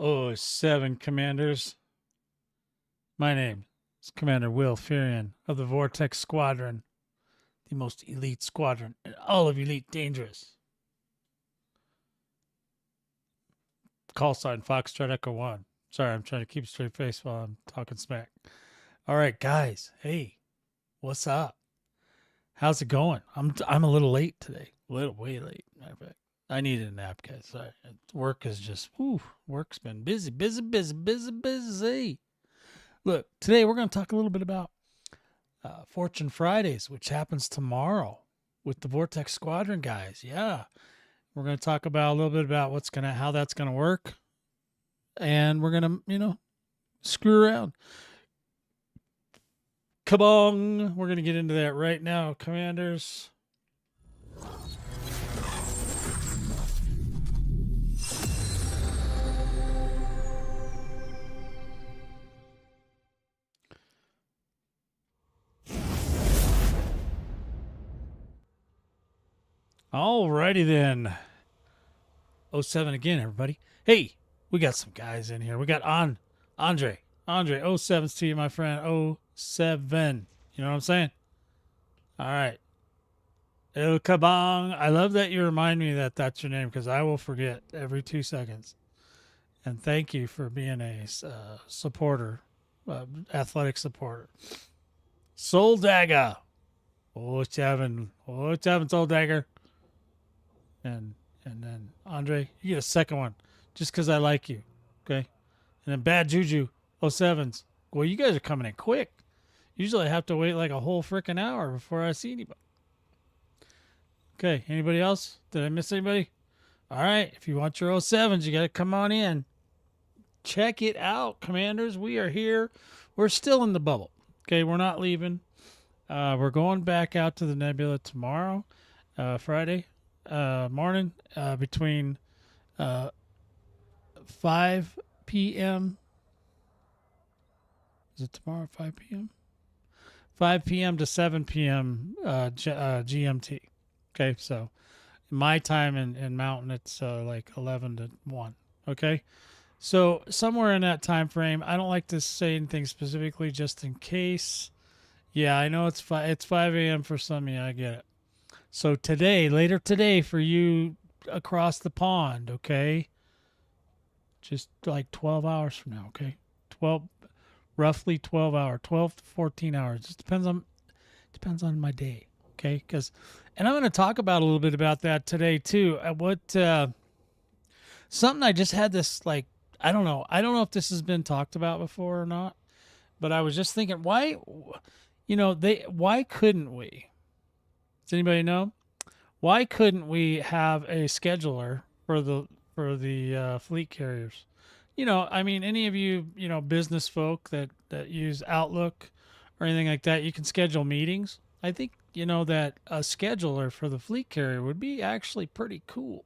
Oh, seven commanders. My name is Commander Will Furion of the Vortex Squadron, the most elite squadron in all of Elite Dangerous. Call sign Foxtrot Echo 1. Sorry, I'm trying to keep a straight face while I'm talking smack. All right, guys. Hey, what's up? How's it going? I'm a little late today. A little way late, matter of fact. I needed a nap, guys. Sorry. Work is just, work's been busy, busy. Look, today we're going to talk a little bit about Fortune Fridays, which happens tomorrow with the Vortex Squadron guys. Yeah. We're going to talk about a little bit about how that's going to work. And we're going to, screw around. Kabong. We're going to get into that right now, commanders. Alrighty then. 07 again, everybody. Hey, we got some guys in here. We got Andre. 07's to you, my friend. 07. You know what I'm saying? All right. El Kabong. I love that you remind me that that's your name because I will forget every 2 seconds. And thank you for being a supporter, athletic supporter. Soul Dagger. 07. 07, Soul Dagger. And then Andre, you get a second one just because I like you. Okay. And then Bad Juju 07s. Well, you guys are coming in quick. Usually I have to wait like a whole freaking hour before I see anybody. Okay. Anybody else? Did I miss anybody? All right. If you want your 07s, you got to come on in. Check it out, commanders. We are here. We're still in the bubble. Okay. We're not leaving. We're going back out to the Nebula tomorrow, Friday. Morning between 5 p.m. Is it tomorrow 5 p.m.? 5 p.m. to 7 p.m. GMT. Okay, so my time in Mountain, it's like 11 to 1. Okay, so somewhere in that time frame, I don't like to say anything specifically just in case. Yeah, I know it's 5 a.m. for some of you. I get it. So later today for you across the pond, okay? Just like 12 hours from now, okay? Roughly 12 hours, 12 to 14 hours. Just depends on my day, okay? And I'm going to talk about a little bit about that today too. Something I just had this I don't know if this has been talked about before or not, but I was just thinking why couldn't we? Does anybody know? Why couldn't we have a scheduler for the fleet carriers? Any of you, business folk that use Outlook or anything like that, you can schedule meetings. I think, that a scheduler for the fleet carrier would be actually pretty cool.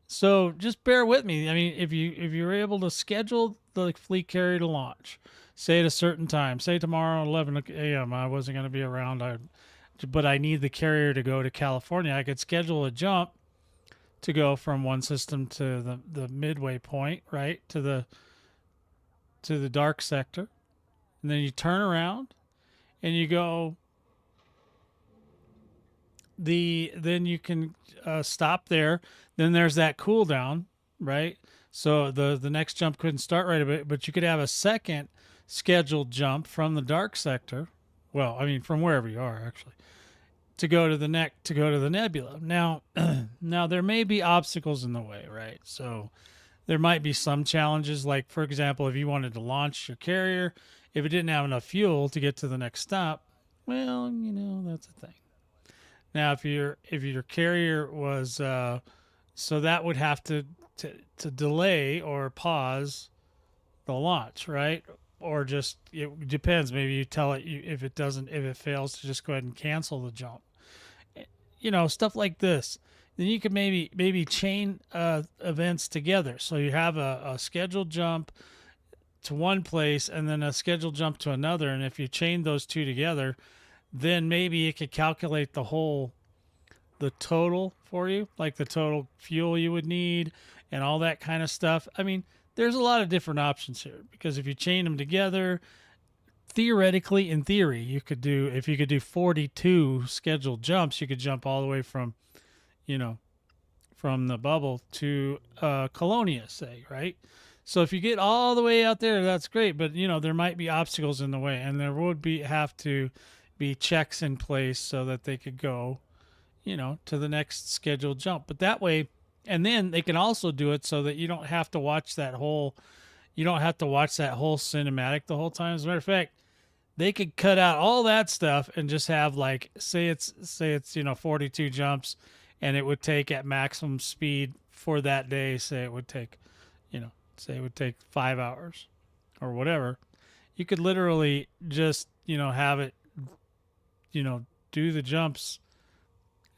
So just bear with me. I mean, if you're able to schedule the fleet carrier to launch, say at a certain time, say tomorrow at 11 a.m. I wasn't going to be around. But I need the carrier to go to California. I could schedule a jump to go from one system to the midway point, right, to the dark sector, and then you turn around and you go. Then you can stop there. Then there's that cooldown, right? So the next jump couldn't start right away, but you could have a second scheduled jump from the dark sector. Well, I mean, from wherever you are, actually, to go to the nebula. Now, there may be obstacles in the way, right? So there might be some challenges, like, for example, if you wanted to launch your carrier, if it didn't have enough fuel to get to the next stop, well, that's a thing. Now, if your carrier was, so that would have to delay or pause the launch, right? Or just, it depends. Maybe you tell it if it fails to just go ahead and cancel the jump. Stuff like this. Then you could maybe chain events together. So you have a scheduled jump to one place and then a scheduled jump to another. And if you chain those two together, then maybe it could calculate the total for you, like the total fuel you would need and all that kind of stuff. I mean, there's a lot of different options here because if you chain them together, theoretically, in theory, you could do if you could do 42 scheduled jumps, you could jump all the way from, you know, from the bubble to Colonia, say, right? So if you get all the way out there, that's great. But there might be obstacles in the way, and there would have to be checks in place so that they could go, to the next scheduled jump. But that way, and then they can also do it so that you don't have to watch that whole cinematic the whole time. As a matter of fact, they could cut out all that stuff and just have like say it's 42 jumps, and it would take at maximum speed for that day. Say it would take 5 hours or whatever. You could literally just have it do the jumps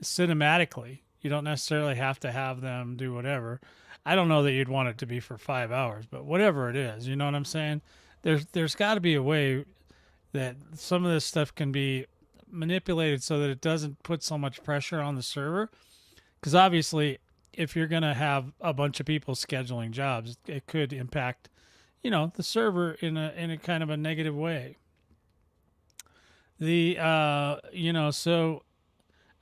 cinematically. You don't necessarily have to have them do whatever. I don't know that you'd want it to be for 5 hours, but whatever it is, you know what I'm saying? There's got to be a way that some of this stuff can be manipulated so that it doesn't put so much pressure on the server. Because obviously, if you're going to have a bunch of people scheduling jobs, it could impact, the server in a kind of a negative way. So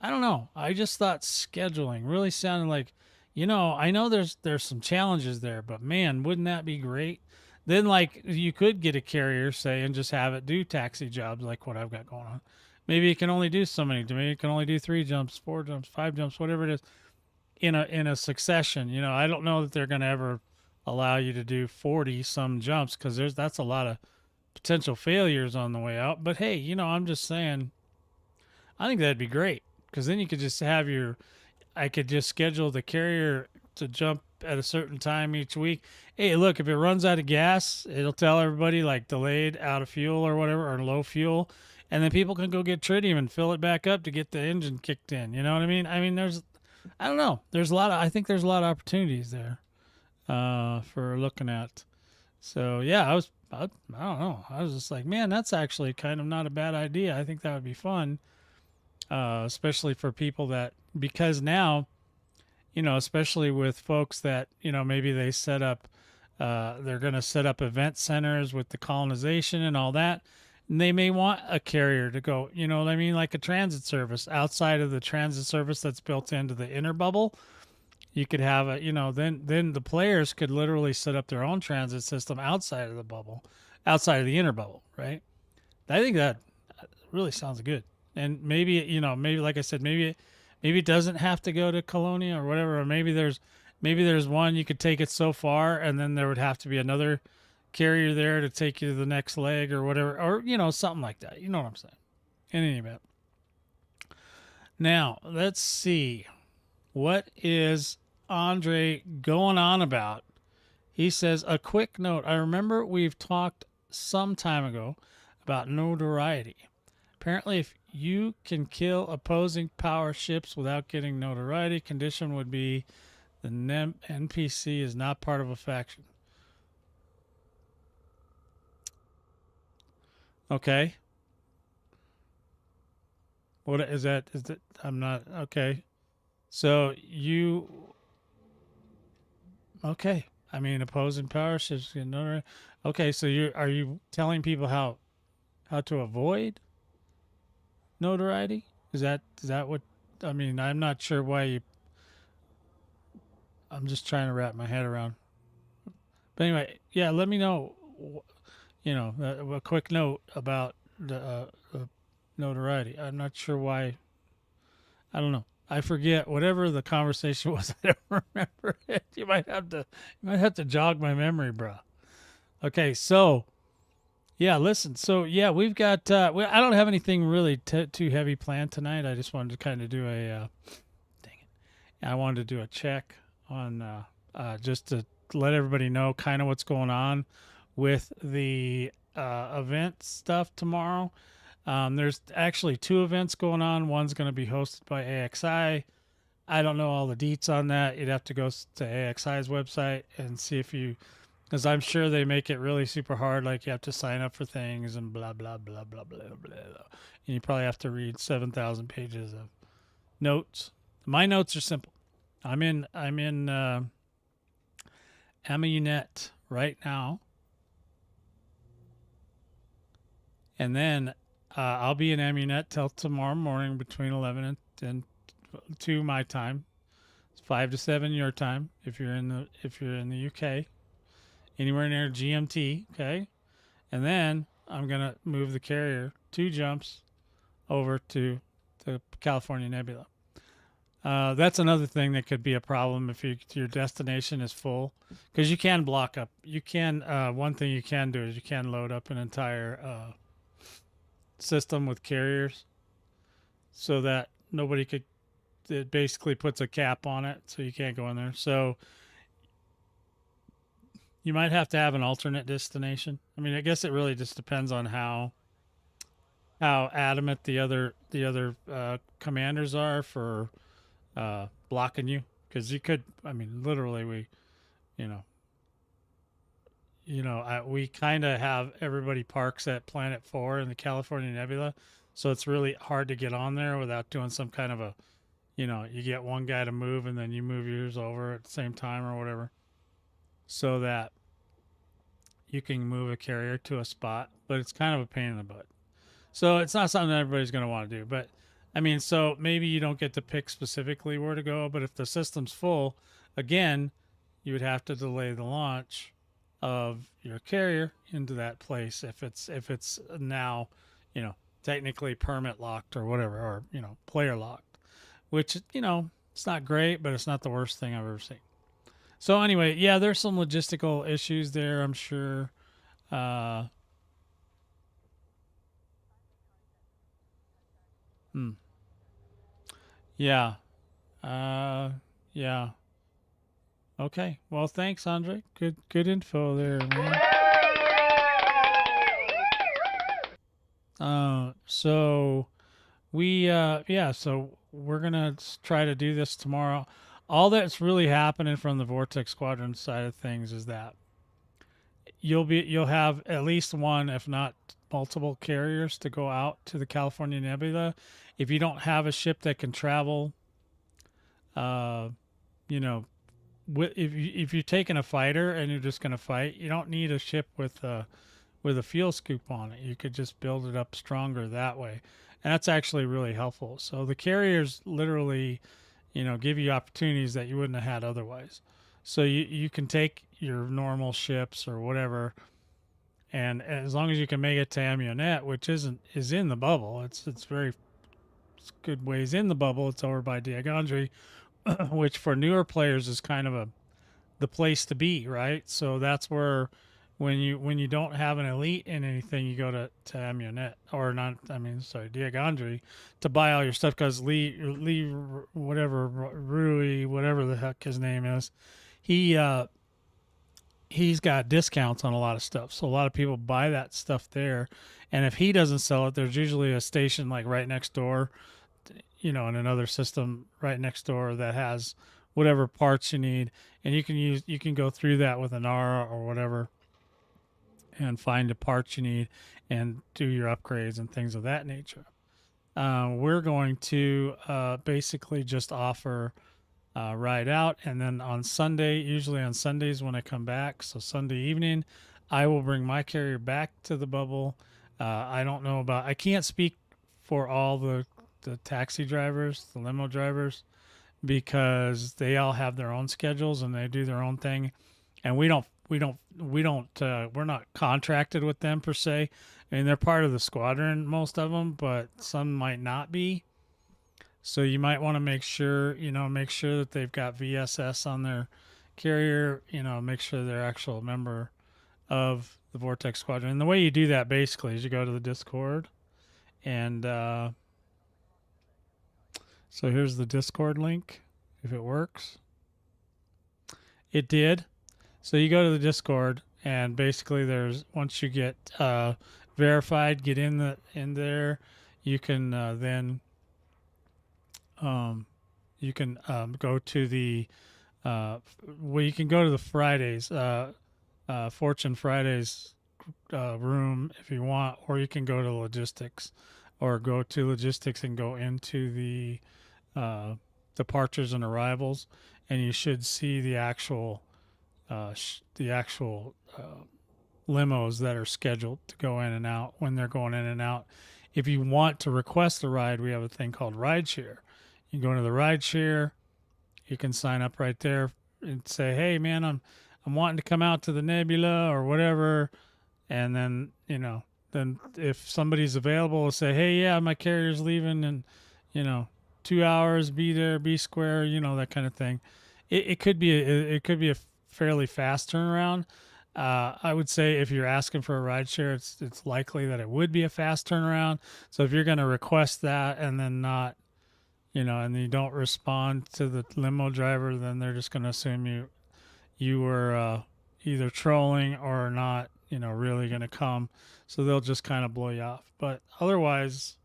I don't know. I just thought scheduling really sounded like, I know there's some challenges there, but man, wouldn't that be great? Then, like, you could get a carrier, say, and just have it do taxi jobs like what I've got going on. Maybe it can only do so many. Maybe it can only do 3 jumps, 4 jumps, 5 jumps, whatever it is, in a succession. I don't know that they're going to ever allow you to do 40 some jumps because that's a lot of potential failures on the way out. But hey, I'm just saying, I think that'd be great because then you could just have I could just schedule the carrier to jump at a certain time each week. Hey, look, if it runs out of gas, it'll tell everybody like delayed, out of fuel or whatever, or low fuel. And then people can go get tritium and fill it back up to get the engine kicked in. You know what I mean? I mean, I don't know. I think there's a lot of opportunities there for looking at. So yeah, I don't know. I was just like, man, that's actually kind of not a bad idea. I think that would be fun, especially for people because now, especially with folks that, maybe they set up, they're going to set up event centers with the colonization and all that. And they may want a carrier to go, you know what I mean? Like a transit service outside of the transit service that's built into the inner bubble. You could have then the players could literally set up their own transit system outside of the bubble, outside of the inner bubble, right? I think that really sounds good. And maybe, maybe like I said, maybe it doesn't have to go to Colonia or whatever, or maybe there's one you could take it so far, and then there would have to be another carrier there to take you to the next leg or whatever, or something like that. You know what I'm saying? In any event. Now, let's see. What is Andre going on about? He says, a quick note. I remember we've talked some time ago about notoriety. Apparently, if you can kill opposing power ships without getting notoriety, condition would be the NPC is not part of a faction. Okay. What is that? Is that I'm not okay. So okay. I mean, opposing power ships. Okay, so are you telling people how to avoid notoriety? Is that what? I mean, I'm not sure why I'm just trying to wrap my head around. But anyway, yeah, let me know. A quick note about the notoriety. I'm not sure why. I don't know. I forget whatever the conversation was. I don't remember it. You might have to jog my memory, bro. Okay, so yeah, listen. So yeah, we've got. I don't have anything really too heavy planned tonight. I just wanted to kind of do a. Dang it! I wanted to do a check on just to let everybody know kind of what's going on with the event stuff tomorrow. There's actually 2 events going on. One's going to be hosted by AXI. I don't know all the deets on that. You'd have to go to AXI's website and see because I'm sure they make it really super hard. Like you have to sign up for things and blah, blah, blah, blah, blah, blah, blah. And you probably have to read 7,000 pages of notes. My notes are simple. I'm in Amaunet right now. And then I'll be in Amaunet till tomorrow morning between 11 and 2 my time. It's 5 to 7 your time if you're in the UK, anywhere near GMT, okay? And then I'm going to move the carrier 2 jumps over to the California Nebula. That's another thing that could be a problem if your destination is full, because you can block up. You can one thing you can do is you can load up an entire system with carriers, so that nobody could. It basically puts a cap on it, so you can't go in there. So you might have to have an alternate destination. I mean, I guess it really just depends on how adamant the other commanders are for blocking you, because you could. I mean, literally, you know, we kind of have everybody parks at Planet 4 in the California Nebula, so it's really hard to get on there without doing some kind of a, you get one guy to move and then you move yours over at the same time or whatever, so that you can move a carrier to a spot, but it's kind of a pain in the butt. So it's not something that everybody's going to want to do, but I mean, so maybe you don't get to pick specifically where to go, but if the system's full, again, you would have to delay the launch of your carrier into that place if it's now, technically permit locked or whatever, or player locked, which it's not great, but it's not the worst thing I've ever seen. So anyway, yeah, there's some logistical issues there, I'm sure. Hmm. Yeah. Yeah. Okay. Well, thanks, Andre. Good info there, man. So so we're gonna try to do this tomorrow. All that's really happening from the Vortex Squadron side of things is that you'll have at least one, if not multiple carriers to go out to the California Nebula. If you don't have a ship that can travel, uh, you know, if you're taking a fighter and you're just going to fight, you don't need a ship with a fuel scoop on it. You could just build it up stronger that way, and that's actually really helpful. So the carriers literally, give you opportunities that you wouldn't have had otherwise. So you can take your normal ships or whatever, and as long as you can make it to Amaunet, which is in the bubble, it's very good ways in the bubble. It's over by Diagaundri, which for newer players is kind of the place to be, right? So that's where when you don't have an elite in anything, you go to Amaunet, or not. I mean, sorry, Diagaundri, to buy all your stuff, because Lee whatever Rui, whatever the heck his name is, he he's got discounts on a lot of stuff. So a lot of people buy that stuff there, and if he doesn't sell it, there's usually a station like right next door, in another system right next door that has whatever parts you need, and you can go through that with an Ara or whatever and find the parts you need and do your upgrades and things of that nature. We're going to basically just offer ride out, and then on Sunday, usually on Sundays when I come back, so Sunday evening, I will bring my carrier back to the bubble. I don't know I can't speak for all the taxi drivers, the limo drivers, because they all have their own schedules and they do their own thing, and we're not contracted with them per se. I mean, they're part of the squadron, most of them, but some might not be. So you might want to make sure that they've got VSS on their carrier, make sure they're actual member of the Vortex Squadron. And the way you do that basically is you go to the Discord, and so here's the Discord link, if it works. It did. So you go to the Discord, and basically once you get verified, get in there, you can then you can go to the you can go to the Fridays, Fortune Fridays room if you want, or you can go to logistics, or go to logistics and go into the departures and arrivals, and you should see the actual the actual limos that are scheduled to go in and out when they're going in and out. If you want to request a ride, we have a thing called rideshare. You go into the rideshare, you can sign up right there and say, "Hey, man, I'm wanting to come out to the Nebula or whatever," and then then if somebody's available, say, "Hey, yeah, my carrier's leaving in 2 hours. Be there, be square," that kind of thing. It could be a fairly fast turnaround. I would say if you're asking for a ride share, it's likely that it would be a fast turnaround. So if you're going to request that and then not, and you don't respond to the limo driver, then they're just going to assume you were either trolling or not, really going to come. So they'll just kind of blow you off. But otherwise,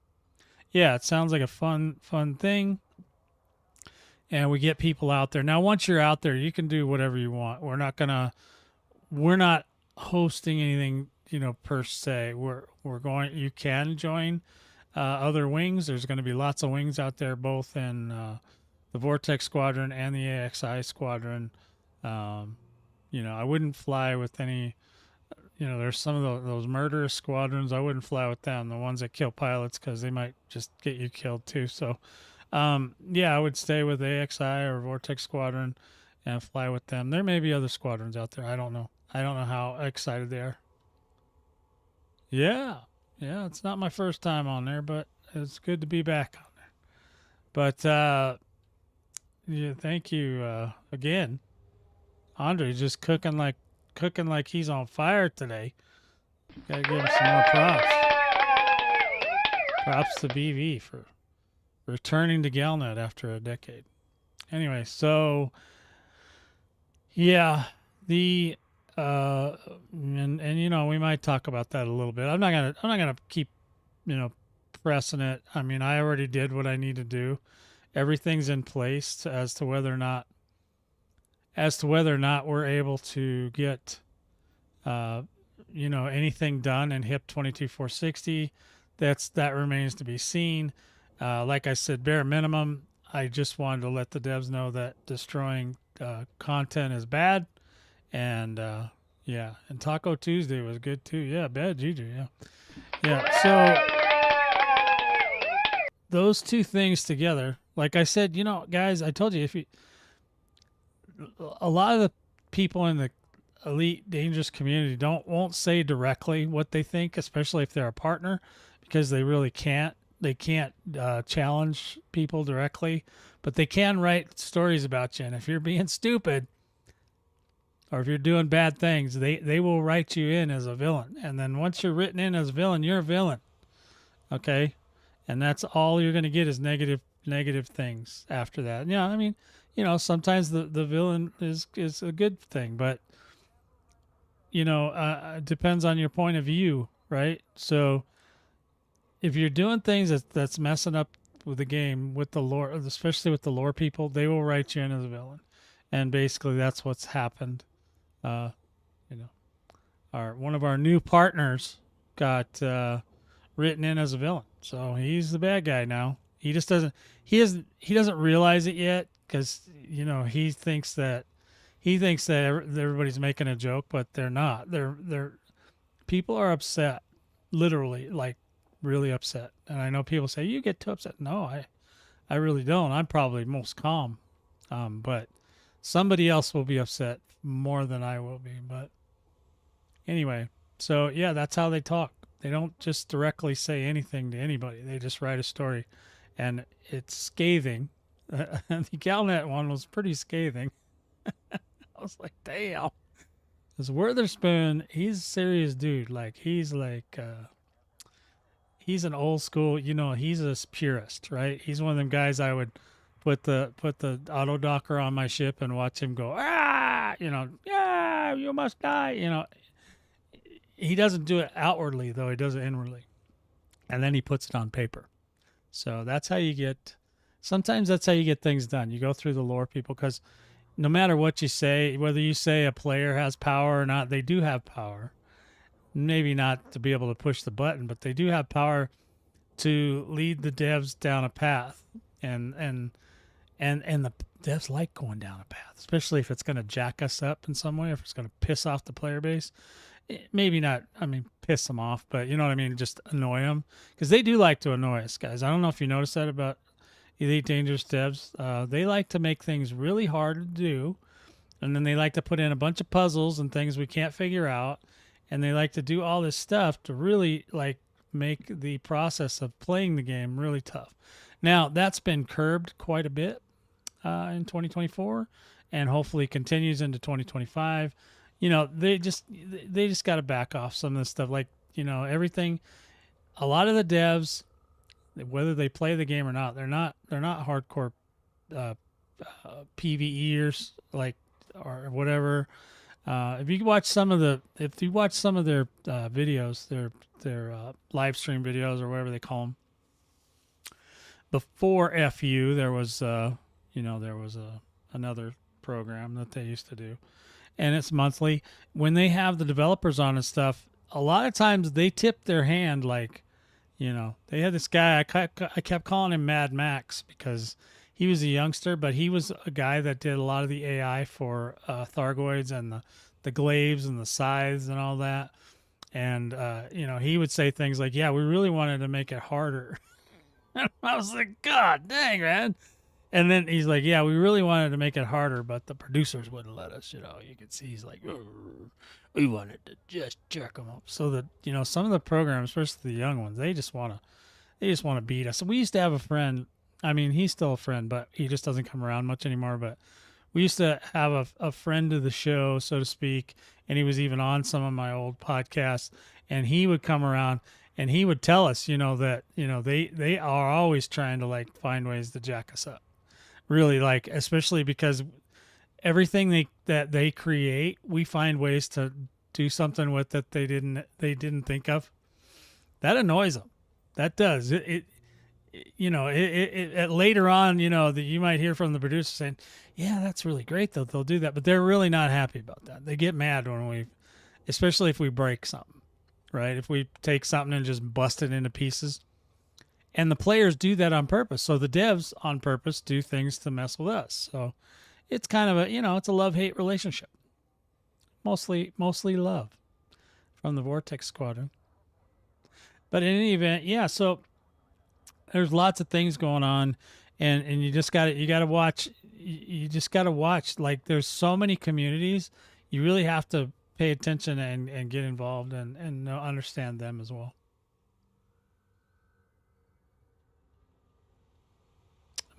yeah, it sounds like a fun thing. And we get people out there. Now, once you're out there, you can do whatever you want. We're not hosting anything, per se. You can join other wings. There's going to be lots of wings out there, both in the Vortex Squadron and the AXI Squadron. I wouldn't fly with any, there's some of those murderous squadrons. I wouldn't fly with them, the ones that kill pilots, because they might just get you killed too. So, I would stay with AXI or Vortex Squadron and fly with them. There may be other squadrons out there. I don't know. I don't know how excited they are. Yeah. Yeah, it's not my first time on there, but it's good to be back on there. But yeah, thank you again. Andre just cooking like he's on fire today. Gotta give him some more props. Props to BV for returning to Galnet after a decade. Anyway, so yeah, the and we might talk about that a little bit. I'm not gonna keep pressing it. I mean, I already did what I need to do. Everything's in place as to whether or not we're able to get anything done in HIP 22460. That remains to be seen. Like I said, bare minimum, I just wanted to let the devs know that destroying content is bad. And and Taco Tuesday was good too. Yeah, bad juju. Yeah. So those two things together, like I said, guys, I told you, a lot of the people in the elite dangerous community won't say directly what they think, especially if they're a partner, because they really can't. They can't challenge people directly, but they can write stories about you. And if you're being stupid, or if you're doing bad things, they will write you in as a villain. And then once you're written in as a villain, you're a villain. Okay? And that's all you're going to get is negative things after that. Yeah, I mean, sometimes the villain is a good thing, but it depends on your point of view, right? So if you're doing things that's messing up with the game, with the lore, especially with the lore people, they will write you in as a villain. And basically that's what's happened. One of our new partners got written in as a villain, so he's the bad guy now. He just doesn't realize it yet, because he thinks that everybody's making a joke, but they're not. They're people are upset, literally, like really upset. And I know people say you get too upset. No, I really don't. I'm probably most calm, but somebody else will be upset more than I will be. But anyway, so yeah, that's how they talk. They don't just directly say anything to anybody. They just write a story, and it's scathing. The Galnet one was pretty scathing. I was like, damn. Because Witherspoon, he's a serious dude. Like, he's an old school, he's a purist, right? He's one of them guys I would put the auto docker on my ship and watch him go, yeah, you must die. He doesn't do it outwardly, though. He does it inwardly. And then he puts it on paper. So sometimes that's how you get things done. You go through the lore people, because no matter what you say, whether you say a player has power or not, they do have power. Maybe not to be able to push the button, but they do have power to lead the devs down a path. And and the devs like going down a path, especially if it's going to jack us up in some way, if it's going to piss off the player base. Maybe not, I mean, piss them off, but you know what I mean, just annoy them, because they do like to annoy us, guys. I don't know if you noticed that about Elite Dangerous devs. They like to make things really hard to do, and then they like to put in a bunch of puzzles and things we can't figure out, and they like to do all this stuff to really like make the process of playing the game really tough. Now that's been curbed quite a bit in 2024, and hopefully continues into 2025. You know, they just got to back off some of this stuff. Like, you know, everything. A lot of the devs, whether they play the game or not, they're not hardcore uh, PVEers like or whatever. If you watch some of their videos, their live stream videos or whatever they call them, before FU, there was another program that they used to do, and it's monthly. When they have the developers on and stuff, a lot of times they tip their hand. Like, you know, they had this guy, I kept calling him Mad Max because he was a youngster, but he was a guy that did a lot of the AI for thargoids and the glaives and the scythes and all that. And you know, he would say things like, "Yeah, we really wanted to make it harder." And I was like, "God dang, man!" And then he's like, "Yeah, we really wanted to make it harder, but the producers wouldn't let us." You know, you could see he's like, "We wanted to just jerk them up." So that, you know, some of the programs, especially the young ones, they just want to beat us. We used to have a friend. I mean, he's still a friend, but he just doesn't come around much anymore. But we used to have a friend of the show, so to speak, and he was even on some of my old podcasts. And he would come around and he would tell us, you know, that, you know, they are always trying to like find ways to jack us up. Really, like, especially because everything that they create, we find ways to do something with that they didn't think of. That annoys them. That does it. You know, later on, you know, that you might hear from the producer saying, "Yeah, that's really great that they'll do that," but they're really not happy about that. They get mad when especially if we break something, right? If we take something and just bust it into pieces, and the players do that on purpose. So the devs on purpose do things to mess with us. So it's kind of it's a love-hate relationship. Mostly love from the Vortex Squadron. But in any event, yeah. So there's lots of things going on, and you gotta watch. You just gotta watch. Like, there's so many communities. You really have to pay attention and get involved and understand them as well.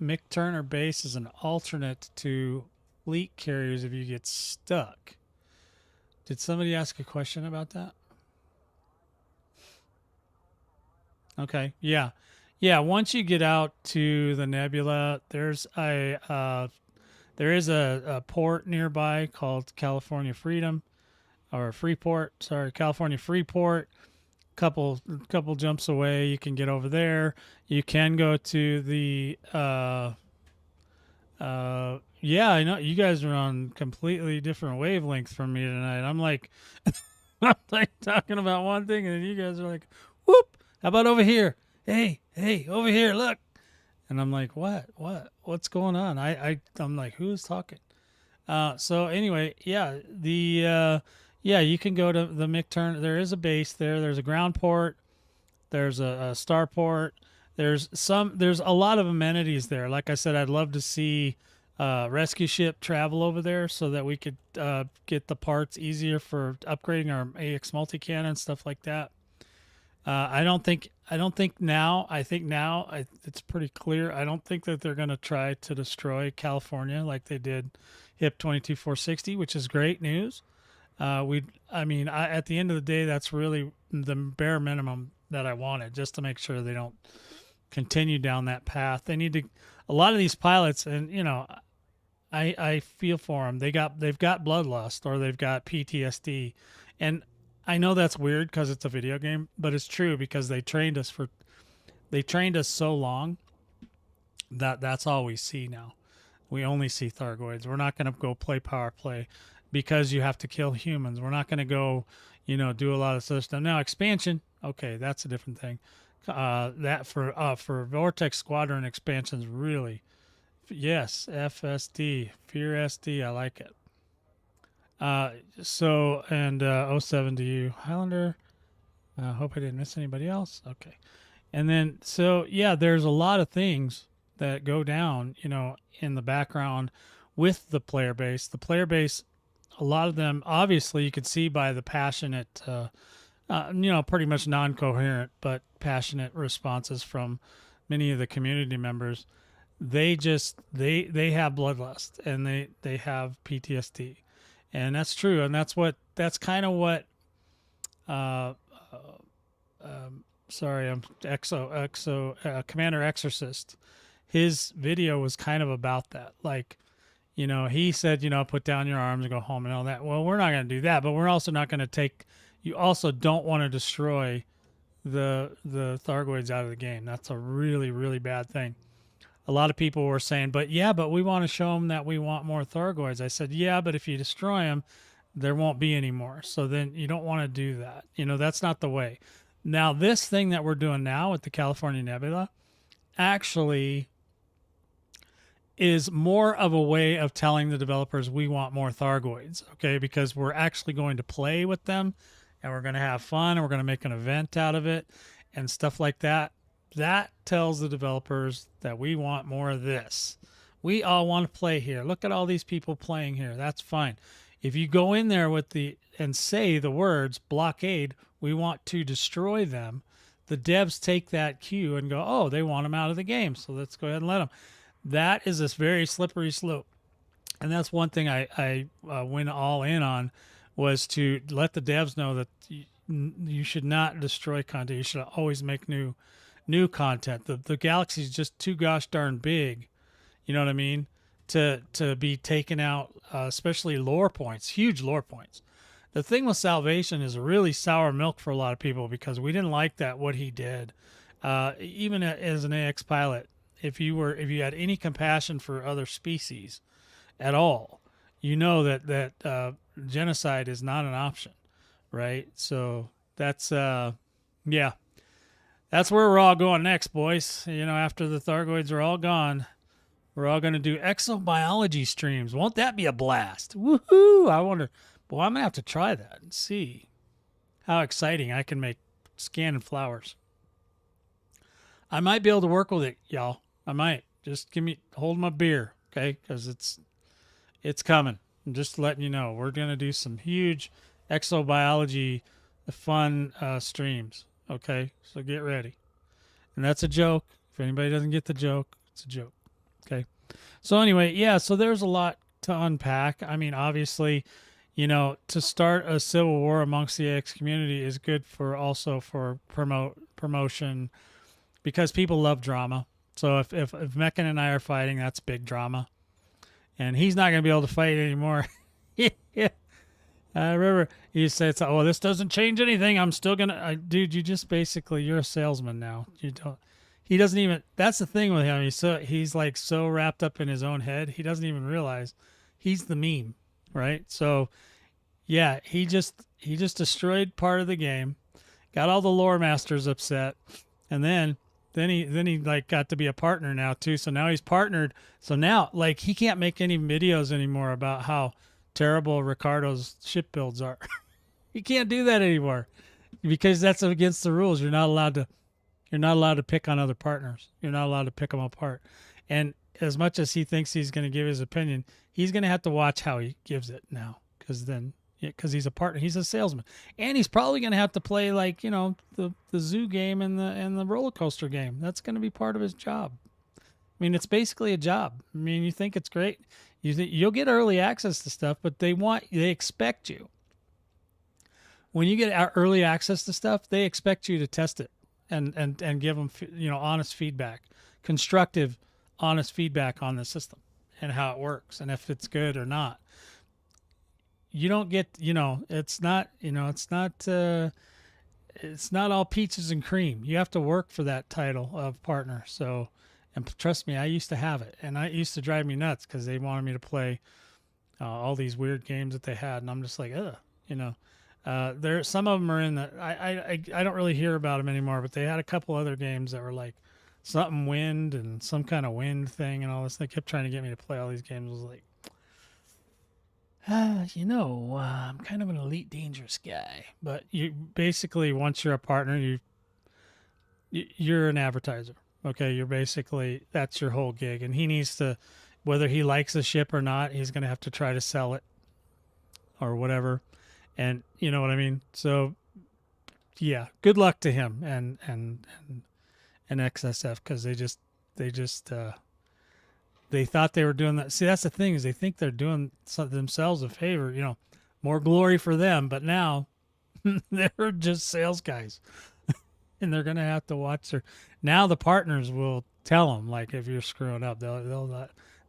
Mick Turner base is an alternate to fleet carriers if you get stuck. Did somebody ask a question about that? Okay. Yeah. Yeah. Once you get out to the Nebula, there is a port nearby called California Freedom or Freeport. Sorry, California Freeport. Couple jumps away, you can get over there. You can go to the yeah, I know you guys are on completely different wavelengths from me tonight. I'm like I'm like talking about one thing and then you guys are like, whoop, how about over here? Hey, over here, look. And I'm like, what's going on? I'm like, who's talking? So anyway, yeah, yeah, you can go to the McTurn. There is a base there. There's a ground port. There's a starport. There's a lot of amenities there. Like I said, I'd love to see rescue ship travel over there so that we could get the parts easier for upgrading our AX multi cannon stuff like that. I don't think now. I think now it's pretty clear. I don't think that they're going to try to destroy California like they did HIP 22460, which is great news. At the end of the day, that's really the bare minimum that I wanted, just to make sure they don't continue down that path. They need to. A lot of these pilots, and I feel for them. They've got bloodlust or they've got PTSD, and I know that's weird because it's a video game, but it's true because they trained us so long that that's all we see now. We only see Thargoids. We're not going to go play power play because you have to kill humans. We're not going to go, do a lot of other stuff. Now expansion, okay, that's a different thing. That for Vortex Squadron expansions really Yes, FSD, Fear SD. I like it. So and oh 07 to you, Highlander. Hope I didn't miss anybody else. Okay. And then, so yeah, there's a lot of things that go down, in the background with the player base. The player base, a lot of them, obviously, you could see by the passionate, pretty much non-coherent but passionate responses from many of the community members. They have bloodlust and they have PTSD, and that's true, and that's kind of what. Uh, Sorry, I'm Commander Exorcist. His video was kind of about that. Like, he said, put down your arms and go home and all that. Well, we're not going to do that, but we're also not going to take. You also don't want to destroy the thargoids out of the game. That's a really, really bad thing. A lot of people were saying, but we want to show them that we want more thargoids. I said, yeah, but if you destroy them, there won't be any more. So then you don't want to do that. That's not the way. Now, this thing that we're doing now with the California Nebula actually is more of a way of telling the developers we want more thargoids, okay? Because we're actually going to play with them and we're going to have fun and we're going to make an event out of it and stuff like that. That tells the developers that we want more of this. We all want to play here. Look at all these people playing here. That's fine. If you go in there and say the words blockade, we want to destroy them, the devs take that cue and go, oh, they want them out of the game, so let's go ahead and let them. That is this very slippery slope. And that's one thing I went all in on, was to let the devs know that you should not destroy content. You should always make new content. The galaxy is just too gosh darn big, you know what I mean, to be taken out, especially lore points, huge lore points. The thing with Salvation is really sour milk for a lot of people because we didn't like what he did. Even as an AX pilot, if you had any compassion for other species at all, that genocide is not an option, right? So that's yeah. That's where we're all going next, boys. After the thargoids are all gone, we're all going to do exobiology streams. Won't that be a blast? Woohoo! I wonder. Boy, I'm going to have to try that and see how exciting I can make scanning flowers. I might be able to work with it, y'all. I might. Just hold my beer, okay? Because it's coming. I'm just letting you know. We're going to do some huge exobiology fun streams, okay? So get ready. And that's a joke. If anybody doesn't get the joke, it's a joke, okay? So anyway, yeah, so there's a lot to unpack. I mean, obviously, to start a civil war amongst the AX community is good for promotion, because people love drama. So if Meccan and I are fighting, that's big drama. And he's not going to be able to fight anymore. Yeah. I remember he said, "Oh, this doesn't change anything. I'm still going to..." Dude, you're a salesman now. He doesn't even... That's the thing with him. He's like so wrapped up in his own head. He doesn't even realize he's the meme, right? So yeah, he just destroyed part of the game, got all the lore masters upset, and then he like got to be a partner now too. So now he's partnered. So now like he can't make any videos anymore about how terrible Ricardo's ship builds are. He can't do that anymore because that's against the rules. You're not allowed to pick on other partners. You're not allowed to pick them apart. And as much as he thinks he's going to give his opinion, he's going to have to watch how he gives it now, because he's a partner, he's a salesman, and he's probably going to have to play like the zoo game and the roller coaster game. That's going to be part of his job. I mean, it's basically a job. I mean, you think it's great, you'll get early access to stuff, but they expect you. When you get early access to stuff, they expect you to test it and give them honest feedback, constructive, honest feedback on the system and how it works and if it's good or not. You don't get, it's not all peaches and cream. You have to work for that title of partner. So, and trust me, I used to have it, and it used to drive me nuts because they wanted me to play all these weird games that they had, and I'm just like, ugh, There, some of them are in the. I don't really hear about them anymore, but they had a couple other games that were like something wind and some kind of wind thing and all this. They kept trying to get me to play all these games. I was like, I'm kind of an elite dangerous guy. But you basically, once you're a partner, you're an advertiser. Okay, you're basically, that's your whole gig, and he needs to, whether he likes the ship or not, he's going to have to try to sell it or whatever, and you know what I mean. So yeah, good luck to him and XSF, because they thought they were doing that. See, that's the thing, is they think they're doing themselves a favor, more glory for them, but now they're just sales guys. And they're gonna have to watch their. Now the partners will tell them, like, if you're screwing up,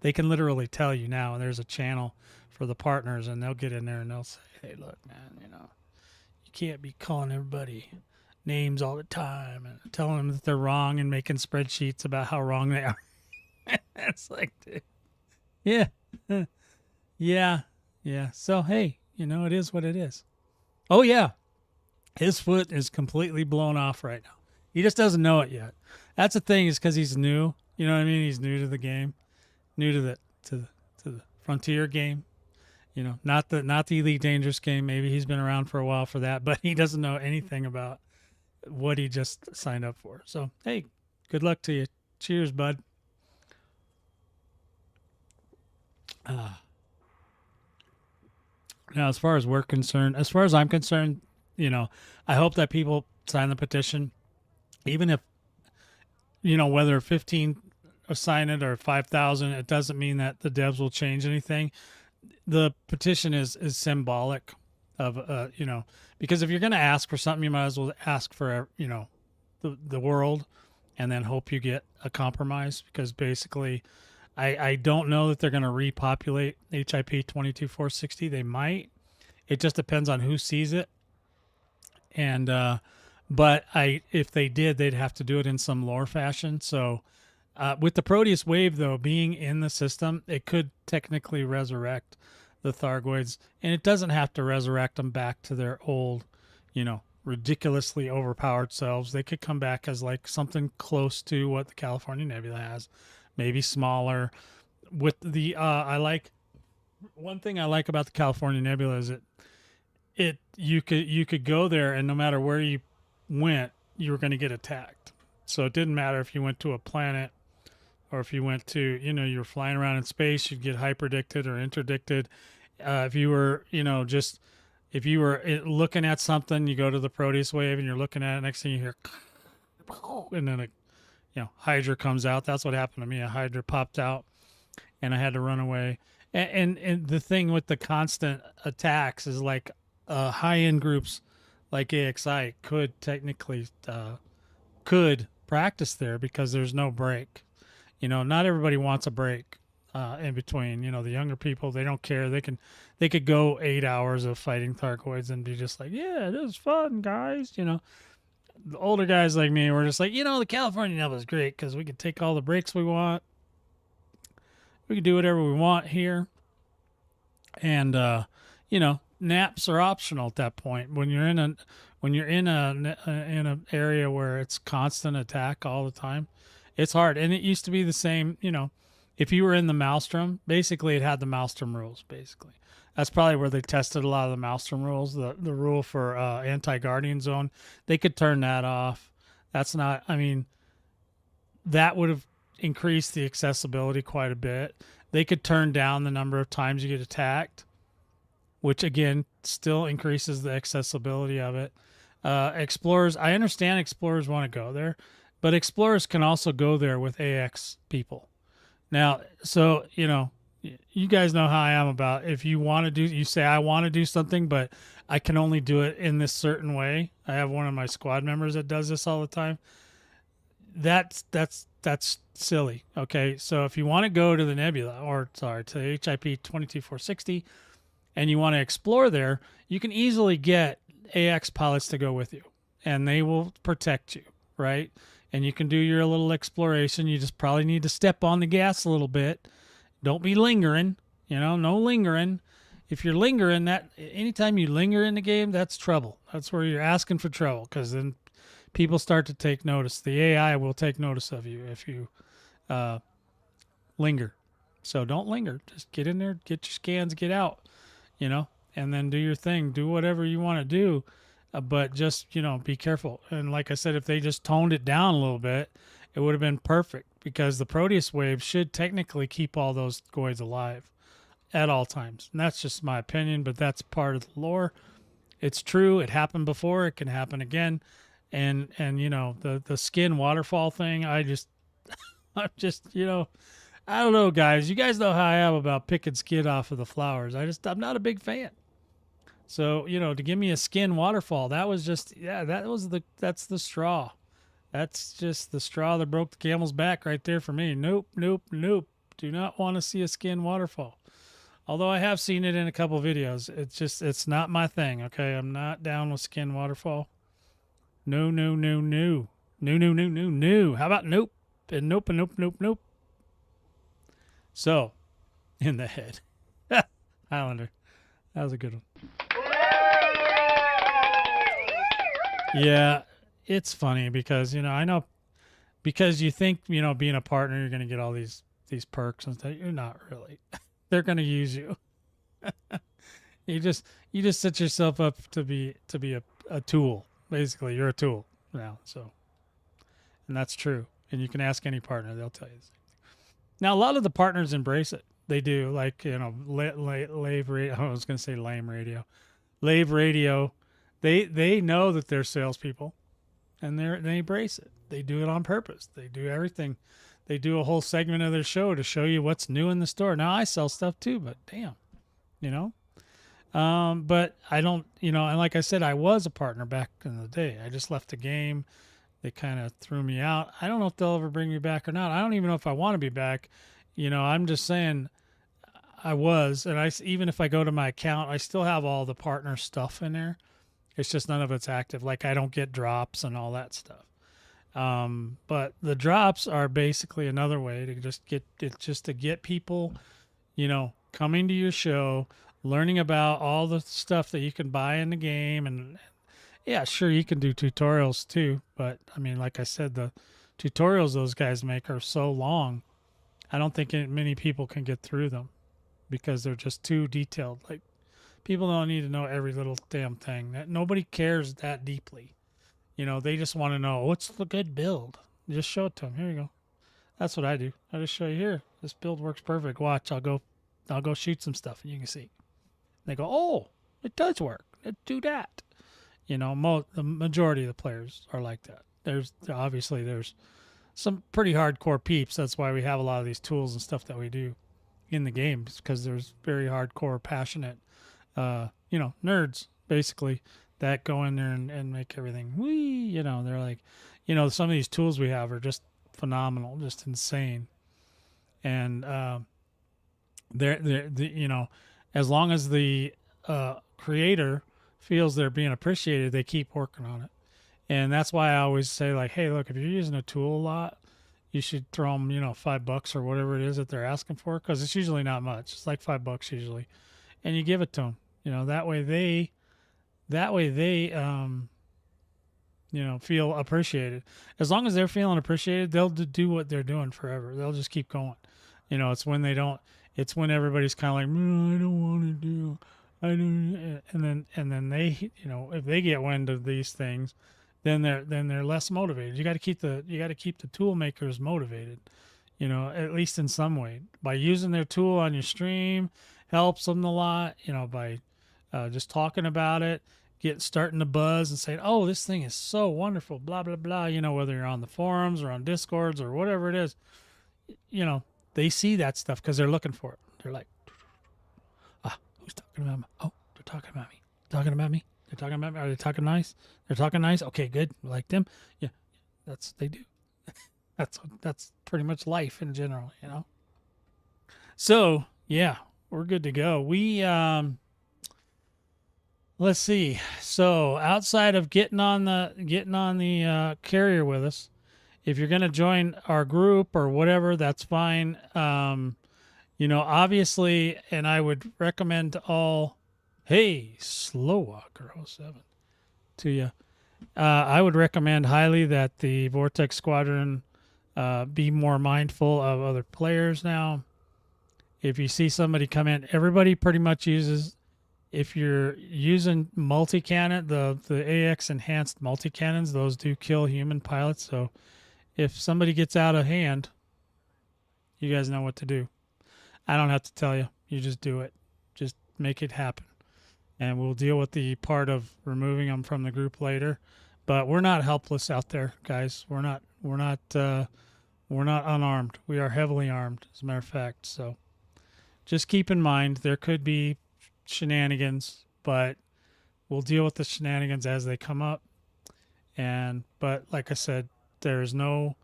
they can literally tell you now. And there's a channel for the partners, and they'll get in there and they'll say, "Hey, look, man, you can't be calling everybody names all the time and telling them that they're wrong and making spreadsheets about how wrong they are." It's like, dude, yeah, yeah. So hey, it is what it is. Oh yeah. His foot is completely blown off right now. He just doesn't know it yet. That's the thing, is because he's new. You know what I mean? He's new to the game, new to the Frontier game. Not the Elite Dangerous game. Maybe he's been around for a while for that, but he doesn't know anything about what he just signed up for. So hey, good luck to you. Cheers, bud. Now, as far as I'm concerned, I hope that people sign the petition, even if, whether 15 sign it or 5,000, it doesn't mean that the devs will change anything. The petition is symbolic of, because if you're going to ask for something, you might as well ask for, the world, and then hope you get a compromise, because basically I don't know that they're going to repopulate HIP 22460. They might. It just depends on who sees it. And but if they did, they'd have to do it in some lore fashion. So with the Proteus wave, though, being in the system, it could technically resurrect the thargoids, and it doesn't have to resurrect them back to their old, ridiculously overpowered selves. They could come back as like something close to what the California Nebula has, maybe smaller. With the one thing I like about the California Nebula is you could go there, and no matter where you went, you were going to get attacked. So it didn't matter if you went to a planet or if you went to, you were flying around in space, you'd get hyperdicted or interdicted. If you were, if you were looking at something, you go to the Proteus wave and you're looking at it, next thing you hear, and then Hydra comes out. That's what happened to me. A Hydra popped out and I had to run away. And the thing with the constant attacks is like high-end groups like AXI could technically could practice there, because there's no break. Not everybody wants a break in between. The younger people, they don't care. They could go 8 hours of fighting thargoids and be just like, yeah, this is fun, guys. The older guys like me, we're just like, the California Nebula is great because we can take all the breaks we want. We can do whatever we want here. And, naps are optional at that point. When you're in an area where it's constant attack all the time, it's hard. And it used to be the same, if you were in the Maelstrom, basically it had the Maelstrom rules, basically. That's probably where they tested a lot of the Maelstrom rules, the rule for anti-Guardian Zone. They could turn that off. That's not, that would have increased the accessibility quite a bit. They could turn down the number of times you get attacked, which again still increases the accessibility of it. Explorers, I understand explorers want to go there, but explorers can also go there with AX people. Now, so, you guys know how I am about, if you want to do, you say, I want to do something, but I can only do it in this certain way. I have one of my squad members that does this all the time. That's silly. Okay. So if you want to go to the Nebula, to the HIP 22460, and you want to explore there, you can easily get AX pilots to go with you, and they will protect you, right? And you can do your little exploration. You just probably need to step on the gas a little bit. Don't be lingering, no lingering. If you're lingering, that anytime you linger in the game, that's trouble. That's where you're asking for trouble, because then people start to take notice. The AI will take notice of you if you linger. So don't linger. Just get in there, get your scans, get out, and then do your thing. Do whatever you want to do, but just, be careful. And like I said, if they just toned it down a little bit, it would have been perfect because the Proteus wave should technically keep all those goids alive at all times. And that's just my opinion, but that's part of the lore. It's true. It happened before. It can happen again. And the skin waterfall thing, I'm just, I don't know, guys. You guys know how I am about picking skin off of the flowers. I'm not a big fan. So, to give me a skin waterfall, that was just, that's the straw. That's just the straw that broke the camel's back right there for me. Nope, nope, nope. Do not want to see a skin waterfall. Although I have seen it in a couple videos. It's not my thing, okay? I'm not down with skin waterfall. No, no, no, no. No, no, no, no, no. How about nope? And nope, and nope, nope, nope. So, in the head. Highlander. That was a good one. Yeah, it's funny because, I know, because you think, being a partner, you're going to get all these perks and stuff. You're not really. They're going to use you. You just set yourself up to be a tool. Basically, you're a tool now. So, and that's true. And you can ask any partner; they'll tell you the same thing. Now, a lot of the partners embrace it. They do, like Lave Radio. I was going to say lame radio, Lave Radio. They know that they're salespeople, and they embrace it. They do it on purpose. They do everything. They do a whole segment of their show to show you what's new in the store. Now I sell stuff too, but damn, but I don't, and like I said, I was a partner back in the day. I just left the game. They kind of threw me out. I don't know if they'll ever bring me back or not. I don't even know if I want to be back. I'm just saying I was, and even if I go to my account, I still have all the partner stuff in there. It's just none of it's active. Like I don't get drops and all that stuff. But the drops are basically another way to just get people, coming to your show, learning about all the stuff that you can buy in the game. And yeah, sure, you can do tutorials too. But I mean, like I said, the tutorials those guys make are so long. I don't think many people can get through them because they're just too detailed. Like people don't need to know every little damn thing. Nobody cares that deeply. They just want to know what's the good build. Just show it to them. Here you go. That's what I do. I just show you here. This build works perfect. Watch. I'll go shoot some stuff and you can see. And they go, oh, it does work. Let's do that. The majority of the players are like that. There's some pretty hardcore peeps. That's why we have a lot of these tools and stuff that we do in the games, because there's very hardcore, passionate, nerds basically that go in there and make everything. They're like, some of these tools we have are just phenomenal, just insane. And as long as the creator feels they're being appreciated, they keep working on it. And that's why I always say, like, hey, look, if you're using a tool a lot, you should throw them, $5 or whatever it is that they're asking for, because it's usually not much. It's like $5 usually, and you give it to them. That way they feel appreciated. As long as they're feeling appreciated, they'll do what they're doing forever. They'll just keep going. It's when they don't. It's when everybody's kind of like, I don't want to do. I don't. And then they, if they get wind of these things, then they're less motivated. You got to keep the tool makers motivated. At least in some way, by using their tool on your stream helps them a lot. By just talking about it, starting to buzz and saying, oh, this thing is so wonderful, blah, blah, blah, whether you're on the forums or on Discords or whatever it is, they see that stuff because they're looking for it. They're like, who's talking about me? Oh, they're talking about me. Talking about me? They're talking about me. Are they talking nice? They're talking nice? Okay, good. We like them. Yeah, they do. That's pretty much life in general, So, yeah, we're good to go. We, let's see. So outside of getting on the carrier with us, if you're going to join our group or whatever, that's fine. Obviously, and I would recommend to all, hey, Slow Walker 07 to you. I would recommend highly that the Vortex Squadron be more mindful of other players now. If you see somebody come in, everybody pretty much uses. If you're using multi-cannon, the AX enhanced multi-cannons, those do kill human pilots. So if somebody gets out of hand, you guys know what to do. I don't have to tell you. You just do it. Just make it happen. And we'll deal with the part of removing them from the group later. But we're not helpless out there, guys. We're not unarmed. We are heavily armed, as a matter of fact. So just keep in mind there could be shenanigans, but we'll deal with the shenanigans as they come up. But like I said, there's no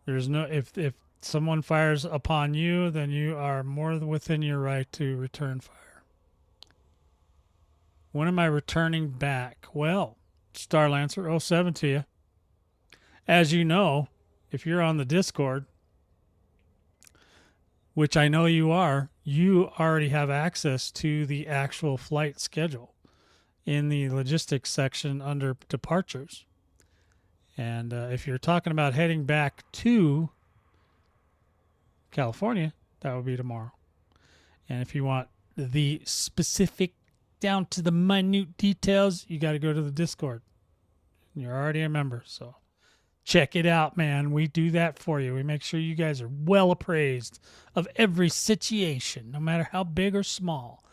if someone fires upon you, then you are more than within your right to return fire. When am I returning back? Well, Starlancer 07 to you. As you know, if you're on the Discord, which I know you are, you already have access to the actual flight schedule in the logistics section under departures. And if you're talking about heading back to California, that would be tomorrow. And if you want the specific, down to the minute details, you got to go to the Discord. You're already a member, so check it out, man. We do that for you. We make sure you guys are well appraised of every situation, no matter how big or small.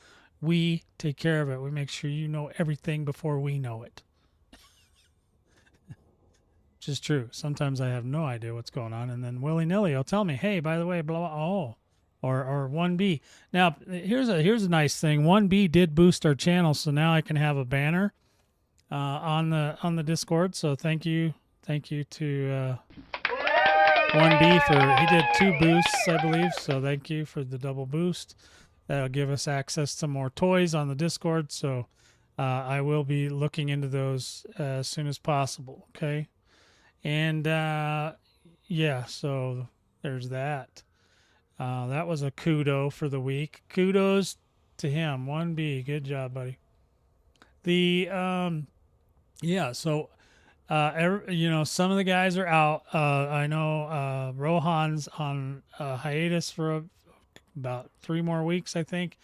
We take care of it. We make sure you know everything before we know it. Which is true. Sometimes I have no idea what's going on, and then willy-nilly will tell me, hey, by the way, blah, blah, oh. Or 1B. Now, here's a nice thing. 1B did boost our channel, so now I can have a banner on the Discord. So thank you to 1B he did 2 boosts, I believe. So thank you for the double boost. That'll give us access to more toys on the Discord. So I will be looking into those as soon as possible. Okay, and yeah, so there's that. That was a kudo for the week. Kudos to him. 1B. Good job, buddy. Yeah, so, some of the guys are out. I know Rohan's on hiatus for about 3 more weeks, I think.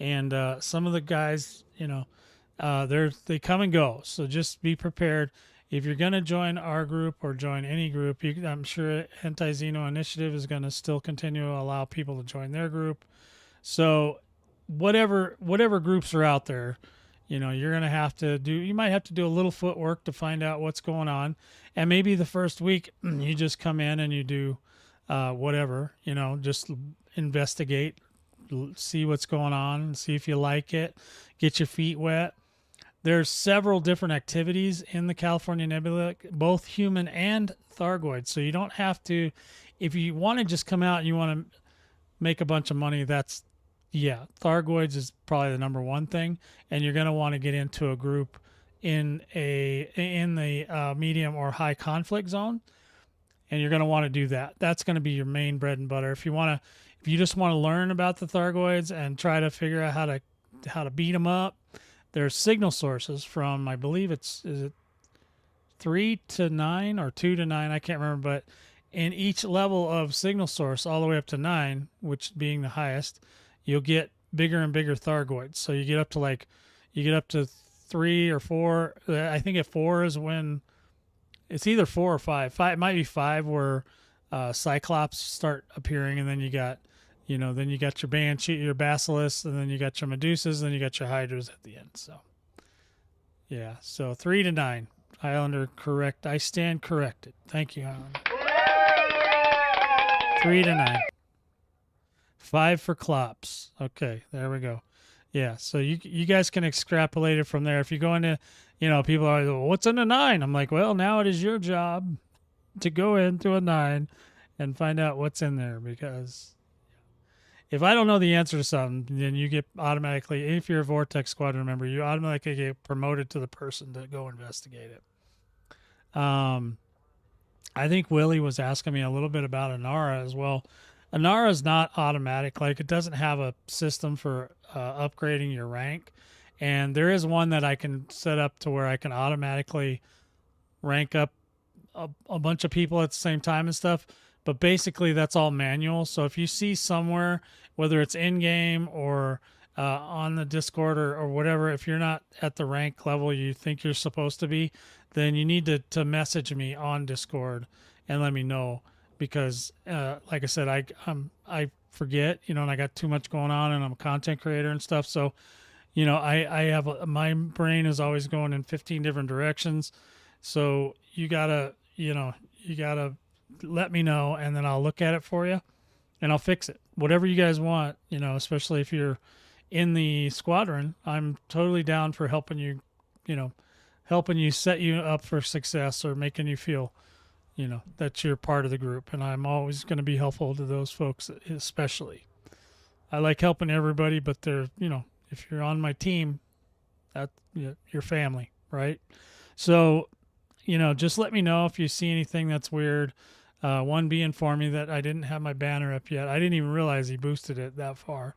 And some of the guys, they come and go. So just be prepared. If you're going to join our group or join any group, I'm sure Anti-Xeno Initiative is going to still continue to allow people to join their group. So whatever groups are out there, you're going to have to you might have to do a little footwork to find out what's going on. And maybe the first week you just come in and you do whatever, just investigate, see what's going on, see if you like it, get your feet wet. There's several different activities in the California Nebula, both human and thargoids. So you don't have to, if you want to just come out and you want to make a bunch of money, thargoids is probably the number one thing. And you're going to want to get into a group in the medium or high conflict zone. And you're going to want to do that. That's going to be your main bread and butter. If you just want to learn about the thargoids and try to figure out how to beat them up, there's signal sources from, I believe is it 3 to 9 or 2 to 9? I can't remember, but in each level of signal source, all the way up to 9, which being the highest, you'll get bigger and bigger thargoids. So you get up to 3 or 4. I think at 4 is when it's either 4 or 5. It might be 5 where Cyclops start appearing, and then you got your Banshee, your Basilisks, and then you got your Medusas, and then you got your Hydras at the end. So, yeah. So 3 to 9. Highlander, correct. I stand corrected. Thank you, Highlander. 3 to 9. 5 for Klops. Okay, there we go. Yeah, so you guys can extrapolate it from there. If you go into, people are like, well, what's in a 9? I'm like, well, now it is your job to go into a 9 and find out what's in there, because if I don't know the answer to something, then you get automatically, if you're a Vortex Squadron member, you automatically get promoted to the person to go investigate it. I think Willie was asking me a little bit about Inara as well. Inara is not automatic. Like, it doesn't have a system for upgrading your rank. And there is one that I can set up to where I can automatically rank up a bunch of people at the same time and stuff. But basically, that's all manual. So if you see somewhere, whether it's in game or on the Discord or whatever, if you're not at the rank level you think you're supposed to be, then you need to message me on Discord and let me know, because like I said, I forget, and I got too much going on, and I'm a content creator and stuff. So I have my brain is always going in 15 different directions. So you gotta let me know, and then I'll look at it for you, and I'll fix it. Whatever you guys want, especially if you're in the squadron, I'm totally down for helping you, helping you set you up for success, or making you feel, that you're part of the group. And I'm always going to be helpful to those folks, especially. I like helping everybody, but they're, if you're on my team, that your family, right? So, just let me know if you see anything that's weird. 1B informed me that I didn't have my banner up yet. I didn't even realize he boosted it that far.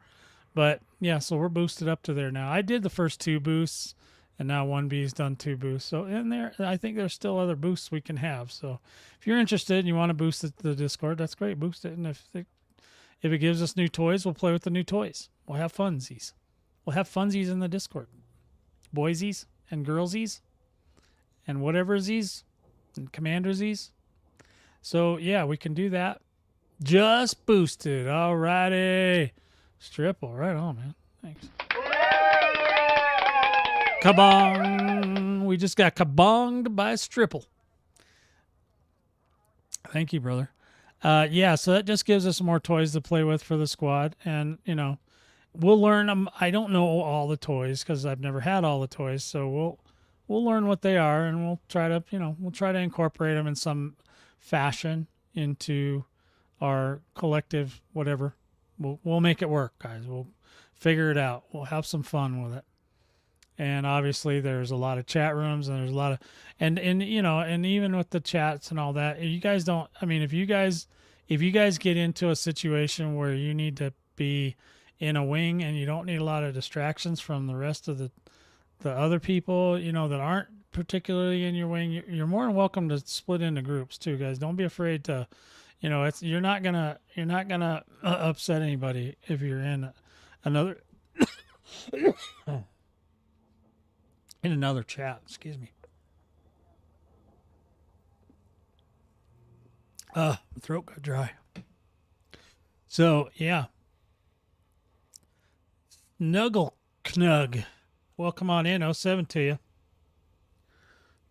But yeah, so we're boosted up to there now. I did the first 2 boosts, and now 1B's done 2 boosts. So in there, I think there's still other boosts we can have. So if you're interested and you want to boost the Discord, that's great. Boost it. And if it gives us new toys, we'll play with the new toys. We'll have funsies. We'll have funsies in the Discord. Boysies and girlsies and whateversies and commandersies. So yeah, we can do that. Just boosted. Alrighty. Stripple, right on, man. Thanks. Kabong! We just got kabonged by a stripple. Thank you, brother. Yeah, so that just gives us more toys to play with for the squad, and we'll learn them. I don't know all the toys because I've never had all the toys, so we'll learn what they are, and we'll try to incorporate them in some fashion into our collective whatever. We'll make it work, guys. We'll figure it out. We'll have some fun with it. And obviously there's a lot of chat rooms, and there's a lot of and even with the chats and all that, you guys don't, I mean, if you guys get into a situation where you need to be in a wing and you don't need a lot of distractions from the rest of the other people, that aren't particularly in your wing, you're more than welcome to split into groups too, guys. Don't be afraid to, you're not gonna upset anybody if you're in another in another chat. Excuse me. My throat got dry. So yeah, Nuggle Knug, welcome on in. 07 to you.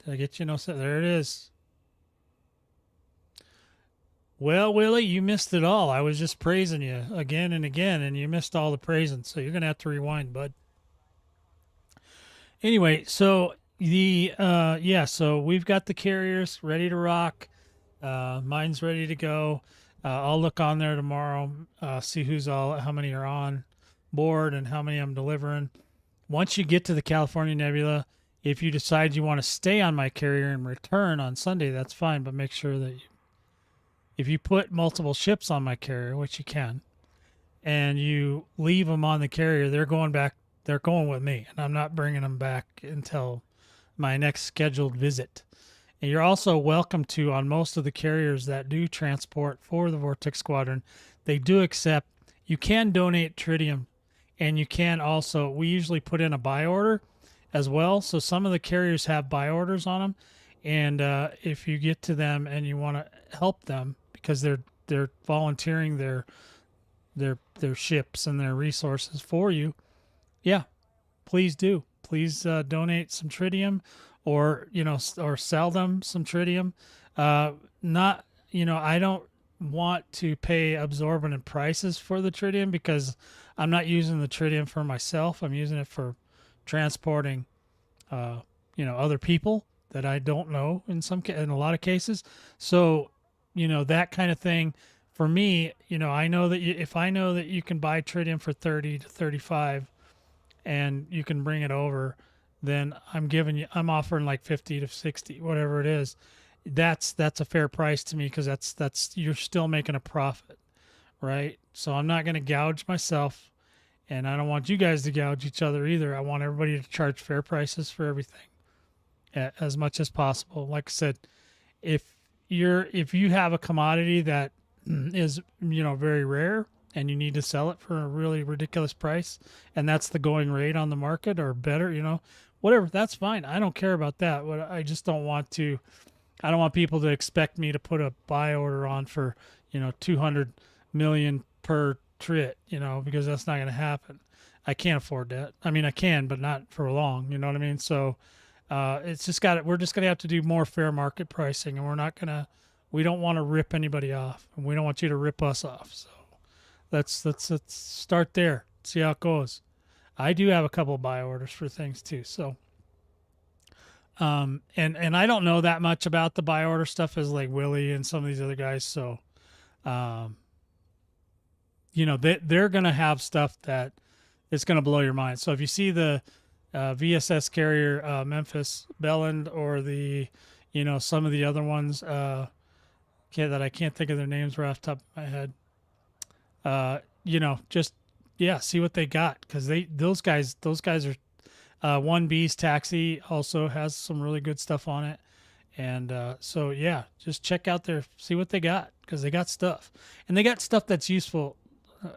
Did I get you? No, there it is. Well, Willie, you missed it all. I was just praising you again and again, and you missed all the praising, so you're going to have to rewind, bud. Anyway, so so we've got the carriers ready to rock. Mine's ready to go. I'll look on there tomorrow, see how many are on board and how many I'm delivering. Once you get to the California Nebula, if you decide you want to stay on my carrier and return on Sunday, that's fine, but make sure that if you put multiple ships on my carrier, which you can, and you leave them on the carrier, they're going with me, and I'm not bringing them back until my next scheduled visit. And you're also welcome to, on most of the carriers that do transport for the Vortex Squadron, they do accept, you can donate tritium, and you can also, we usually put in a buy order as well. So some of the carriers have buy orders on them, and if you get to them and you want to help them, because they're volunteering their ships and their resources for you, yeah, please do. Please donate some tritium, or or sell them some tritium. I don't want to pay absorbent prices for the tritium, because I'm not using the tritium for myself. I'm using it for transporting other people that I don't know in a lot of cases. So that kind of thing for me, I know that if I know that you can buy tritium for 30 to 35 and you can bring it over, then I'm offering like 50 to 60, whatever it is. That's a fair price to me, because that's you're still making a profit, right? So I'm not going to gouge myself, And I don't want you guys to gouge each other either. I want everybody to charge fair prices for everything as much as possible. Like I said, if you have a commodity that is very rare and you need to sell it for a really ridiculous price, and that's the going rate on the market or better, whatever, that's fine. I don't care about that. What I just don't want to, I don't want people to expect me to put a buy order on for 200 million per trit, because that's not going to happen. I can't afford that. I mean, I can, but not for long. You know what I mean? So it's just we're just gonna have to do more fair market pricing, and we don't want to rip anybody off, and we don't want you to rip us off. So let's start there. See how it goes. I do have a couple buy orders for things too. So and I don't know that much about the buy order stuff as like Willie and some of these other guys. So they're gonna have stuff that it's gonna blow your mind. So if you see the VSS carrier Memphis Belland or the some of the other ones that I can't think of their names right off the top of my head, just see what they got, because those guys are 1B's taxi also has some really good stuff on it. And so just check out see what they got, because they got stuff, and they got stuff that's useful.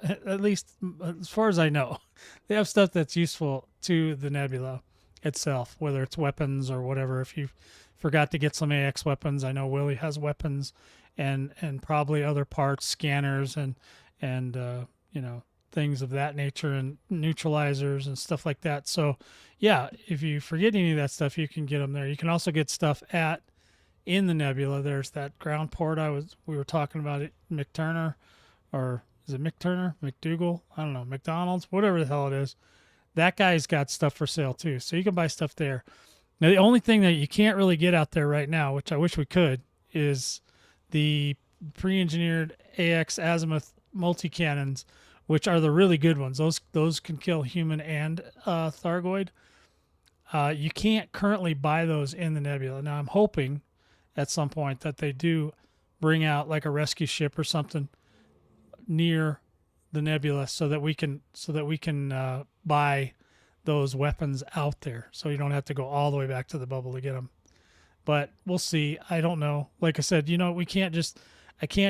At least as far as I know, they have stuff that's useful to the Nebula itself, whether it's weapons or whatever. If you forgot to get some AX weapons, I know Willie has weapons and probably other parts, scanners and things of that nature, and neutralizers and stuff like that. So if you forget any of that stuff, you can get them there. You can also get stuff in the Nebula. There's that ground port we were talking about it, McTurner, or is it McTurner? McDougal? I don't know. McDonald's? Whatever the hell it is. That guy's got stuff for sale too. So you can buy stuff there. Now, the only thing that you can't really get out there right now, which I wish we could, is the pre-engineered AX Azimuth multi-cannons, which are the really good ones. Those can kill human and thargoid. You can't currently buy those in the Nebula. Now, I'm hoping at some point that they do bring out like a rescue ship or something near the Nebula, so that we can buy those weapons out there, so you don't have to go all the way back to the bubble to get them. But we'll see. I don't know. Like I said, I can't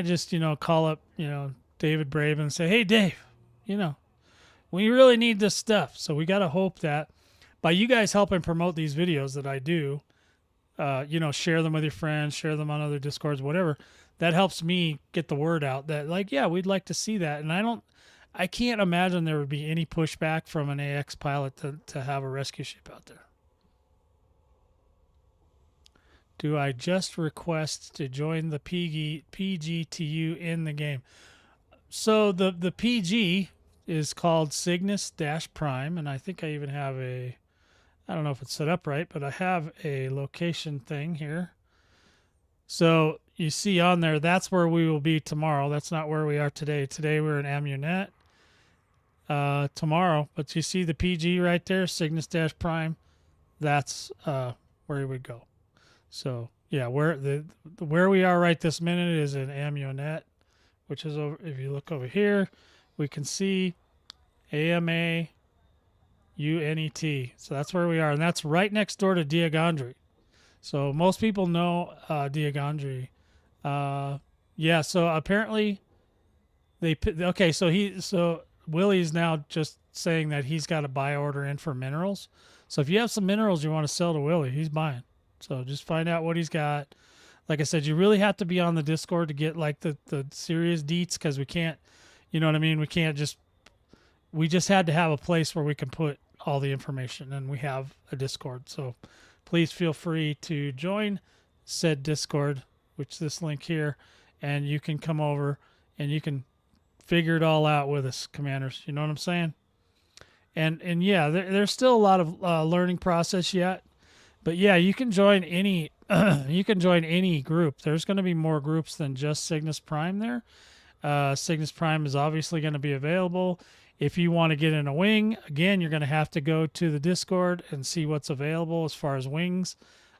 just call up David Brave and say, hey Dave, we really need this stuff. So we got to hope that by you guys helping promote these videos that I do, share them with your friends, share them on other Discords, whatever. That helps me get the word out that we'd like to see that. And I can't imagine there would be any pushback from an AX pilot to have a rescue ship out there. Do I just request to join the PGTU in the game? So the PG is called Cygnus-Prime, and I think I even have I don't know if it's set up right, but I have a location thing here. So you see on there, that's where we will be tomorrow. That's not where we are today. Today we're in Amaunet. Tomorrow, but you see the PG right there, Cygnus-Prime. That's where we would go. So where we are right this minute is in Amaunet, which is over. If you look over here, we can see AMAUNET. So that's where we are, and that's right next door to Diagaundri. So most people know Diagaundri. So apparently so Willie's now just saying that he's got a buy order in for minerals. So if you have some minerals you want to sell to Willie, he's buying. So just find out what he's got. Like I said, you really have to be on the Discord to get like the serious deets, because we can't, you know what I mean? We just had to have a place where we can put all the information, and we have a Discord. So please feel free to join said Discord, which is this link here, and you can come over and you can figure it all out with us, Commanders. You know what I'm saying? And there's still a lot of learning process yet, but you can join any group. There's going to be more groups than just Cygnus Prime there. Cygnus Prime is obviously going to be available. If you want to get in a wing, again, you're going to have to go to the Discord and see what's available as far as wings.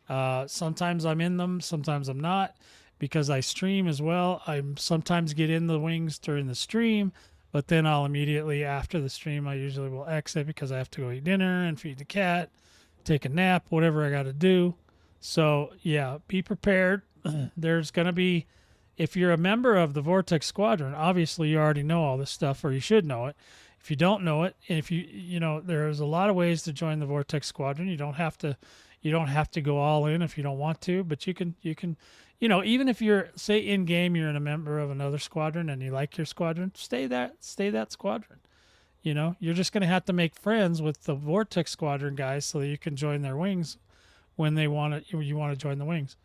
Sometimes I'm in them, sometimes I'm not, because I stream as well. I sometimes get in the wings during the stream, But then I'll immediately after the stream, I usually will exit because I have to go eat dinner and feed the cat, take a nap, whatever I got to do. So yeah, be prepared. There's going to be, if you're a member of the Vortex Squadron, obviously you already know all this stuff, or you should know it. If you don't know it, and if you know, there's a lot of ways to join the Vortex Squadron. You don't have to go all in if you don't want to, but you can, even if you're, say, in game, you're a member of another squadron and you like your squadron, stay that squadron. You're just going to have to make friends with the Vortex Squadron guys so that you can join their wings when you want to join the wings,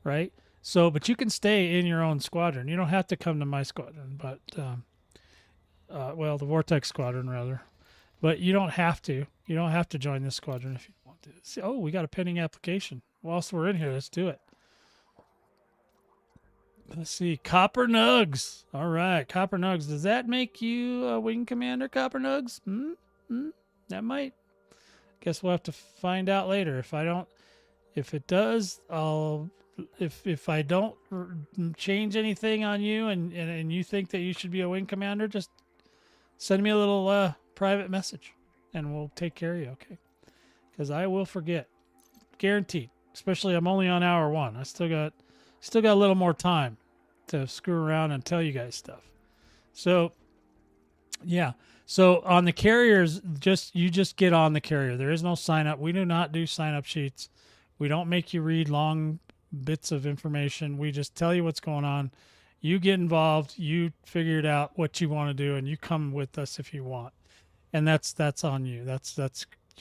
right? So, but you can stay in your own squadron. You don't have to come to my squadron, but the Vortex Squadron rather. But you don't have to. You don't have to join this squadron if you want to. See, oh, we got a pending application. Whilst we're in here, let's do it. Let's see. Copper Nugs. All right, Copper Nugs. Does that make you a wing commander, Copper Nugs? That might. Guess we'll have to find out later. If it does, if I don't change anything on you and you think that you should be a wing commander, just send me a little private message and we'll take care of you, okay? Because I will forget. Guaranteed. Especially I'm only on hour 1. I still got a little more time to screw around and tell you guys stuff. So, yeah. So on the carriers, you just get on the carrier. There is no sign up. We do not do sign up sheets. We don't make you read long bits of information. We just tell you what's going on. You get involved. You figure it out what you want to do, and you come with us if you want. And that's on you. That's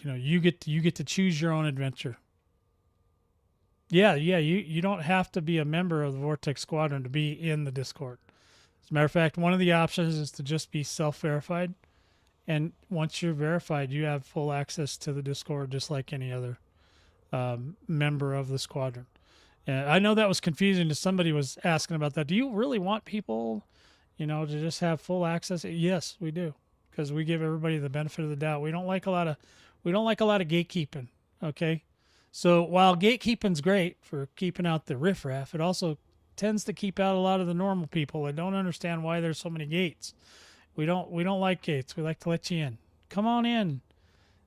you get to choose your own adventure. Yeah. You don't have to be a member of the Vortex Squadron to be in the Discord. As a matter of fact, one of the options is to just be self-verified. And once you're verified, you have full access to the Discord just like any other member of the squadron. And I know that was confusing to somebody was asking about that. Do you really want people, to just have full access? Yes, we do, because we give everybody the benefit of the doubt. We don't like a lot of gatekeeping. Okay. So while gatekeeping's great for keeping out the riffraff, it also tends to keep out a lot of the normal people that don't understand why there's so many gates. We don't like gates. We like to let you in. Come on in.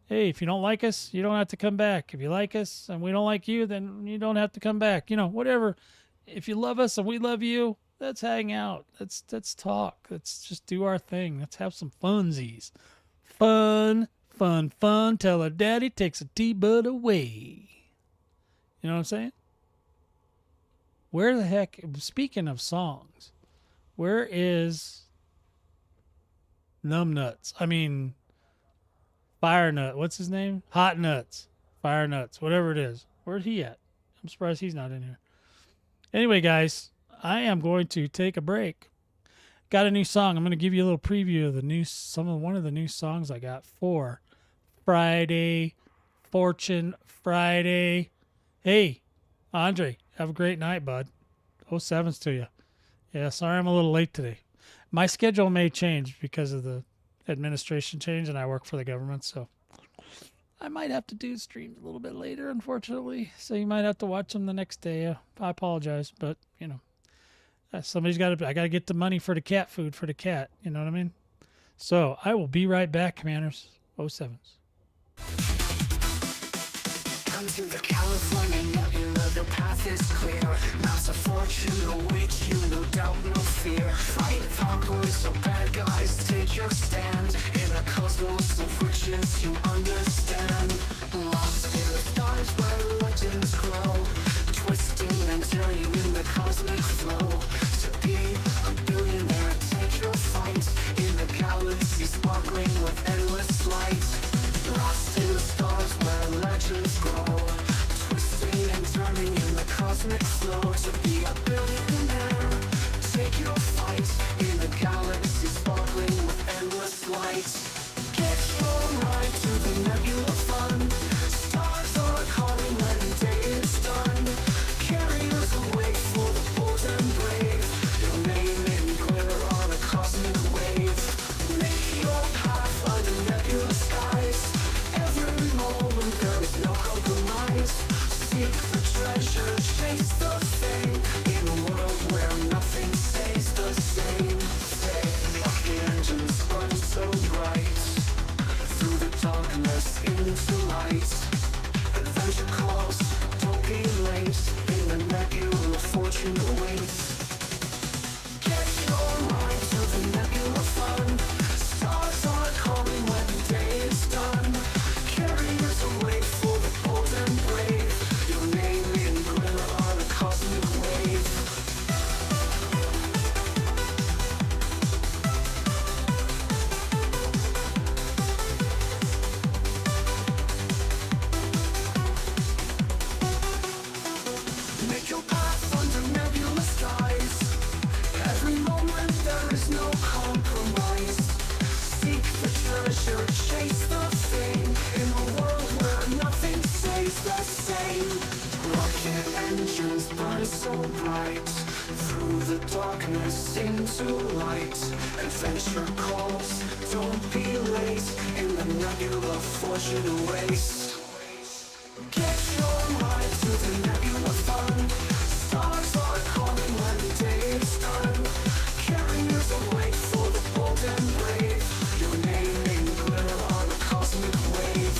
Hey, if you don't like us, you don't have to come back. If you like us and we don't like you, then you don't have to come back. Whatever. If you love us and we love you, let's hang out. Let's talk. Let's just do our thing. Let's have some funsies. Fun. Till our daddy takes a T-Bud away. You know what I'm saying? Where the heck, speaking of songs, where is Fire Nut? What's his name? Hot Nuts. Fire Nuts. Whatever it is. Where's he at? I'm surprised he's not in here. Anyway, guys, I am going to take a break. Got a new song. I'm going to give you a little preview of one of the new songs I got for Friday, Fortune Friday. Hey, Andre, have a great night, bud. 07s to you. Yeah, sorry I'm a little late today. My schedule may change because of the administration change, and I work for the government, so I might have to do streams a little bit later, unfortunately. So you might have to watch them the next day. I apologize, but, I got to get the money for the cat food for the cat. You know what I mean? So I will be right back, Commanders. 07s. Come to the California Nebula, the path is clear. Maps of fortune await you, no doubt, no fear. Fight thargoids, so bad guys, take your stand. In a cosmos of riches you understand. Lost in the stars where legends grow. Twisting and turning in the cosmic flow. To be a billionaire, take your fight. In the galaxy sparkling with endless light. Lost in the stars where legends grow. Twisting and turning in the cosmic flow. To be a billionaire, take your fight. In the galaxy sparkling with endless light. Get your ride to the Nebula fun. Stars are calling when day is done. Carriers await for the bold and brave. so bright. Through the darkness into light. Adventure calls, don't be late. In the nebula, fortune awaits. Get your mind to the nebula fun. Stars are calling when the day is done. Carriers await for the bold and brave. Your name in glitter on a cosmic wave.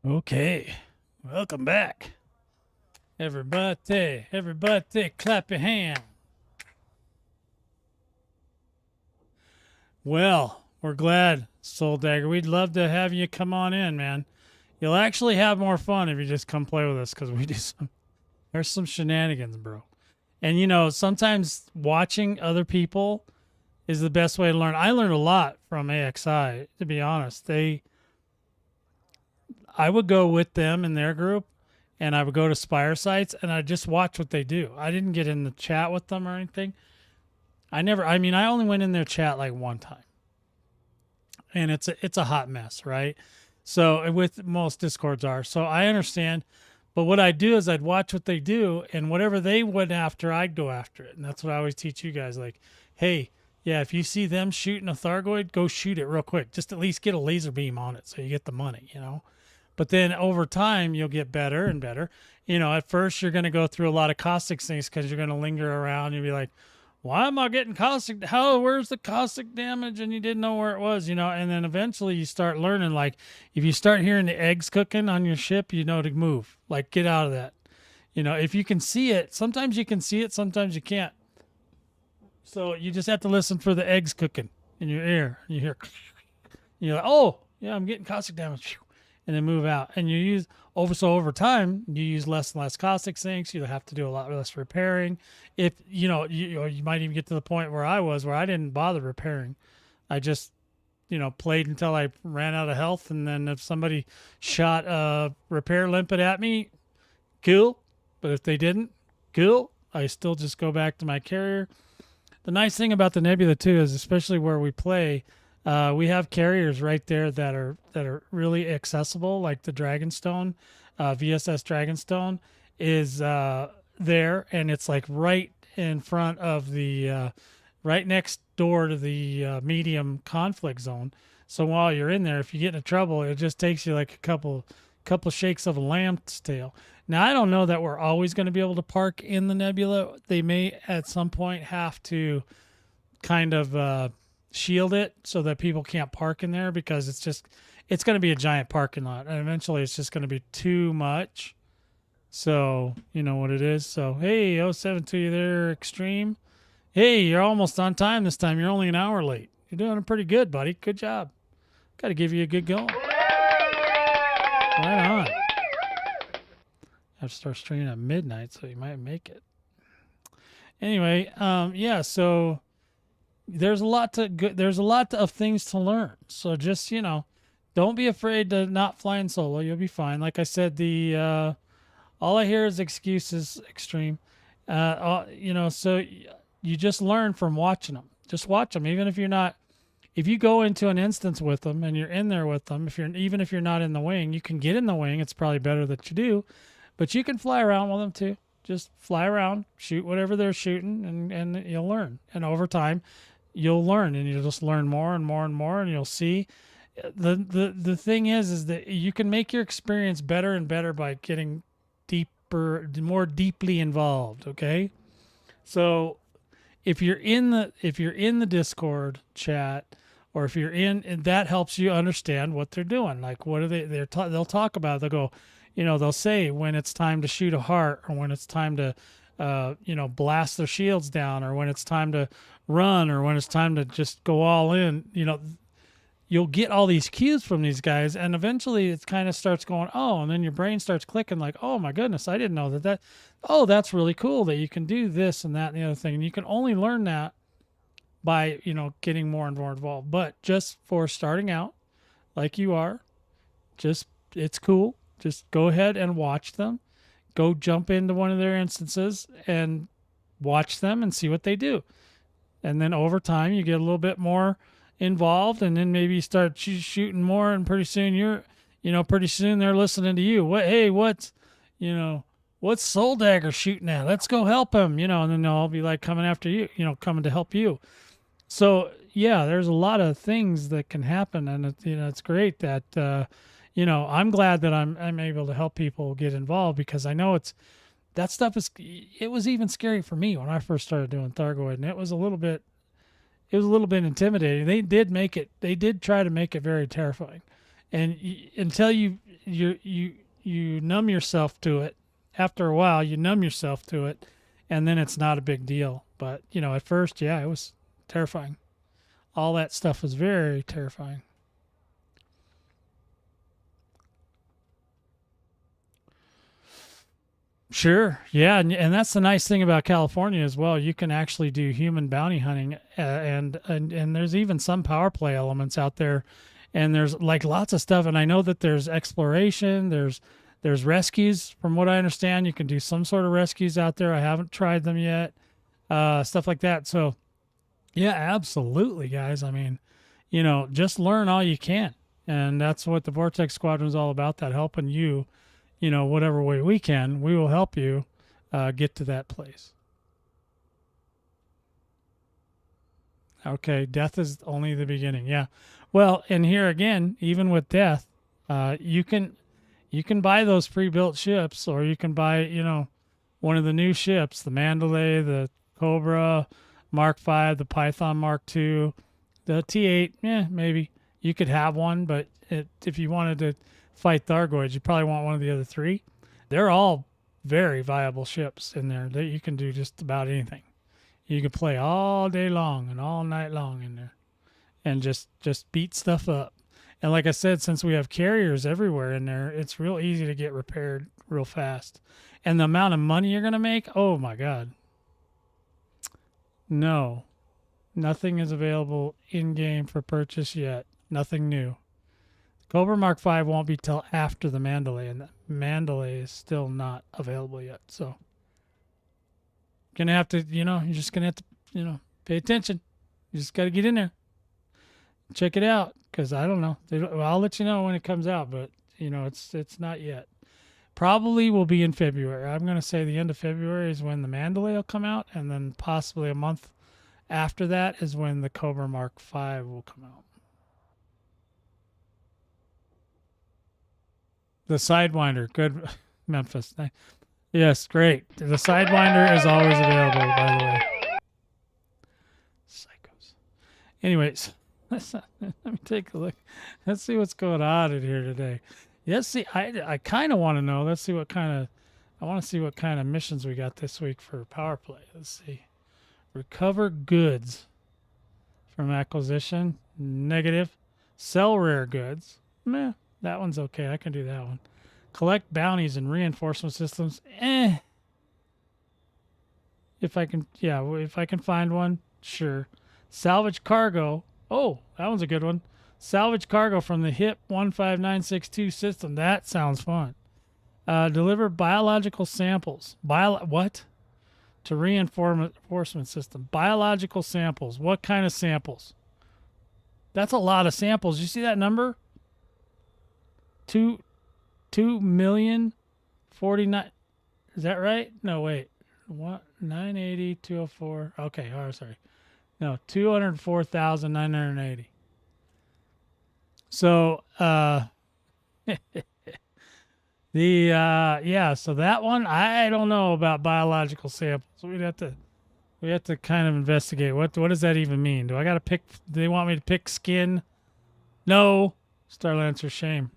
Okay, welcome back. Everybody, clap your hand. Well, we're glad, Soul Dagger. We'd love to have you come on in, man. You'll actually have more fun if you just come play with us, because we do there's some shenanigans, bro. And, you know, sometimes watching other people is the best way to learn. I learned a lot from AXI, to be honest. I would go with them in their group, and I would go to Spire sites, and I'd just watch what they do. I didn't get in the chat with them or anything. I only went in their chat like one time. And it's a hot mess, right? So with most Discords are. So I understand. But what I do is I'd watch what they do, and whatever they went after, I'd go after it. And that's what I always teach you guys. Like, hey, yeah, if you see them shooting a thargoid, go shoot it real quick. Just at least get a laser beam on it so you get the money, you know? But then over time, you'll get better and better. You know, at first, you're going to go through a lot of caustic things because you're going to linger around. You'll be like, why am I getting caustic? Where's the caustic damage? And you didn't know where it was, you know? And then eventually you start learning, like, if you start hearing the eggs cooking on your ship, you know to move. Like, get out of that. You know, if you can see it, sometimes you can see it, sometimes you can't. So you just have to listen for the eggs cooking in your ear. You hear, you're like, oh, yeah, I'm getting caustic damage. And then move out. And over time, you use less and less caustic sinks. You have to do a lot less repairing. If, you might even get to the point where I was, where I didn't bother repairing. I just, played until I ran out of health. And then if somebody shot a repair limpet at me, cool. But if they didn't, cool. I still just go back to my carrier. The nice thing about the Nebula too is, especially where we play, we have carriers right there that are really accessible, like the Dragonstone, VSS Dragonstone is there, and it's like right in front of the, right next door to the medium conflict zone. So while you're in there, if you get into trouble, it just takes you like a couple shakes of a lamb's tail. Now, I don't know that we're always going to be able to park in the Nebula. They may at some point have to kind of shield it so that people can't park in there, because it's going to be a giant parking lot, and eventually it's just going to be too much So, you know what it is. So, hey, oh 07 to you there, Extreme. Hey, you're almost on time this time. You're only an hour late. You're doing pretty good, buddy. Good job. Got to give you a good going. Right on. I have to start streaming at midnight, so you might make it. Anyway, yeah. So there's a lot to there's a lot of things to learn. So just don't be afraid to not flying solo. You'll be fine. Like I said, the all I hear is excuses. Extreme. So you just learn from watching them. Just watch them, even if you're not. If you go into an instance with them and you're in there with them, even if you're not in the wing, you can get in the wing. It's probably better that you do, but you can fly around with them too. Just fly around, shoot whatever they're shooting, and you'll learn. And over time, you'll learn, and you'll just learn more and more and more, and you'll see. The thing is that you can make your experience better and better by getting more deeply involved. Okay, so if you're in the Discord chat, or if you're in, that helps you understand what they're doing. Like what are they'll talk about. They'll go, they'll say when it's time to shoot a heart, or when it's time to blast their shields down, or when it's time to run, or when it's time to just go all in. You'll get all these cues from these guys, and eventually it kind of starts going, oh, and then your brain starts clicking like, oh my goodness, I didn't know that. Oh, that's really cool that you can do this and that and the other thing. And you can only learn that by, getting more and more involved. But just for starting out, like you are, it's cool. Just go ahead and watch them. Go jump into one of their instances and watch them and see what they do. And then over time, you get a little bit more involved, and then maybe you start shooting more, and pretty soon they're listening to you. What's Soul Dagger shooting at? Let's go help him, and then they'll all be like coming after you, coming to help you. So yeah, there's a lot of things that can happen, and it's great that I'm glad that I'm able to help people get involved, because I know that stuff it was even scary for me when I first started doing Thargoid, and it was a little bit intimidating. They did try to make it very terrifying, and until you numb yourself to it. After a while, you numb yourself to it, and then it's not a big deal. But at first, yeah, it was terrifying. All that stuff was very terrifying. Sure. Yeah. And that's the nice thing about California as well. You can actually do human bounty hunting, and there's even some power play elements out there, and there's like lots of stuff. And I know that there's exploration, there's rescues. From what I understand, you can do some sort of rescues out there. I haven't tried them yet. Stuff like that. So yeah, absolutely, guys. I mean, just learn all you can. And that's what the Vortex Squadron is all about, that helping you, whatever way we can, we will help you get to that place. Okay, death is only the beginning. Yeah. Well, and here again, even with death, you can buy those pre-built ships, or you can buy, one of the new ships, the Mandalay, the Cobra Mark V, the Python Mark II, the T8. Maybe you could have one, but if you wanted to fight Thargoids, you probably want one of the other three. They're all very viable ships in there that you can do just about anything. You can play all day long and all night long in there, and just beat stuff up. And like I said, since we have carriers everywhere in there, it's real easy to get repaired real fast. And the amount of money you're going to make, oh my God. No, nothing is available in-game for purchase yet. Nothing new. Cobra Mark V won't be till after the Mandalay, and the Mandalay is still not available yet. So gonna have to, you're just gonna have to, pay attention. You just got to get in there, check it out, because I don't know. I'll let you know when it comes out, but it's not yet. Probably will be in February. I'm gonna say the end of February is when the Mandalay will come out, and then possibly a month after that is when the Cobra Mark V will come out. The Sidewinder, good, Memphis. Yes, great. The Sidewinder is always available, by the way. Psychos. Anyways, let me take a look. Let's see what's going on in here today. Let's see. I kind of want to know. Let's see what kind of I want to see what kind of missions we got this week for power play. Let's see. Recover goods from acquisition. Negative. Sell rare goods. Meh. That one's okay. I can do that one. Collect bounties and reinforcement systems. If I can, yeah, if I can find one, sure. Salvage cargo. Oh, that one's a good one. Salvage cargo from the HIP 15962 system. That sounds fun. Deliver biological samples. What? To reinforcement system. Biological samples. What kind of samples? That's a lot of samples. You see that number? 2,000,049. Is that right? No, wait. What? 980, 204. Okay, oh, sorry. No, 204,980. So, yeah, so that one, I don't know about biological samples. We have to kind of investigate. What does that even mean? Do I got to pick, do they want me to pick skin? No. Starlancer, shame.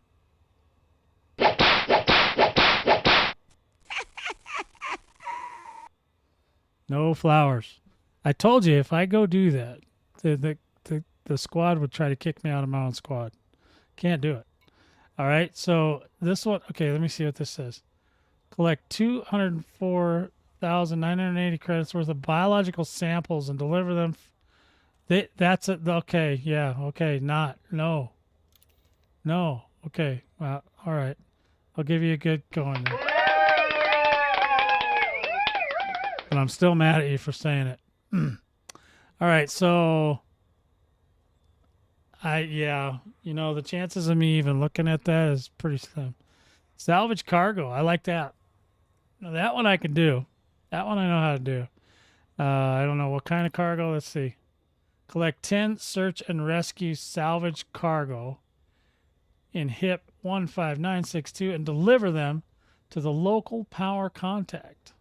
No flowers. I told you if I go do that, the squad would try to kick me out of my own squad. Can't do it. All right, so this one, okay, let me see what this says. Collect 204,980 credits worth of biological samples and deliver them. That's it. Okay, yeah, okay, no. Okay, well, all right. I'll give you a good going there. But I'm still mad at you for saying it. All right, so the chances of me even looking at that is pretty slim. Salvage cargo, I like that. Now, that one I can do. That one I know how to do. I don't know what kind of cargo. Let's see. Collect 10 search and rescue salvage cargo in HIP 15962 and deliver them to the local power contact.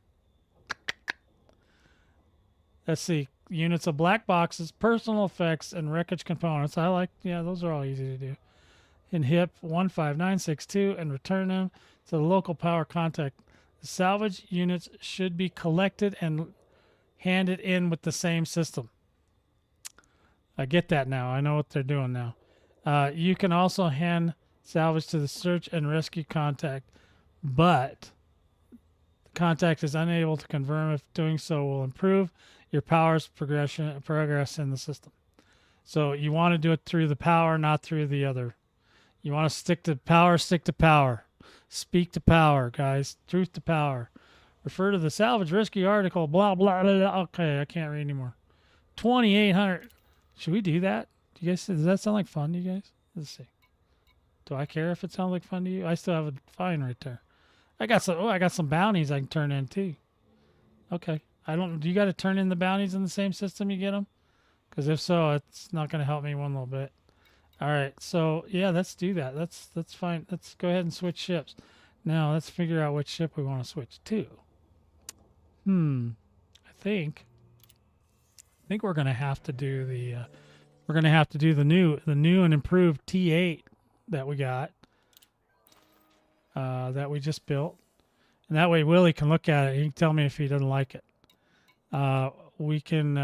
Let's see. Units of black boxes, personal effects, and wreckage components. Those are all easy to do. In HIP 15962 and return them to the local power contact. The salvage units should be collected and handed in with the same system. I get that now. I know what they're doing now. You can also hand salvage to the search and rescue contact, but the contact is unable to confirm if doing so will improve your power's progress in the system. So you want to do it through the power, not through the other. You want to stick to power, stick to power. Speak to power, guys. Truth to power. Refer to the salvage rescue article, blah, blah, blah, blah. Okay, I can't read anymore. 2,800. Should we do that? Do you guys, does that sound like fun to you guys? Let's see. Do I care if it sounds like fun to you? I still have a fine right there. I got some bounties I can turn in too. Okay. Do you got to turn in the bounties in the same system you get them? Because if so, it's not going to help me one little bit. All right, so yeah, let's do that. That's fine. Let's go ahead and switch ships. Now let's figure out which ship we want to switch to. I think we're going to have to do the new and improved T8 that we got that we just built, and that way Willie can look at it. He can tell me if he doesn't like it. We can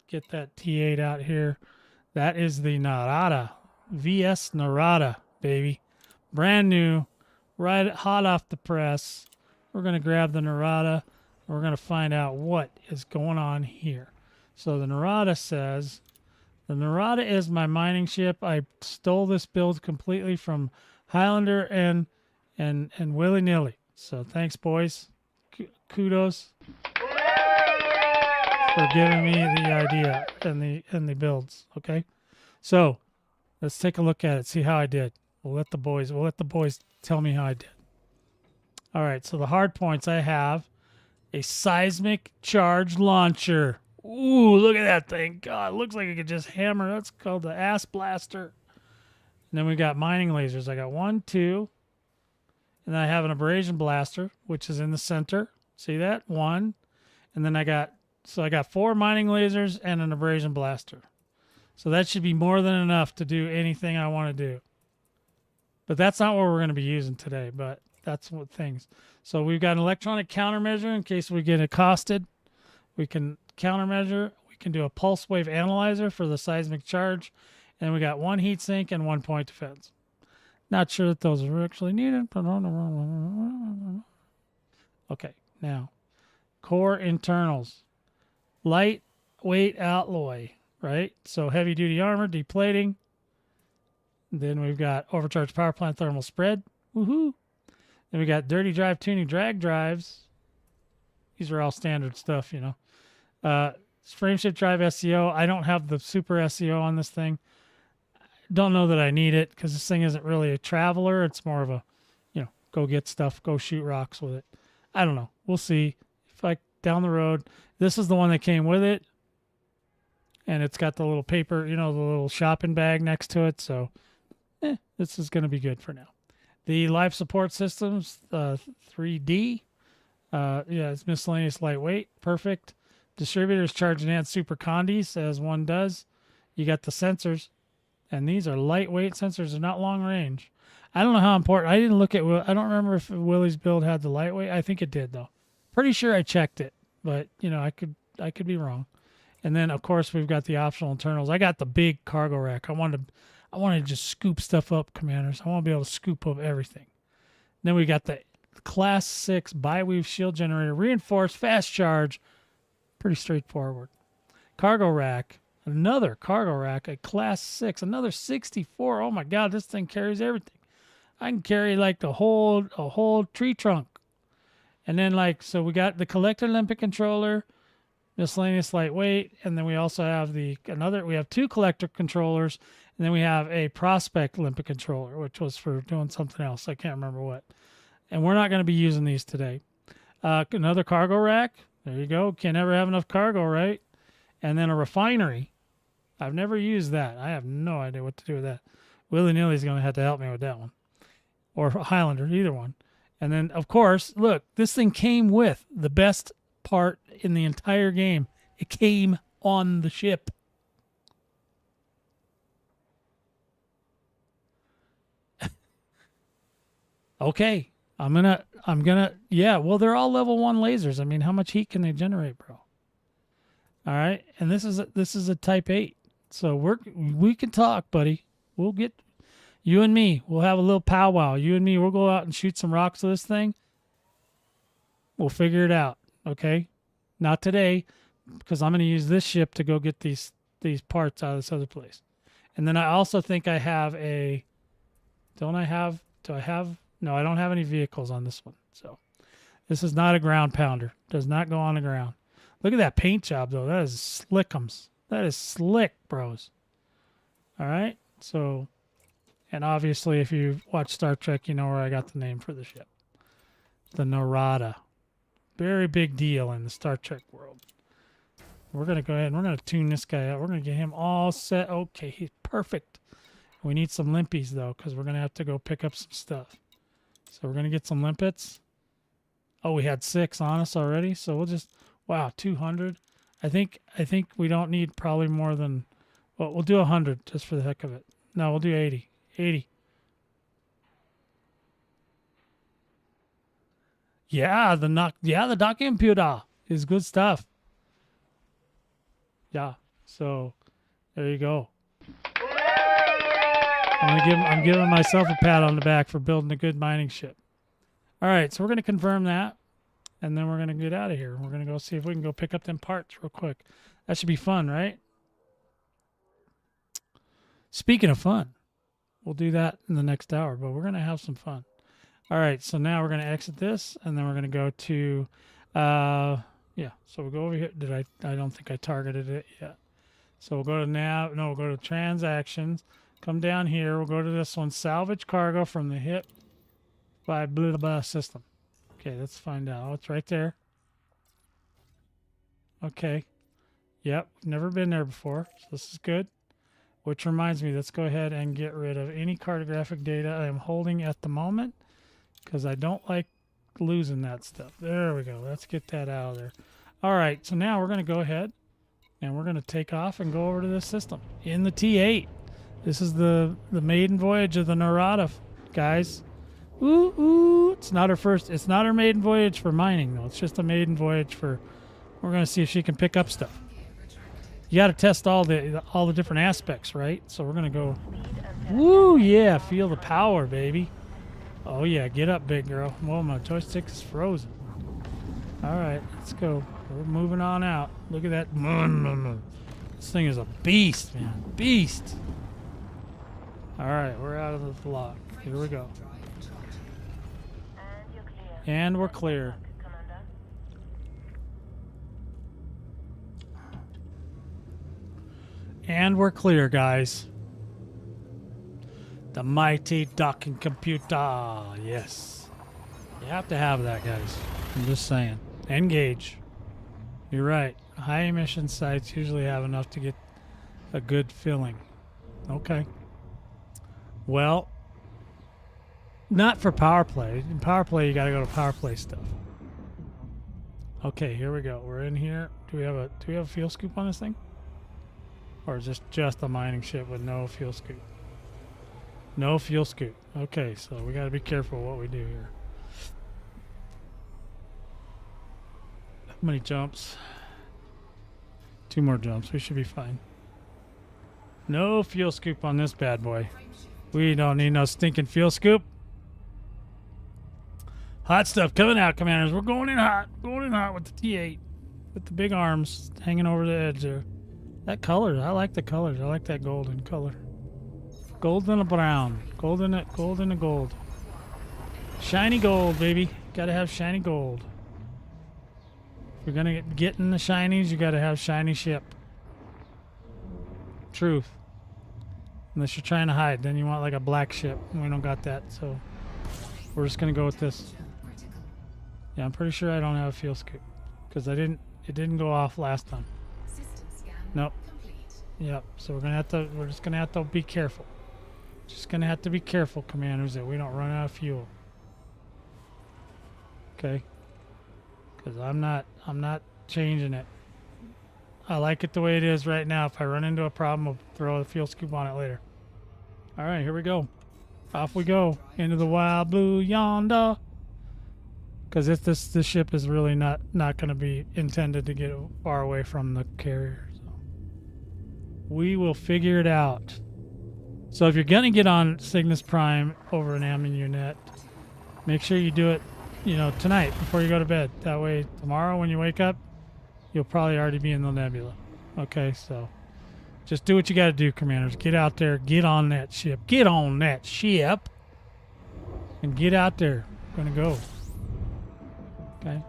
get that T8 out here. That is the Narada, VS Narada, baby. Brand new, right hot off the press. We're going to grab the Narada. We're going to find out what is going on here. So the Narada says, the Narada is my mining ship. I stole this build completely from Highlander and willy-nilly. So thanks, boys. Kudos for giving me the idea and the builds. Okay, so let's take a look at it. See how I did. We'll let the boys tell me how I did. All right. So the hard points I have a seismic charge launcher. Ooh, look at that thing. God, it looks like it could just hammer. That's called the ass blaster. And then we got mining lasers. I got 1, 2, and then I have an abrasion blaster, which is in the center. See that? 1, and then I got 4 mining lasers and an abrasion blaster. So that should be more than enough to do anything I want to do. But that's not what we're going to be using today. But That's what things. So we've got an electronic countermeasure in case we get accosted. We can countermeasure. We can do a pulse wave analyzer for the seismic charge. And we got one heat sink and 1 point defense. Not sure that those are actually needed. Okay, now core internals. Lightweight alloy, right? So heavy duty armor, deplating. Then we've got overcharged power plant thermal spread. Woohoo! Then we got dirty drive tuning drag drives. These are all standard stuff, you know. Frameshift drive SEO. I don't have the super SEO on this thing. Don't know that I need it because this thing isn't really a traveler. It's more of a, you know, go get stuff, go shoot rocks with it. I don't know. We'll see. If I down the road, this is the one that came with it, and it's got the little paper, you know, the little shopping bag next to it. So, this is going to be good for now. The life support systems, 3D. Yeah, it's miscellaneous lightweight. Perfect. Distributors charge and add super condis as one does. You got the sensors, and these are lightweight sensors. They're not long range. I don't know how important. I didn't look at. I don't remember if Willie's build had the lightweight. I think it did though. Pretty sure I checked it, but you know I could be wrong. And then of course we've got the optional internals. I got the big cargo rack. I wanted to just scoop stuff up, commanders. I want to be able to scoop up everything. Then we got the Class 6 bi-weave shield generator, reinforced, fast charge. Pretty straightforward. Cargo rack. Another cargo rack, a Class 6, another 64. Oh my God, this thing carries everything. I can carry like a whole tree trunk. And then so we got the collector limpet controller, miscellaneous lightweight, and then we also have we have two collector controllers, and then we have a prospect limpet controller, which was for doing something else. I can't remember what. And we're not going to be using these today. Another cargo rack. There you go. Can't ever have enough cargo, right? And then a refinery. I've never used that. I have no idea what to do with that. Willy-nilly's going to have to help me with that one. Or Highlander, either one. And then, of course, look, this thing came with the best part in the entire game. It came on the ship. Okay. I'm gonna, yeah, well, they're all level 1 lasers. I mean, how much heat can they generate, bro? All right. And this is a type 8. So we can talk, buddy. We'll get, you and me, we'll have a little powwow. You and me, we'll go out and shoot some rocks with this thing. We'll figure it out, okay? Not today, because I'm going to use this ship to go get these parts out of this other place. And then I also think I have no, I don't have any vehicles on this one. So this is not a ground pounder. Does not go on the ground. Look at that paint job, though. That is slickums. That is slick, bros. All right. So, and obviously, if you watch Star Trek, you know where I got the name for the ship. The Narada. Very big deal in the Star Trek world. We're going to go ahead and we're going to tune this guy out. We're going to get him all set. Okay, he's perfect. We need some limpies, though, because we're going to have to go pick up some stuff. So we're going to get some limpets. Oh, we had 6 on us already. So we'll just, wow, 200. I think we don't need probably more than, well, we'll do 100 just for the heck of it. No, we'll do 80. 80. Yeah, the dock computer is good stuff. Yeah. So there you go. I'm giving myself a pat on the back for building a good mining ship. All right, so we're going to confirm that, and then we're going to get out of here. We're going to go see if we can go pick up them parts real quick. That should be fun, right? Speaking of fun, we'll do that in the next hour, but we're going to have some fun. All right, so now we're going to exit this, and then we're going to go to, yeah, so we'll go over here. I don't think I targeted it yet. So we'll go to we'll go to transactions. Come down here. We'll go to this one. Salvage cargo from the hip by blah, blah, blah system. Okay, let's find out. Oh, it's right there. Okay. Yep, never been there before. So this is good. Which reminds me, let's go ahead and get rid of any cartographic data I am holding at the moment because I don't like losing that stuff. There we go. Let's get that out of there. All right, so now we're going to go ahead and we're going to take off and go over to this system in the T8. This is the maiden voyage of the Narada, guys. Ooh, ooh. It's not her first. It's not her maiden voyage for mining, though. It's just a maiden voyage for. We're gonna see if she can pick up stuff. You got to test all the different aspects, right? So we're gonna go. Woo, yeah. Feel the power, baby. Oh yeah, get up, big girl. Well, my joystick is frozen. All right, let's go. We're moving on out. Look at that. This thing is a beast, man. Beast. All right, we're out of the lock. Here we go. And we're clear. And we're clear, guys. The mighty docking computer. Yes. You have to have that, guys. I'm just saying. Engage. You're right. High emission sites usually have enough to get a good filling. Okay. Well, not for power play. In power play, you got to go to power play stuff. Okay, here we go. We're in here. Do we have a fuel scoop on this thing? Or is this just a mining ship with no fuel scoop? No fuel scoop. Okay, so we got to be careful what we do here. How many jumps? 2 more jumps. We should be fine. No fuel scoop on this bad boy. We don't need no stinking fuel scoop. Hot stuff coming out, commanders. We're going in hot. Going in hot with the T8. With the big arms hanging over the edge there. That color, I like the colors. I like that golden color. Gold and a brown. Gold and a gold. Shiny gold, baby. Gotta have shiny gold. If you're gonna get in the shinies, you gotta have shiny ship. Truth. Unless you're trying to hide, then you want like a black ship. We don't got that, so we're just gonna go with this. Yeah, I'm pretty sure I don't have a fuel scoop because it didn't go off last time. Nope. Yep. So we're just gonna have to be careful. Just gonna have to be careful, commanders, that we don't run out of fuel. Okay. Because I'm not changing it. I like it the way it is right now. If I run into a problem, I'll throw a fuel scoop on it later. All right, here we go. Off we go into the wild blue yonder. Because this ship is really not going to be intended to get far away from the carrier. So we will figure it out. So if you're going to get on Cygnus Prime over an Amaunet, make sure you do it, tonight before you go to bed. That way, tomorrow when you wake up, you'll probably already be in the Nebula. Okay, so just do what you got to do, commanders. Get out there. Get on that ship. Get on that ship. And get out there. We're going to go. Okay.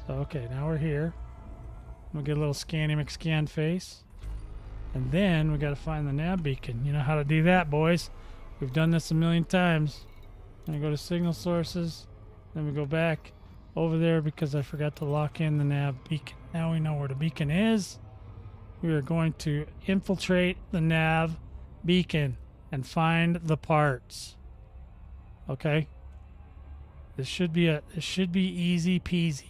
So, okay, now we're here. We'll get a little scanny McScan face. And then we got to find the nav beacon. You know how to do that, boys. We've done this a million times. Then we go to signal sources. Then we go back over there because I forgot to lock in the nav beacon. Now we know where the beacon is. We are going to infiltrate the nav beacon and find the parts. Okay? This should be easy peasy.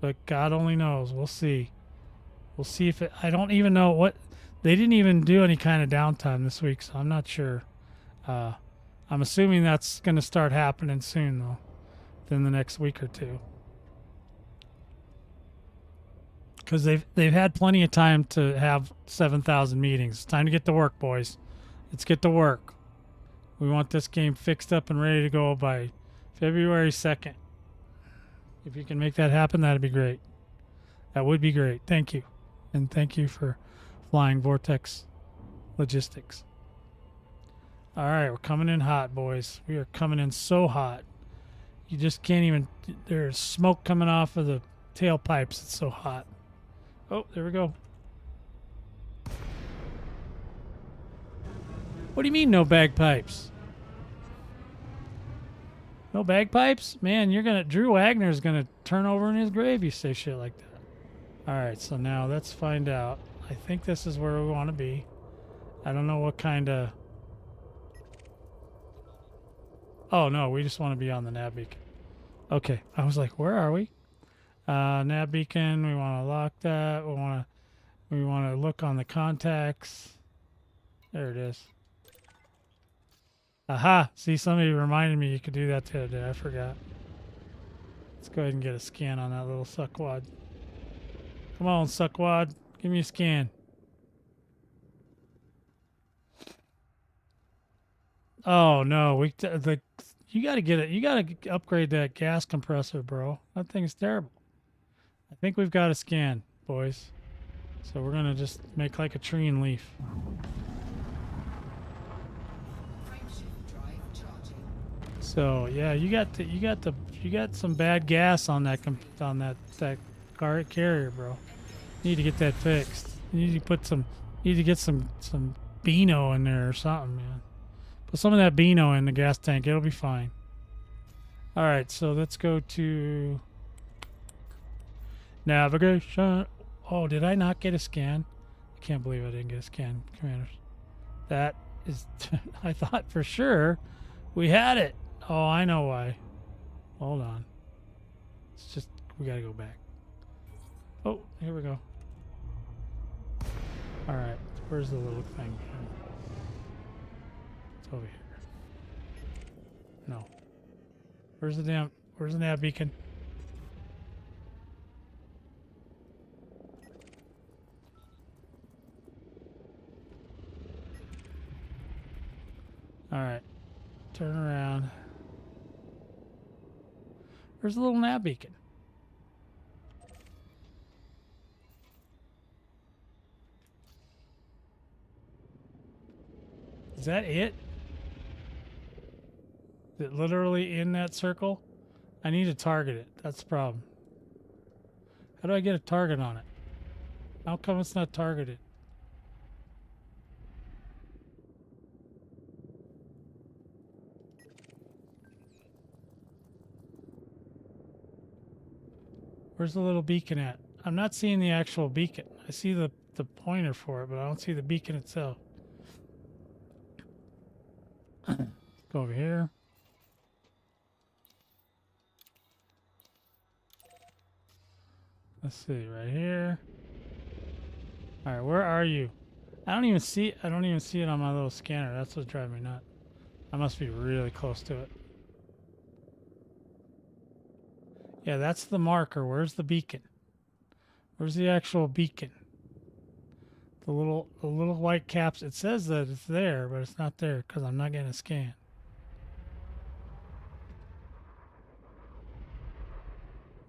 But God only knows. We'll see. We'll see if I don't even know what they didn't even do any kind of downtime this week, so I'm not sure. I'm assuming that's going to start happening soon though. Within the next week or two. Because they've had plenty of time to have 7,000 meetings. It's time to get to work, boys. Let's get to work. We want this game fixed up and ready to go by February 2nd. If you can make that happen, that'd be great. That would be great. Thank you. And thank you for flying Vortex Logistics. All right, we're coming in hot, boys. We are coming in so hot. You just can't even... There's smoke coming off of the tailpipes. It's so hot. Oh, there we go. What do you mean no bagpipes? No bagpipes? Man, Drew Wagner's gonna turn over in his grave you say shit like that. Alright, so now let's find out. I think this is where we want to be. I don't know what kind of... Oh no, we just want to be on the nav beacon. Okay, I was like, where are we? Nav beacon, we want to lock that. We want to look on the contacts. There it is. Aha! See, somebody reminded me you could do that the other day. I forgot. Let's go ahead and get a scan on that little suckwad. Come on, suckwad. Give me a scan. Oh no, you gotta get it. You gotta upgrade that gas compressor, bro. That thing's terrible. I think we've got a scan, boys. So we're gonna just make like a tree and leaf. So yeah, you got some bad gas on that car carrier, bro. You need to get that fixed. You need to get some Beano in there or something, man. Put some of that Beano in the gas tank. It'll be fine. All right, so let's go to navigation. Oh, did I not get a scan? I can't believe I didn't get a scan, commanders. That is, I thought for sure we had it. Oh, I know why. Hold on. It's just, we gotta go back. Oh, here we go. All right, where's the little thing? It's over here. No. Where's the nav beacon? All right, turn around. Where's the little nav beacon? Is that it? Is it literally in that circle? I need to target it. That's the problem. How do I get a target on it? How come it's not targeted? Where's the little beacon at? I'm not seeing the actual beacon. I see the pointer for it, but I don't see the beacon itself. Let's go over here. Let's see, right here. All right, where are you? I don't even see it on my little scanner. That's what's driving me nuts. I must be really close to it. Yeah, that's the marker. Where's the beacon? Where's the actual beacon? The little white caps. It says that it's there, but it's not there because I'm not getting a scan.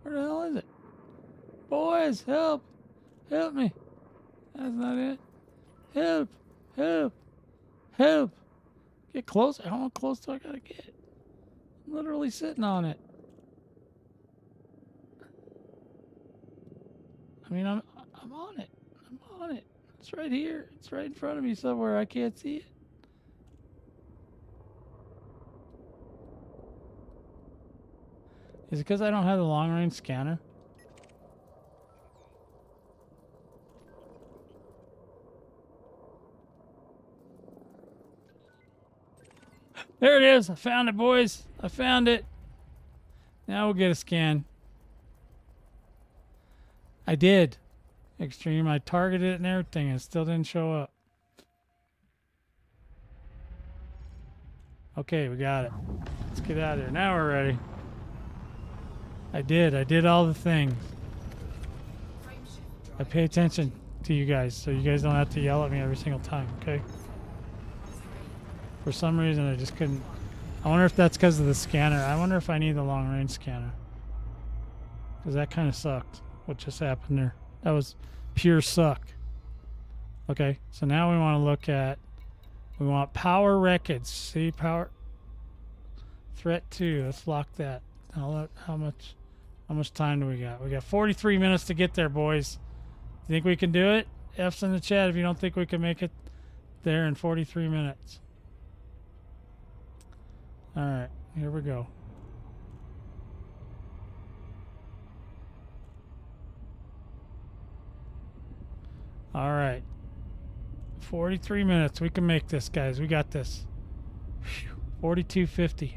Where the hell is it? Boys, help! Help me! That's not it. Help! Help! Help! Get close. How close do I gotta get? I'm literally sitting on it. I mean, I'm on it. I'm on it. It's right here. It's right in front of me somewhere. I can't see it. Is it because I don't have the long-range scanner? There it is. I found it, boys. I found it. Now we'll get a scan. I did. Extreme. I targeted it and everything. It still didn't show up. Okay, we got it. Let's get out of there. Now we're ready. I did all the things. I pay attention to you guys so you guys don't have to yell at me every single time, okay? For some reason, I just couldn't. I wonder if that's because of the scanner. I wonder if I need the long-range scanner. Because that kind of sucked, what just happened there. That was pure suck. Okay, so now we want to look at, we want power wreckage. See, power, threat 2, let's lock that. How much time do we got? We got 43 minutes to get there, boys. You think we can do it? F's in the chat if you don't think we can make it there in 43 minutes. All right, here we go. All right. 43 minutes. We can make this, guys. We got this. 42:50.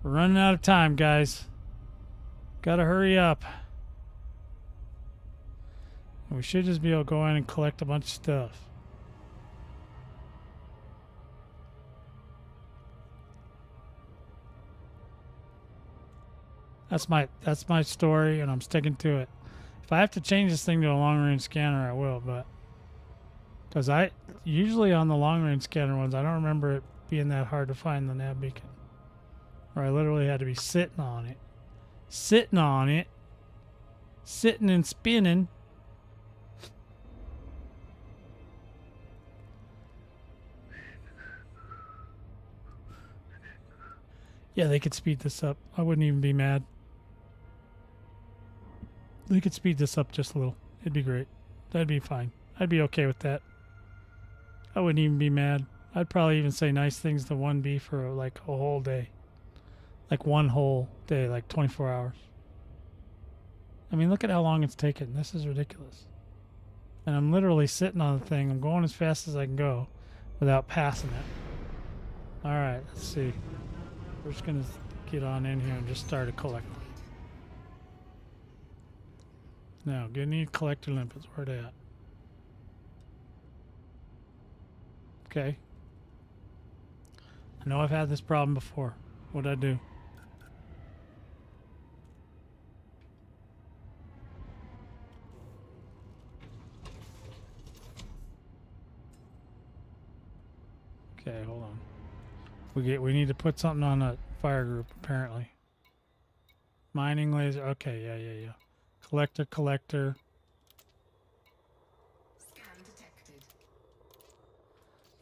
We're running out of time, guys. Gotta hurry up. We should just be able to go in and collect a bunch of stuff. That's my story, and I'm sticking to it. If I have to change this thing to a long-range scanner, I will, but because I usually on the long-range scanner ones, I don't remember it being that hard to find the nav beacon, or I literally had to be sitting on it, sitting and spinning. Yeah, they could speed this up. I wouldn't even be mad. They could speed this up just a little. It'd be great. That'd be fine. I'd be okay with that. I wouldn't even be mad. I'd probably even say nice things to 1B for like a whole day. Like one whole day, like 24 hours. I mean, look at how long it's taken. This is ridiculous. And I'm literally sitting on the thing. I'm going as fast as I can go without passing it. All right, let's see. We're just going to get on in here and just start a collector. Now, gonna need collector limpets. Where they at? Okay. I know I've had this problem before. What'd I do? Okay, hold on. We need to put something on a fire group, apparently. Mining laser. Okay, yeah. Collector. Scan detected.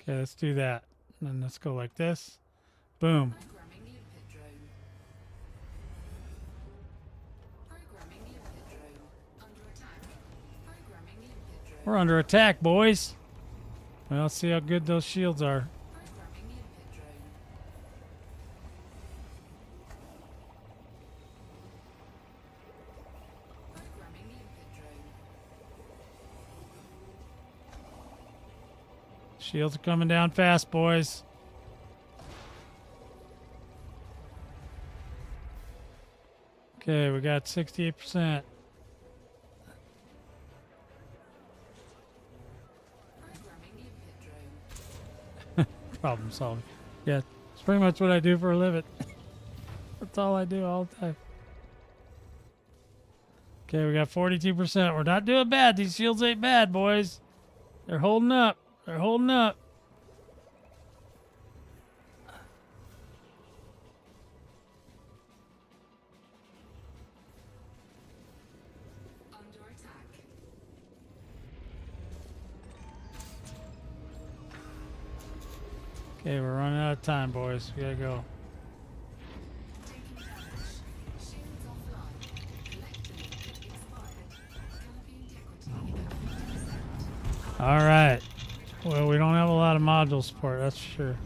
Okay, let's do that. And then let's go like this. Boom. Programming limpet drone. Programming limpet drone. Under attack. Programming limpet drone. We're under attack, boys. Well, let's see how good those shields are. Programming limpet drone. Programming limpet drone. Shields are coming down fast, boys. Okay, we got 68%. Programming limpet drone. Problem solving. Yeah, it's pretty much what I do for a living. That's all I do all the time. Okay, we got 42%. We're not doing bad. These shields ain't bad, boys. They're holding up. They're holding up. Under attack. Okay, we're running out of time, boys. We gotta go. Taking damage. Shields offline. Collector limpet expired. Canopy integrity at 50%. All right. Well, we don't have a lot of module support, that's for sure.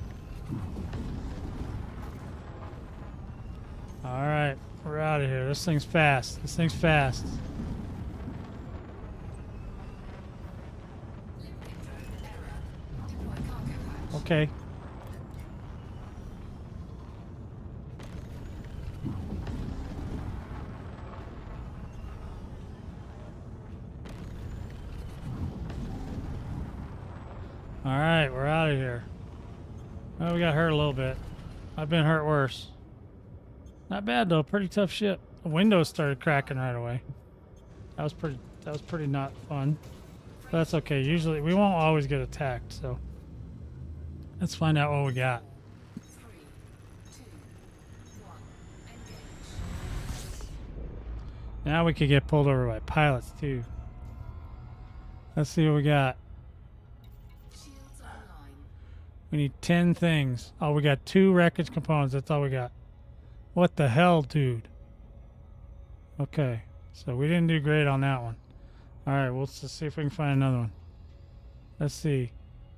All right, we're out of here. This thing's fast. This thing's fast. Limpet drone error. Deploy cargo hatch. Okay. All right, we're out of here. Well, we got hurt a little bit. I've been hurt worse. Not bad though. Pretty tough ship. The windows started cracking right away. That was pretty not fun. But that's okay. Usually we won't always get attacked, so let's find out what we got. 3, 2, 1. Engage. Now we could get pulled over by pilots too. Let's see what we got. Shields online. We need 10 things. Oh, we got 2 wreckage components. That's all we got. What the hell, dude? Okay, so we didn't do great on that one. All right, we'll just see if we can find another one. Let's see.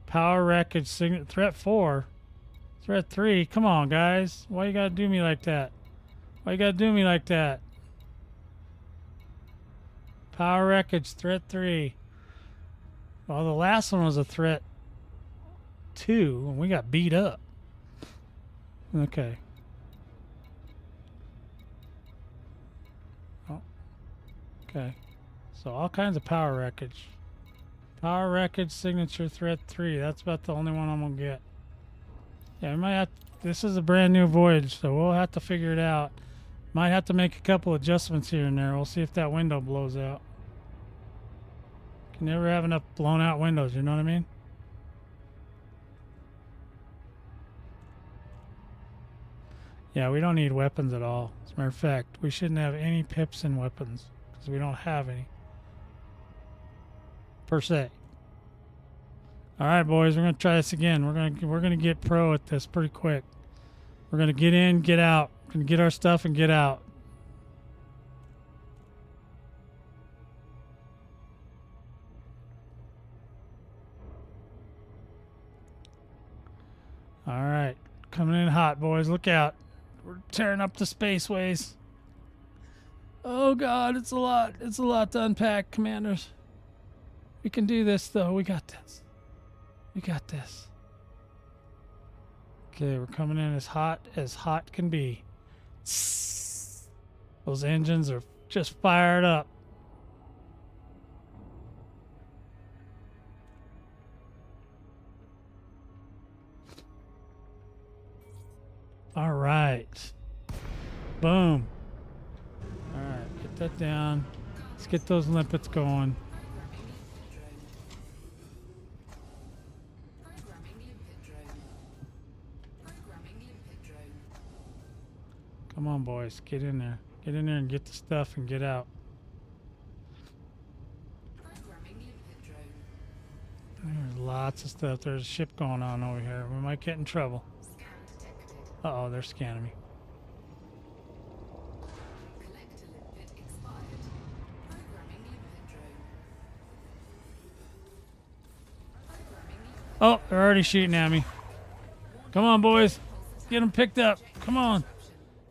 Power wreckage signet threat 4. Threat 3. Come on, guys. Why you gotta do me like that? Why you gotta do me like that? Power wreckage threat 3. Well, the last one was a threat 2, and we got beat up. Okay. Oh. Okay. So all kinds of power wreckage. Power wreckage signature threat 3. That's about the only one I'm gonna get. Yeah, we might have. This is a brand new voyage, so we'll have to figure it out. Might have to make a couple adjustments here and there. We'll see if that window blows out. Can never have enough blown out windows, you know what I mean? Yeah, we don't need weapons at all. As a matter of fact, we shouldn't have any pips in weapons because we don't have any per se. All right, boys, we're gonna try this again. We're gonna get pro at this pretty quick. We're gonna get in, get out. We're gonna get our stuff and get out. All right, coming in hot, boys. Look out. We're tearing up the spaceways. Oh God, it's a lot. It's a lot to unpack, commanders. We can do this, though. We got this. We got this. Okay, we're coming in as hot can be. Those engines are just fired up. All right. Boom. All right, get that down. Let's get those limpets going. Come on, boys. Get in there. Get in there and get the stuff and get out. There's lots of stuff. There's a ship going on over here. We might get in trouble. Uh-oh, they're scanning me. Oh, they're already shooting at me. Come on, boys. Get them picked up. Come on.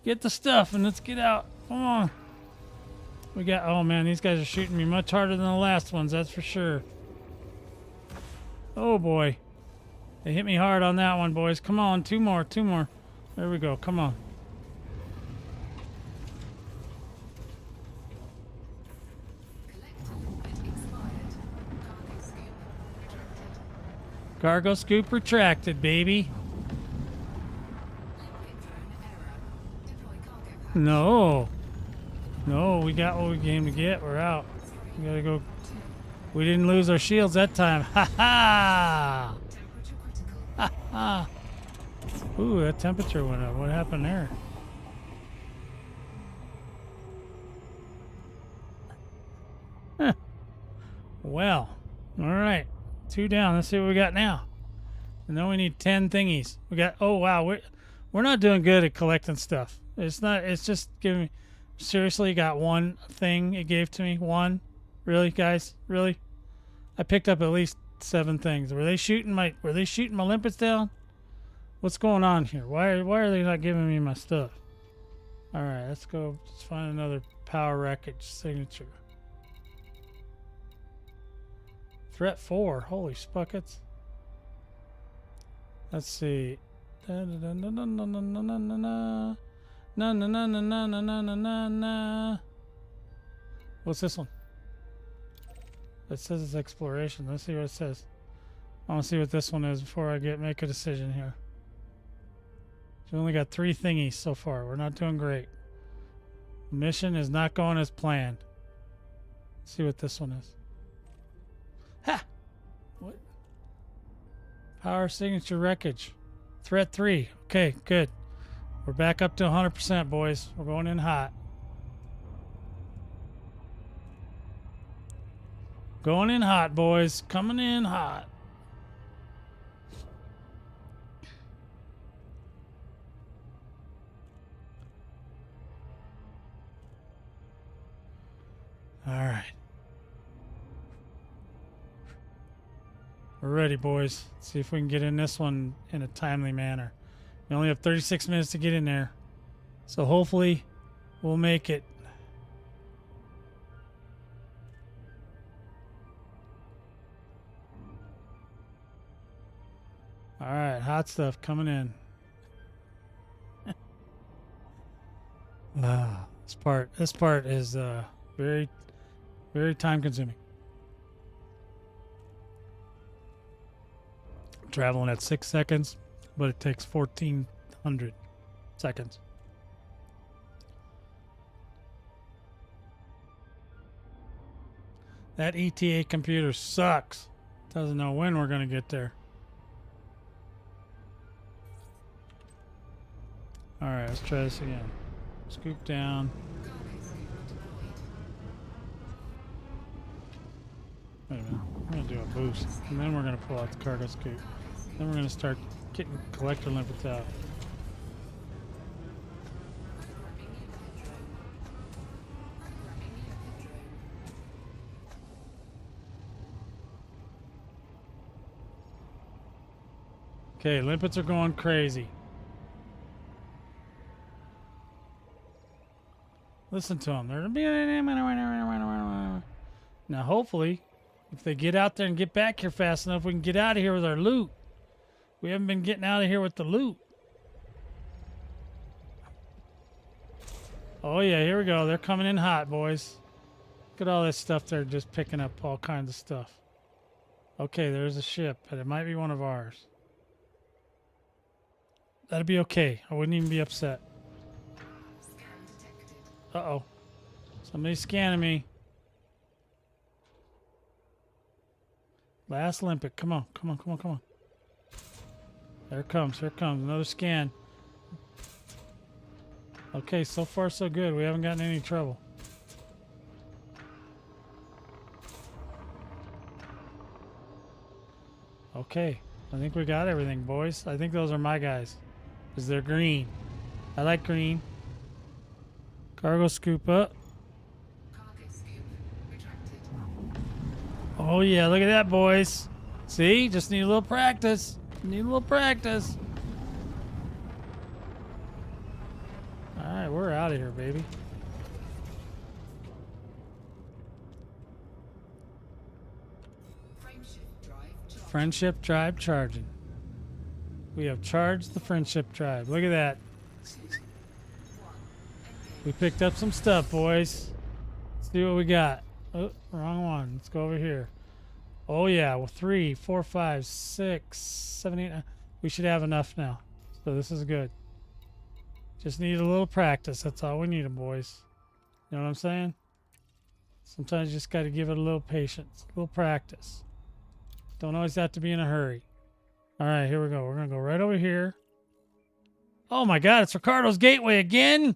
Get the stuff and let's get out. Come on. We got, oh man, these guys are shooting me much harder than the last ones, that's for sure. Oh boy. They hit me hard on that one, boys. Come on, two more. There we go, come on. Cargo scoop retracted, baby. No, we got what we came to get. We're out. We gotta go. We didn't lose our shields that time. Ha ha! Ha ha! Ooh, that temperature went up. What happened there? Huh. Well, all right. 2 down. Let's see what we got now. And then we need 10 thingies. We got. Oh wow, we're not doing good at collecting stuff. It's not. It's just giving me. Seriously, got one thing it gave to me. One, really, guys, really. I picked up at least 7 things. Were they shooting my limpets down? What's going on here? Why are they not giving me my stuff? All right, let's go. Let's find another power wreckage signature. Threat 4. Holy spuckets. Let's see. Na na na na na na na na. Na na na na na na na na na na. What's this one? It says it's exploration. Let's see what it says. I want to see what this one is before I make a decision here. We only got 3 thingies so far. We're not doing great. Mission is not going as planned. Let's see what this one is. Ha! What? Power signature wreckage. Threat 3. Okay, good. We're back up to 100%, boys. We're going in hot. Going in hot, boys. Coming in hot. All right. We're ready, boys. Let's see if we can get in this one in a timely manner. We only have 36 minutes to get in there. So hopefully we'll make it. All right, hot stuff coming in. This part is very, very time consuming. Traveling at 6 seconds, but it takes 1,400 seconds. That ETA computer sucks. Doesn't know when we're gonna get there. Alright, let's try this again. Scoop down. Wait a minute. We're gonna do a boost. And then we're gonna pull out the cargo scoop. Then we're gonna start getting collector limpets out. Okay, limpets are going crazy. Listen to them. They're now. Hopefully, if they get out there and get back here fast enough, we can get out of here with our loot. We haven't been getting out of here with the loot. Oh yeah, here we go. They're coming in hot, boys. Look at all this stuff. They're just picking up all kinds of stuff. Okay, there's a ship, but it might be one of ours. That'd be okay. I wouldn't even be upset. Uh-oh. Somebody's scanning me. Last limpet. Come on. Come on, come on, come on. There it comes. Here it comes. Another scan. Okay, so far so good. We haven't gotten any trouble. Okay. I think we got everything, boys. I think those are my guys. Because they're green. I like green. Cargo scoop up. Cargo scoop retracted. Oh yeah, look at that, boys. See? Just need a little practice. Need a little practice. Alright, we're out of here, baby. Frameshift drive charged. Friendship drive charging. We have charged the friendship drive. Look at that. We picked up some stuff, boys. Let's see what we got. Oh, wrong one. Let's go over here. Oh yeah, well 3, 4, 5, 6, 7, 8, 9. We should have enough now. So this is good. Just need a little practice. That's all we need, boys. You know what I'm saying? Sometimes you just got to give it a little patience, a little practice. Don't always have to be in a hurry. All right, here we go. We're going to go right over here. Oh my God, it's Ricardo's Gateway again.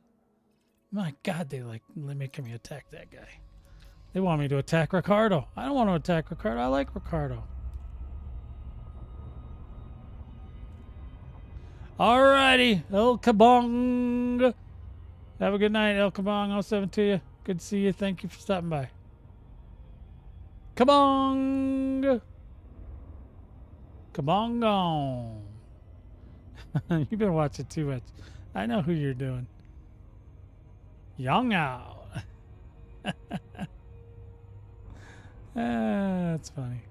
My God, they're making me attack that guy. They want me to attack Ricardo. I don't want to attack Ricardo. I like Ricardo. Alrighty, El Kabong. Have a good night, El Kabong. 07 to you. Good to see you. Thank you for stopping by. Kabong. Kabong gone. You've been watching too much. I know who you're doing. Young out. That's funny.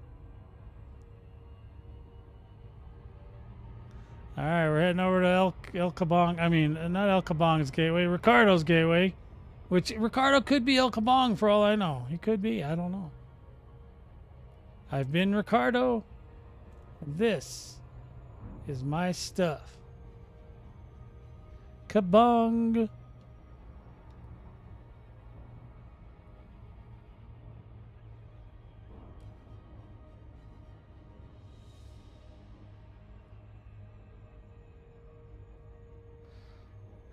All right, we're heading over to El Kabong. I mean, not El Kabong's gateway, Ricardo's gateway, which Ricardo could be El Kabong for all I know. He could be. I don't know. I've been Ricardo. This is my stuff. Kabong.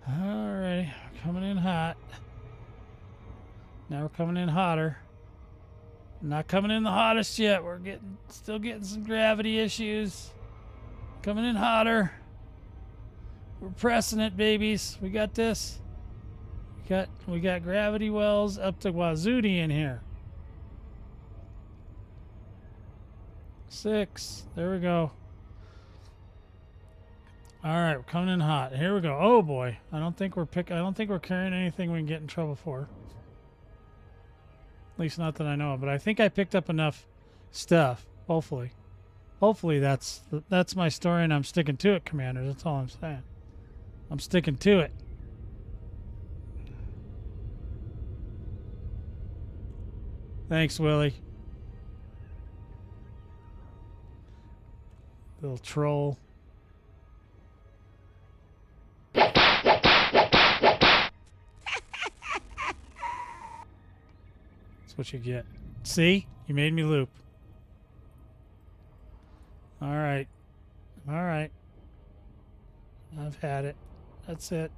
Alright, we're coming in hot. Now we're coming in hotter. Not coming in the hottest yet. We're still getting some gravity issues. Coming in hotter. We're pressing it, babies. We got this. We got gravity wells up to Wazooty in here. 6. There we go. All right, we're coming in hot. Here we go. Oh boy, I don't think we're carrying anything we can get in trouble for. At least not that I know of. But I think I picked up enough stuff. Hopefully that's my story, and I'm sticking to it, Commander. That's all I'm saying. I'm sticking to it. Thanks, Willie. Little troll. That's what you get. See? You made me loop. All right. All right. I've had it. That's it.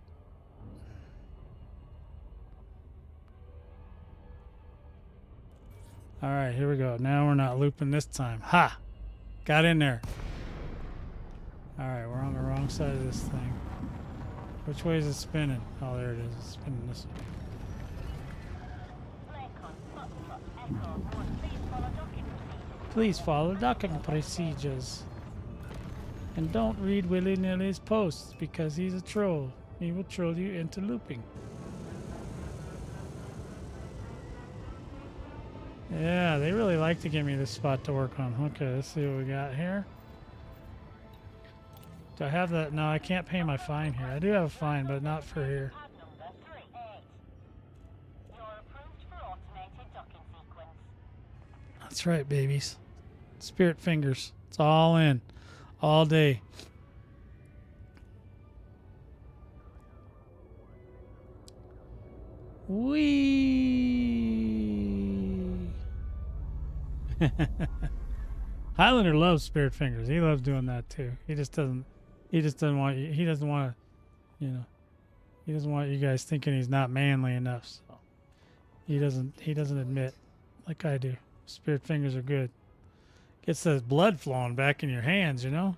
All right, here we go. Now we're not looping this time. Ha! Got in there. All right, we're on the wrong side of this thing. Which way is it spinning? Oh, there it is. It's spinning this way. Please follow docking procedures. And don't read willy-nilly's posts because he's a troll. He will troll you into looping. Yeah, they really like to give me this spot to work on. Okay, let's see what we got here. Do I have that? No, I can't pay my fine here. I do have a fine, but not for here. That's right, babies. Spirit fingers. It's all in. All day. Wee. Highlander loves spirit fingers. He loves doing that too. He just doesn't want you, he doesn't want to, you know, he doesn't want you guys thinking he's not manly enough. So he doesn't admit like I do. Spirit fingers are good. Gets the blood flowing back in your hands, you know.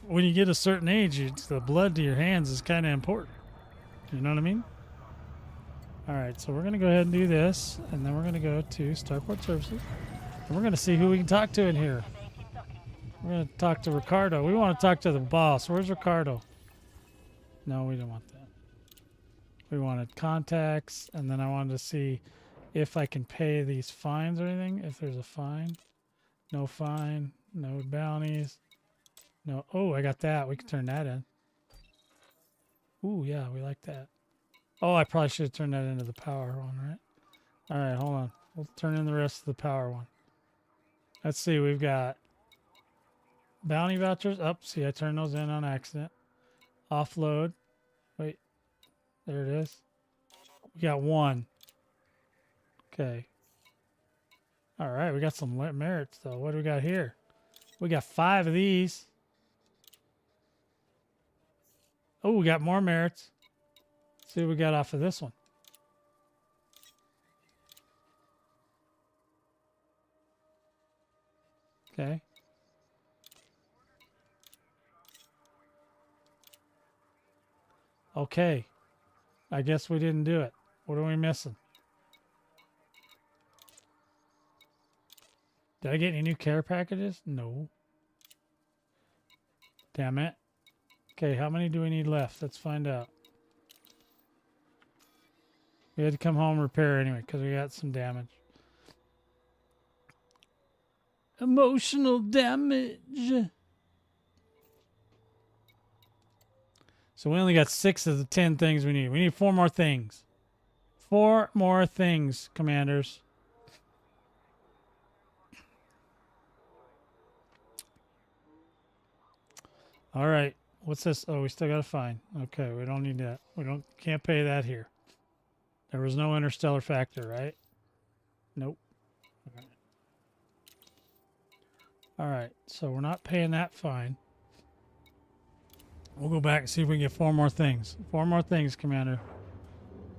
When you get a certain age, the blood to your hands is kind of important. You know what I mean? All right, so we're going to go ahead and do this, and then we're going to go to Starport Services, and we're going to see who we can talk to in here. We're going to talk to Ricardo. We want to talk to the boss. Where's Ricardo? No, we don't want that. We wanted contacts, and then I wanted to see if I can pay these fines or anything, if there's a fine. No fine, no bounties. No, oh, I got that. We can turn that in. Ooh, yeah, we like that. Oh, I probably should have turned that into the power one, right? All right, hold on. We'll turn in the rest of the power one. Let's see, we've got bounty vouchers. Oh, see, I turned those in on accident. Offload. Wait, there it is. We got one. Okay. All right, we got some merits, though. What do we got here? We got 5 of these. Oh, we got more merits. See what we got off of this one. Okay. Okay. I guess we didn't do it. What are we missing? Did I get any new care packages? No. Damn it. Okay, how many do we need left? Let's find out. We had to come home and repair anyway because we got some damage. Emotional damage. So we only got 6 of the 10 things we need. We need 4 more things. 4 more things, commanders. All right. What's this? Oh, we still got a fine. Okay, we don't need that. Can't pay that here. There was no interstellar factor, right? Nope. All right, so we're not paying that fine. We'll go back and see if we can get 4 more things. 4 more things, Commander.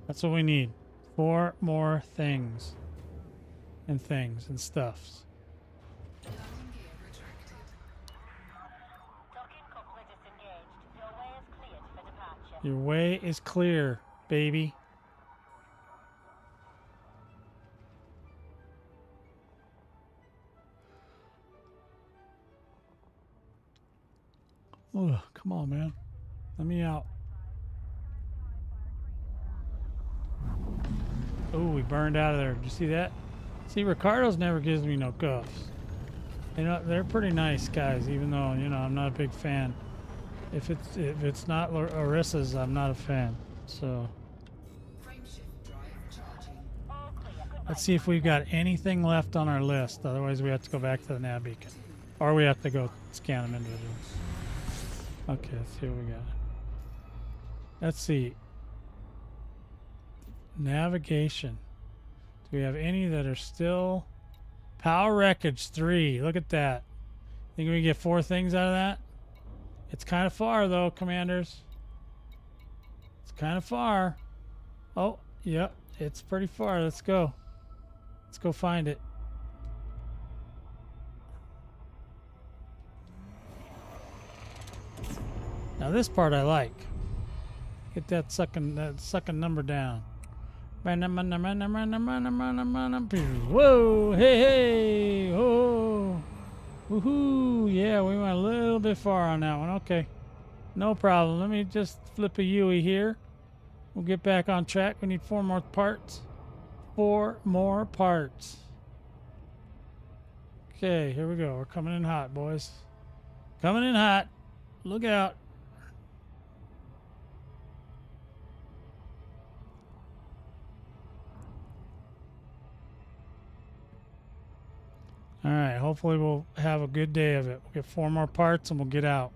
That's what we need. 4 more things. And stuffs. Landing gear retracted. Docking coupler disengaged. Your way is cleared for departure. Your way is clear, baby. Oh, come on, man. Let me out. Oh, we burned out of there. Did you see that? See, Ricardo's never gives me no cuffs. You know, they're pretty nice guys, even though, you know, I'm not a big fan. If it's not Orissa's, I'm not a fan. So Frameshift drive charging. All clear. Goodbye. let's see if we've got anything left on our list. Otherwise, we have to go back to the nav beacon. Or we have to go scan them individually. Okay, let's see what we got. Let's see. Navigation. Do Do we have any that are still... Power Wreckage 3. Look at that. Think we can get 4 things out of that? It's kind of far, though, Commanders. It's kind of far. Oh, yep. It's pretty far. Let's go. Let's go find it. Now this part I like. Get that sucking number down. Whoa, hey, hey, oh, woohoo! Yeah, we went a little bit far on that one. Okay, no problem. Let me just flip a Yui here. We'll get back on track. We need 4 more parts. 4 more parts. Okay, here we go. We're coming in hot, boys. Coming in hot. Look out. All right, hopefully we'll have a good day of it. We'll get 4 more parts and we'll get out.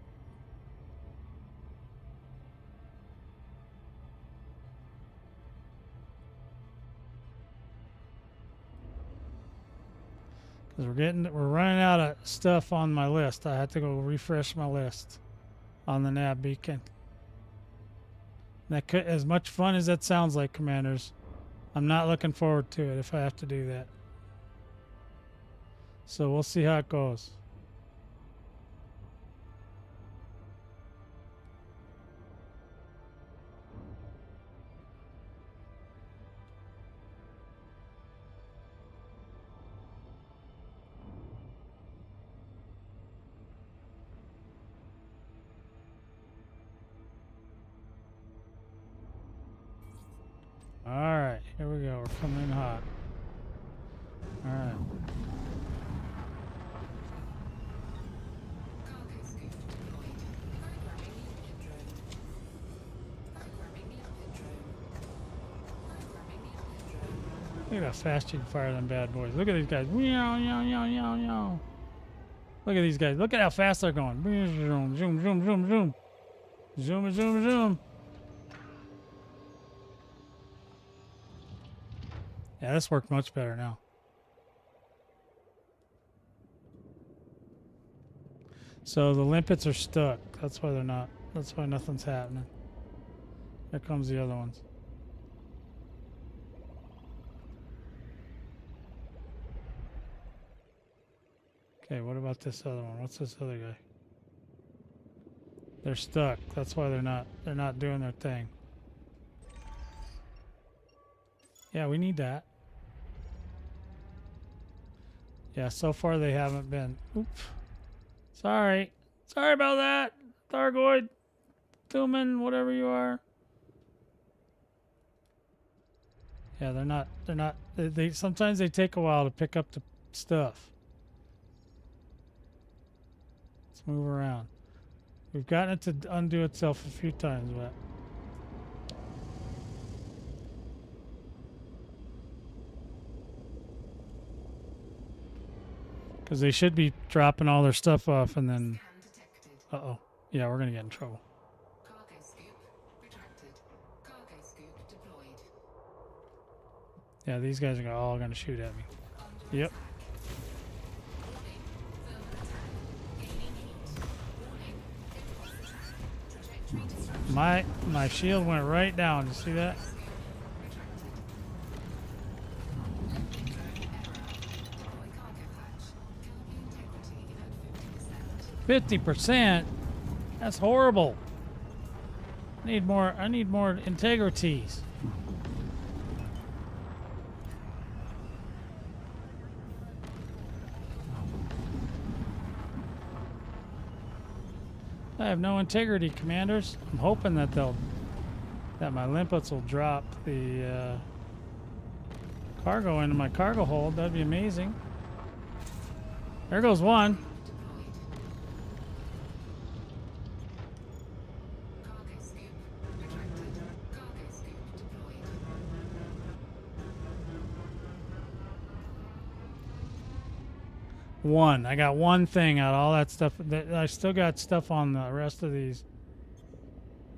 Because we're running out of stuff on my list. I have to go refresh my list on the nav beacon. That could, as much fun as that sounds like, Commanders, I'm not looking forward to it if I have to do that. So we'll see how it goes. All right, here we go. We're coming in hot. All right. Cargo scoop deployed. Programming limpet drone. Programming limpet drone. Programming limpet drone. Look at how fast you can fire them bad boys. Look at these guys. Meow, meow, meow, meow, meow. Look at these guys. Look at how fast they're going. Zoom, zoom, zoom, zoom, zoom. Zoom, zoom, zoom. Yeah, this worked much better now. So the limpets are stuck. That's why they're not. That's why nothing's happening. Here comes the other ones. Okay, what about this other one? What's this other guy? They're stuck. That's why they're not doing their thing. Yeah, we need that. Yeah, so far they haven't been. Oops. Sorry. Sorry about that. Thargoid, Thuman, whatever you are. Yeah, they're not. They sometimes they take a while to pick up the stuff. Let's move around. We've gotten it to undo itself a few times, but. Because they should be dropping all their stuff off and then... Scan detected. Uh-oh. Yeah, we're going to get in trouble. Cargo scoop retracted. Cargo scoop deployed. Yeah, these guys are all going to shoot at me. Under Yep. attack. Warning. Thermal attack. Gaining heat. Warning. Impulse attack. Trajectory disruption. My shield went right down. You see that? Retracted. Drone error. Deploy cargo patch. Canopy integrity at 50%. 50%? That's horrible. I need more integrities. I have no integrity, Commanders. I'm hoping that my limpets will drop the cargo into my cargo hold. That'd be amazing. There goes one. deployed. Cargo scoop retracted. Cargo scoop deployed. One. I got one thing out of all that stuff. I still got stuff on the rest of these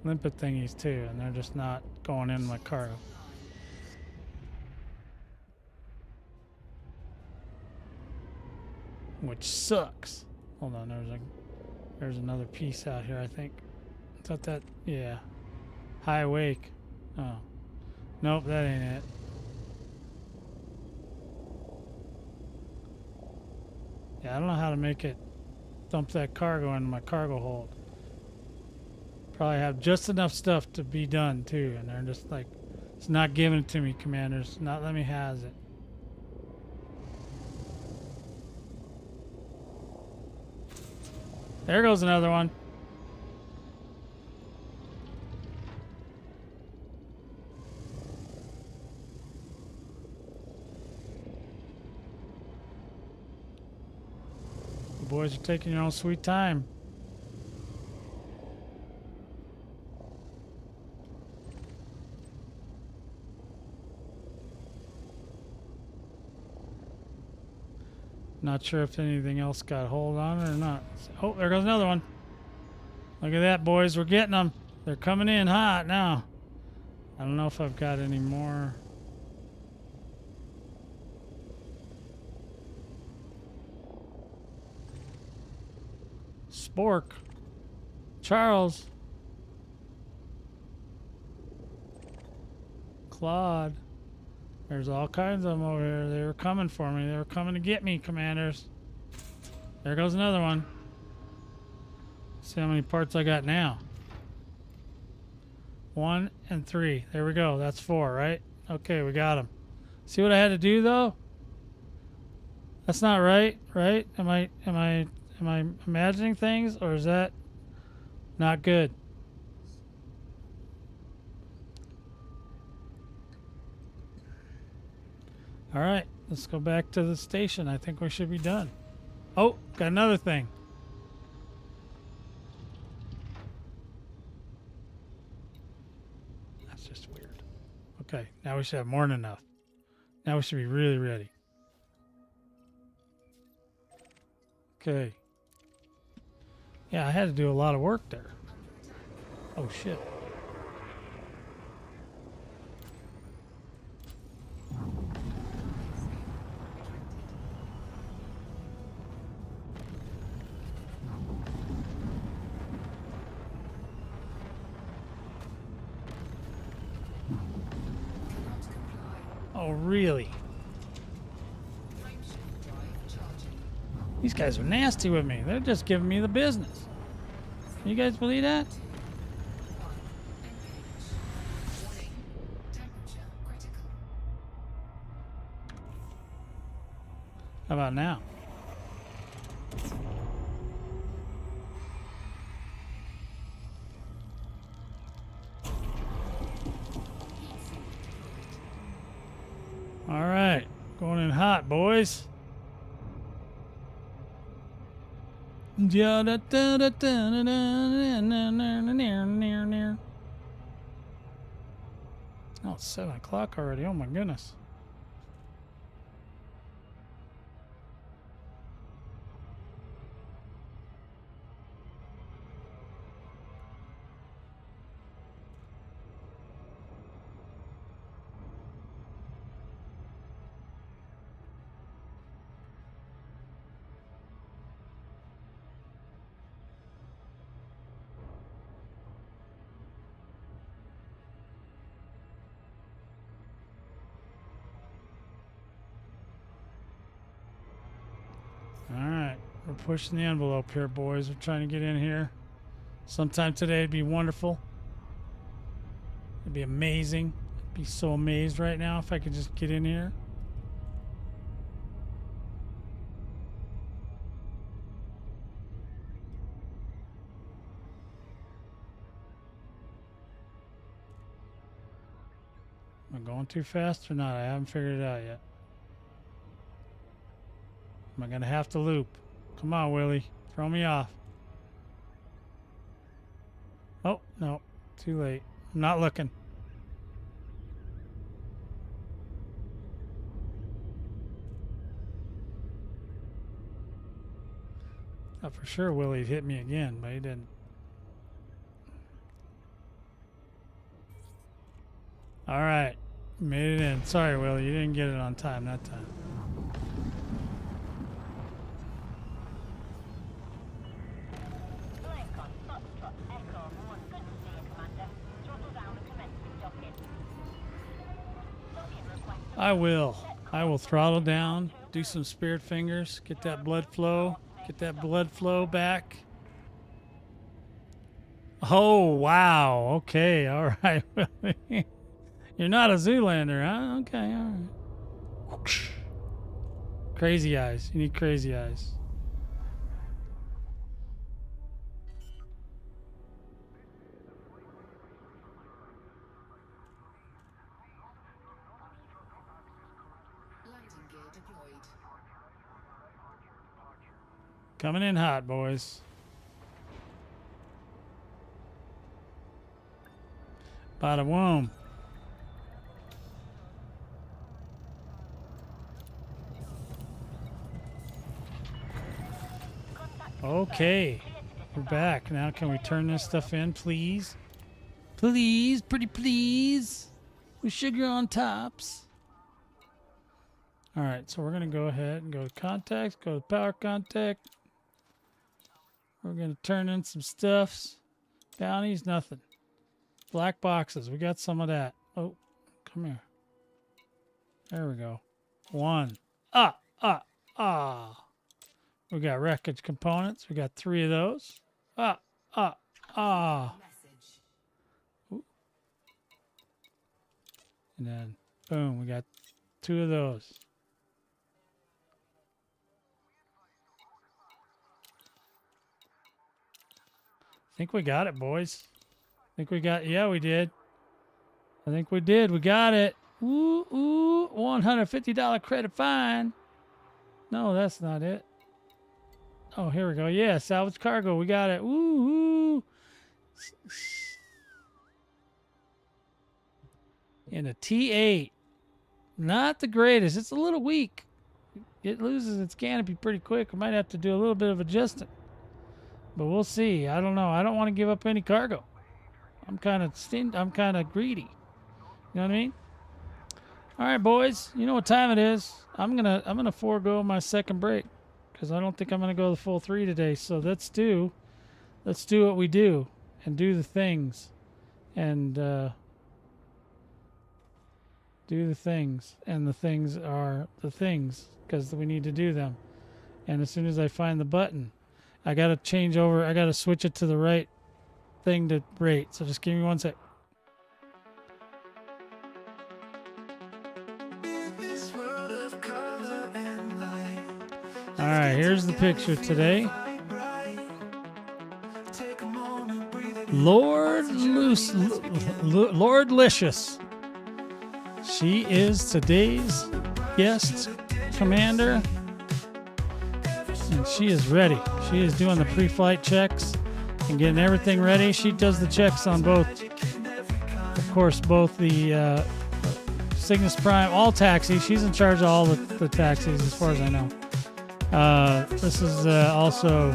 limpet thingies too, and they're just not going in my cargo. which sucks. Hold on, there's another piece out here, I think. I thought that, yeah. High wake. Oh. Nope, that ain't it. Yeah, I don't know how to make it dump that cargo into my cargo hold. Probably have just enough stuff to be done too, and they're just like, it's not giving it to me, commanders. Not let me has it. There goes another one. The boys are taking your own sweet time. Not sure if anything else got hold on it or not. Oh, there goes another one. Look at that, boys. We're getting them. They're coming in hot now. I don't know if I've got any more. Spork. Charles. Claude. There's all kinds of them over here. They were coming for me. They were coming to get me, commanders. There goes another one. See how many parts I got now. 1 and 3. There we go. That's 4, right? Okay, we got them. See what I had to do though? That's not right, right? Am I imagining things, or is that not good? All right, let's go back to the station. I think we should be done. Oh, got another thing. That's just weird. Okay, now we should have more than enough. Now we should be really ready. Okay. Yeah, I had to do a lot of work there. Oh, shit. Oh, really? These guys are nasty with me. They're just giving me the business. You guys believe that? How about now? All right, going in hot, boys. Oh, it's 7 o'clock already. Oh my goodness. Alright, we're pushing the envelope here, boys. We're trying to get in here. Sometime today would be wonderful. It'd be amazing. I'd be so amazed right now if I could just get in here. Am I going too fast or not? I haven't figured it out yet. Am I going to have to loop? Come on, Willie. Throw me off. Oh, no. Too late. I'm not looking. Thought for sure Willie'd hit me again, but he didn't. All right. Made it in. Sorry, Willie. You didn't get it on time that time. I will. I will throttle down, do some spirit fingers, get that blood flow back. Oh, wow. Okay, all right. You're not a Zoolander, huh? Okay, all right. Crazy eyes. You need crazy eyes. Landing gear deployed. Coming in hot, boys. Bada boom. Okay, we're back. Now can we turn this stuff in, please? Please, pretty please. With sugar on tops. All right, so we're going to go ahead and go to contacts, go to power contact. We're going to turn in some stuffs. Bounties, nothing. Black boxes, we got some of that. Oh, come here. There we go. One. We got wreckage components. We got 3 of those. Message. Ooh. And then, boom, we got 2 of those. I think we got it, boys. I think we got, yeah, we did. I think we did. We got it. Ooh, $150 credit fine. No, that's not it. Oh, here we go. Yeah, salvage cargo. We got it. Woo! And a T8. Not the greatest. It's a little weak. It loses its canopy pretty quick. We might have to do a little bit of adjusting. But we'll see. I don't know. I don't want to give up any cargo. I'm kind of greedy. You know what I mean? All right, boys. You know what time it is. I'm gonna forego my second break because I don't think I'm gonna go the full 3 today. So let's do what we do and do the things, and do the things, and the things are the things because we need to do them. And as soon as I find the button, I gotta change over. I gotta switch it to the right thing to rate. So just give me 1 sec. All right, here's the picture today. Lorde Licious. She is today's guest commander, and she is ready. She is doing the pre-flight checks and getting everything ready. She does the checks on both, of course, both the Cygnus Prime, all taxis. She's in charge of all the taxis as far as I know. This is also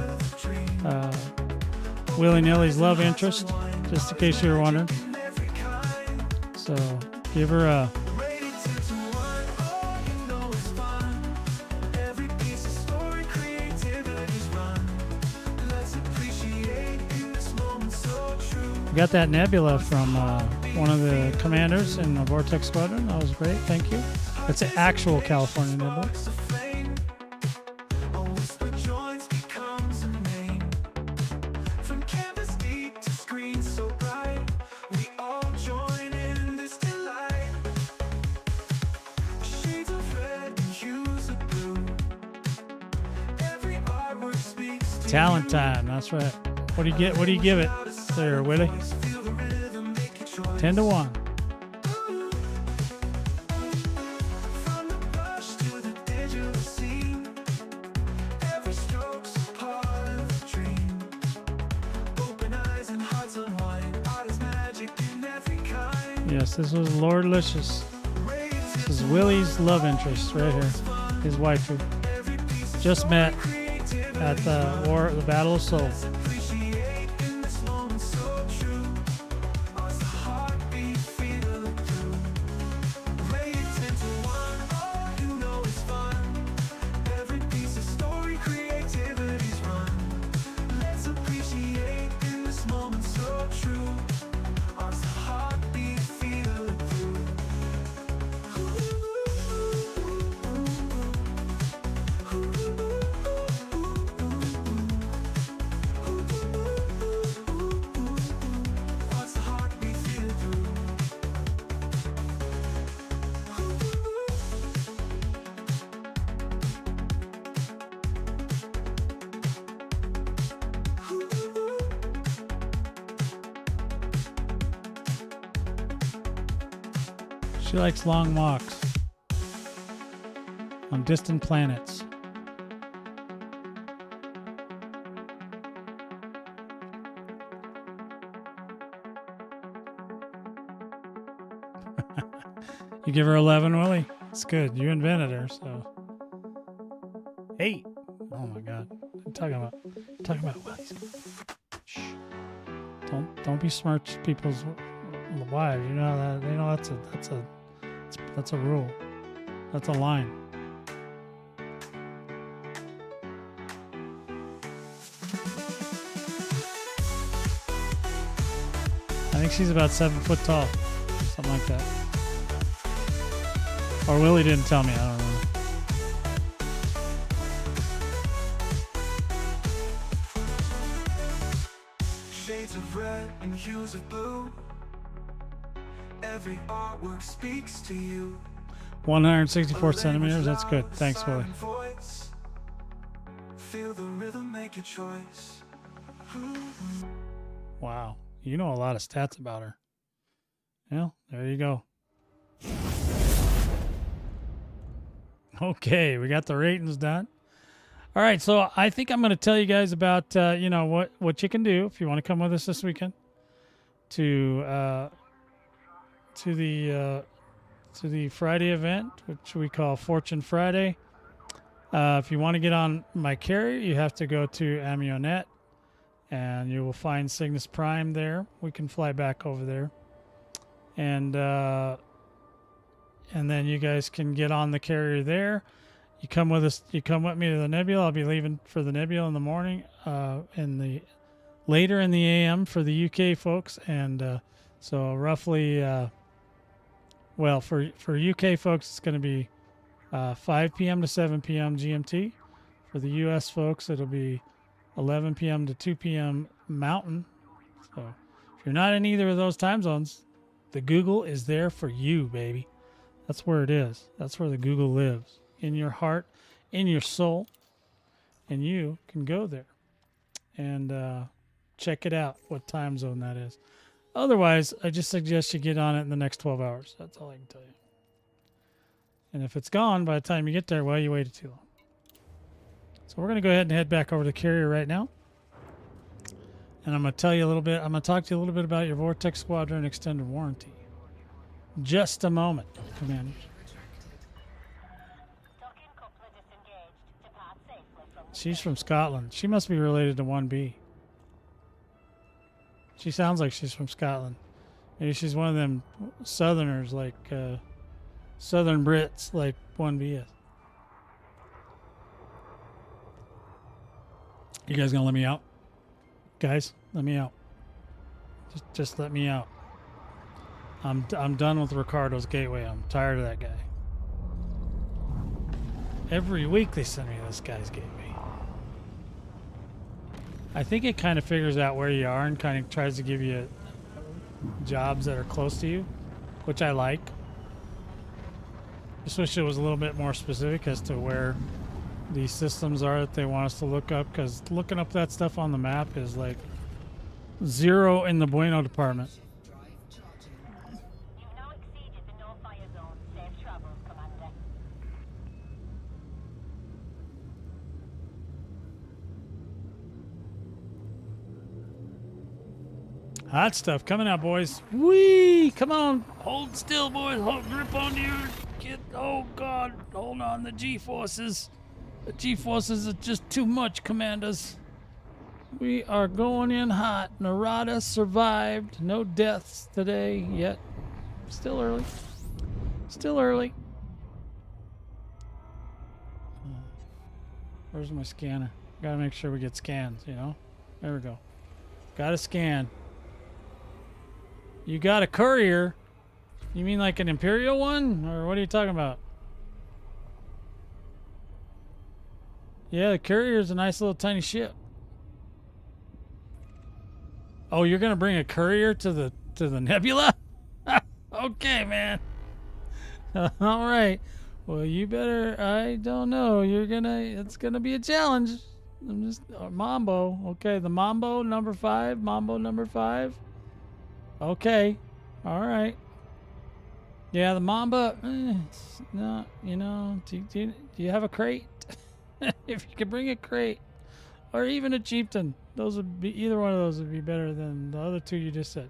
Willy-Nilly's love interest, just in case you were wondering. So give her a... Got that Nebula from one of the commanders in the Vortex Squadron. That was great. Thank you. It's an actual California Nebula. Talent time. That's right. What do you get? What do you give it there, Willie? 10-1. Yes, this was Lorde Licious. This is Willie's love interest right here. His waifu. Just met at the Battle of Seoul. She likes long walks on distant planets. You give her 11, Willie? It's good. You invented her, so. 8. Oh my God. I'm talking about Willie's. Shh. Don't besmirch people's wives. You know that. You know that's a rule. That's a line. I think she's about 7 foot tall, something like that. Or Willie didn't tell me. I don't know. Shades of red and hues of blue. Every artwork speaks to you. 164 centimeters. That's good. Thanks, Willie. Voice. Feel the rhythm, make your choice. Wow. You know a lot of stats about her. Well, there you go. Okay, we got the ratings done. All right, so I think I'm going to tell you guys about you know what you can do if you want to come with us this weekend to the Friday event, which we call Fortune Friday. If you want to get on my carrier, you have to go to Amaunet, and you will find Cygnus Prime there. We can fly back over there, and then you guys can get on the carrier there. You come with us. You come with me to the Nebula. I'll be leaving for the Nebula in the morning, later in the AM for the UK folks, and so roughly, well, for UK folks, it's going to be 5 p.m. to 7 p.m. GMT. For the US folks, it'll be 11 p.m. to 2 p.m. Mountain. So if you're not in either of those time zones, the Google is there for you, baby. That's where it is. That's where the Google lives. In your heart, in your soul. And you can go there and check it out, what time zone that is. Otherwise, I just suggest you get on it in the next 12 hours. That's all I can tell you. And if it's gone by the time you get there, well, you waited too long. So we're going to go ahead and head back over to the carrier right now. And I'm going to tell you a little bit, I'm going to talk to you a little bit about your Vortex Squadron extended warranty. Just a moment, Commanders. Docking coupler disengaged. Depart safely from the She's from Scotland. She must be related to 1B. She sounds like she's from Scotland. Maybe she's one of them Southerners, like Southern Brits, like 1B is. You guys gonna let me out? Guys, let me out. Just let me out. I'm done with Ricardo's Gateway. I'm tired of that guy. Every week they send me this guy's Gateway. I think it kind of figures out where you are and kind of tries to give you jobs that are close to you, which I like. Just wish it was a little bit more specific as to where these systems are that they want us to look up, because looking up that stuff on the map is like 0 in the Bueno department. You've now exceeded the no-fire zone. Safe travels, Commander. Hot stuff coming out, boys. Whee! Come on. Hold still, boys. Hold grip on your get. Oh, God. Hold on. The G-forces. The G-forces are just too much, Commanders. We are going in hot. Narada survived. No deaths today yet. Still early. Still early. Where's my scanner? Gotta make sure we get scans, you know? There we go. Gotta scan. You got a courier? You mean like an Imperial one? Or what are you talking about? Yeah, the courier is a nice little tiny ship. Oh, you're gonna bring a courier to the Nebula? Okay, man. All right. Well, you better. I don't know. It's gonna be a challenge. I'm just Mambo. Okay, the Mambo number 5. Mambo number 5. Okay. All right. Yeah, the Mamba. No, you know. Do you have a crate? If you could bring a crate, or even a chieftain, those would be either one of those would be better than the other two you just said.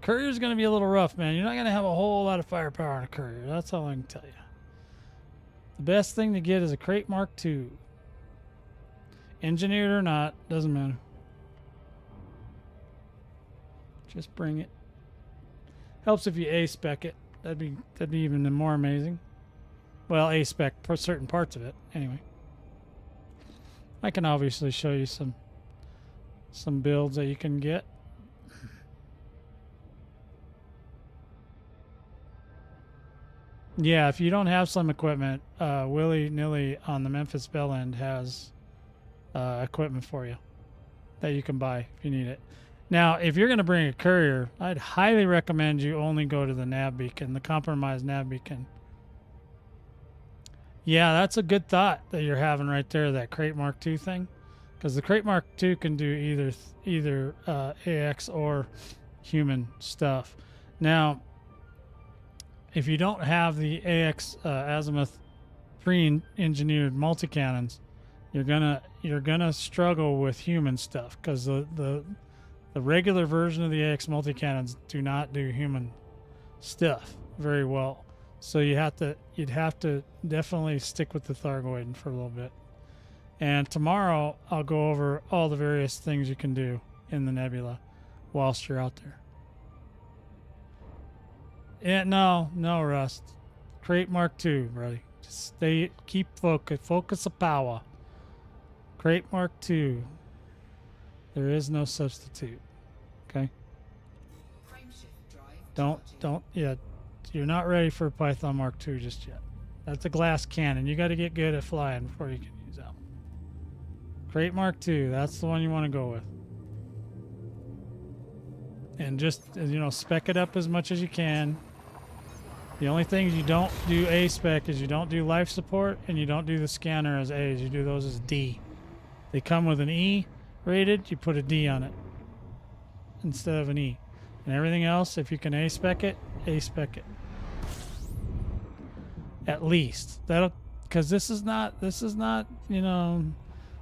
Courier's gonna be a little rough, man. You're not gonna have a whole lot of firepower on a courier. That's all I can tell you. The best thing to get is a crate Mark II. Engineered or not, doesn't matter. Just bring it. Helps if you A-spec it. That'd be even more amazing. Well, A-spec for certain parts of it. Anyway, I can obviously show you some builds that you can get. Yeah, if you don't have some equipment, willy-nilly on the Memphis Bell End has equipment for you that you can buy if you need it. Now, if you're going to bring a courier, I'd highly recommend you only go to the nav beacon, the compromised nav beacon. Yeah, that's a good thought that you're having right there, that Crate Mark II thing. Because the Crate Mark II can do either AX or human stuff. Now, if you don't have the AX azimuth pre-engineered multi-cannons, you're gonna struggle with human stuff, because the regular version of the AX multi-cannons do not do human stuff very well. So you'd have to definitely stick with the Thargoid for a little bit. And tomorrow I'll go over all the various things you can do in the Nebula whilst you're out there. Yeah, no, Rust. Crate Mark II, buddy. Just keep focus of power. Crate Mark II. There is no substitute. Okay? Don't, yeah. You're not ready for Python Mark II just yet. That's a glass cannon. You got to get good at flying before you can use that one. Crate Mark II, that's the one you want to go with. And just, spec it up as much as you can. The only things you don't do A-spec is you don't do life support and you don't do the scanner as A's. You do those as D. They come with an E rated, you put a D on it instead of an E. And everything else, if you can A-spec it, A-spec it. At least. Because this is not,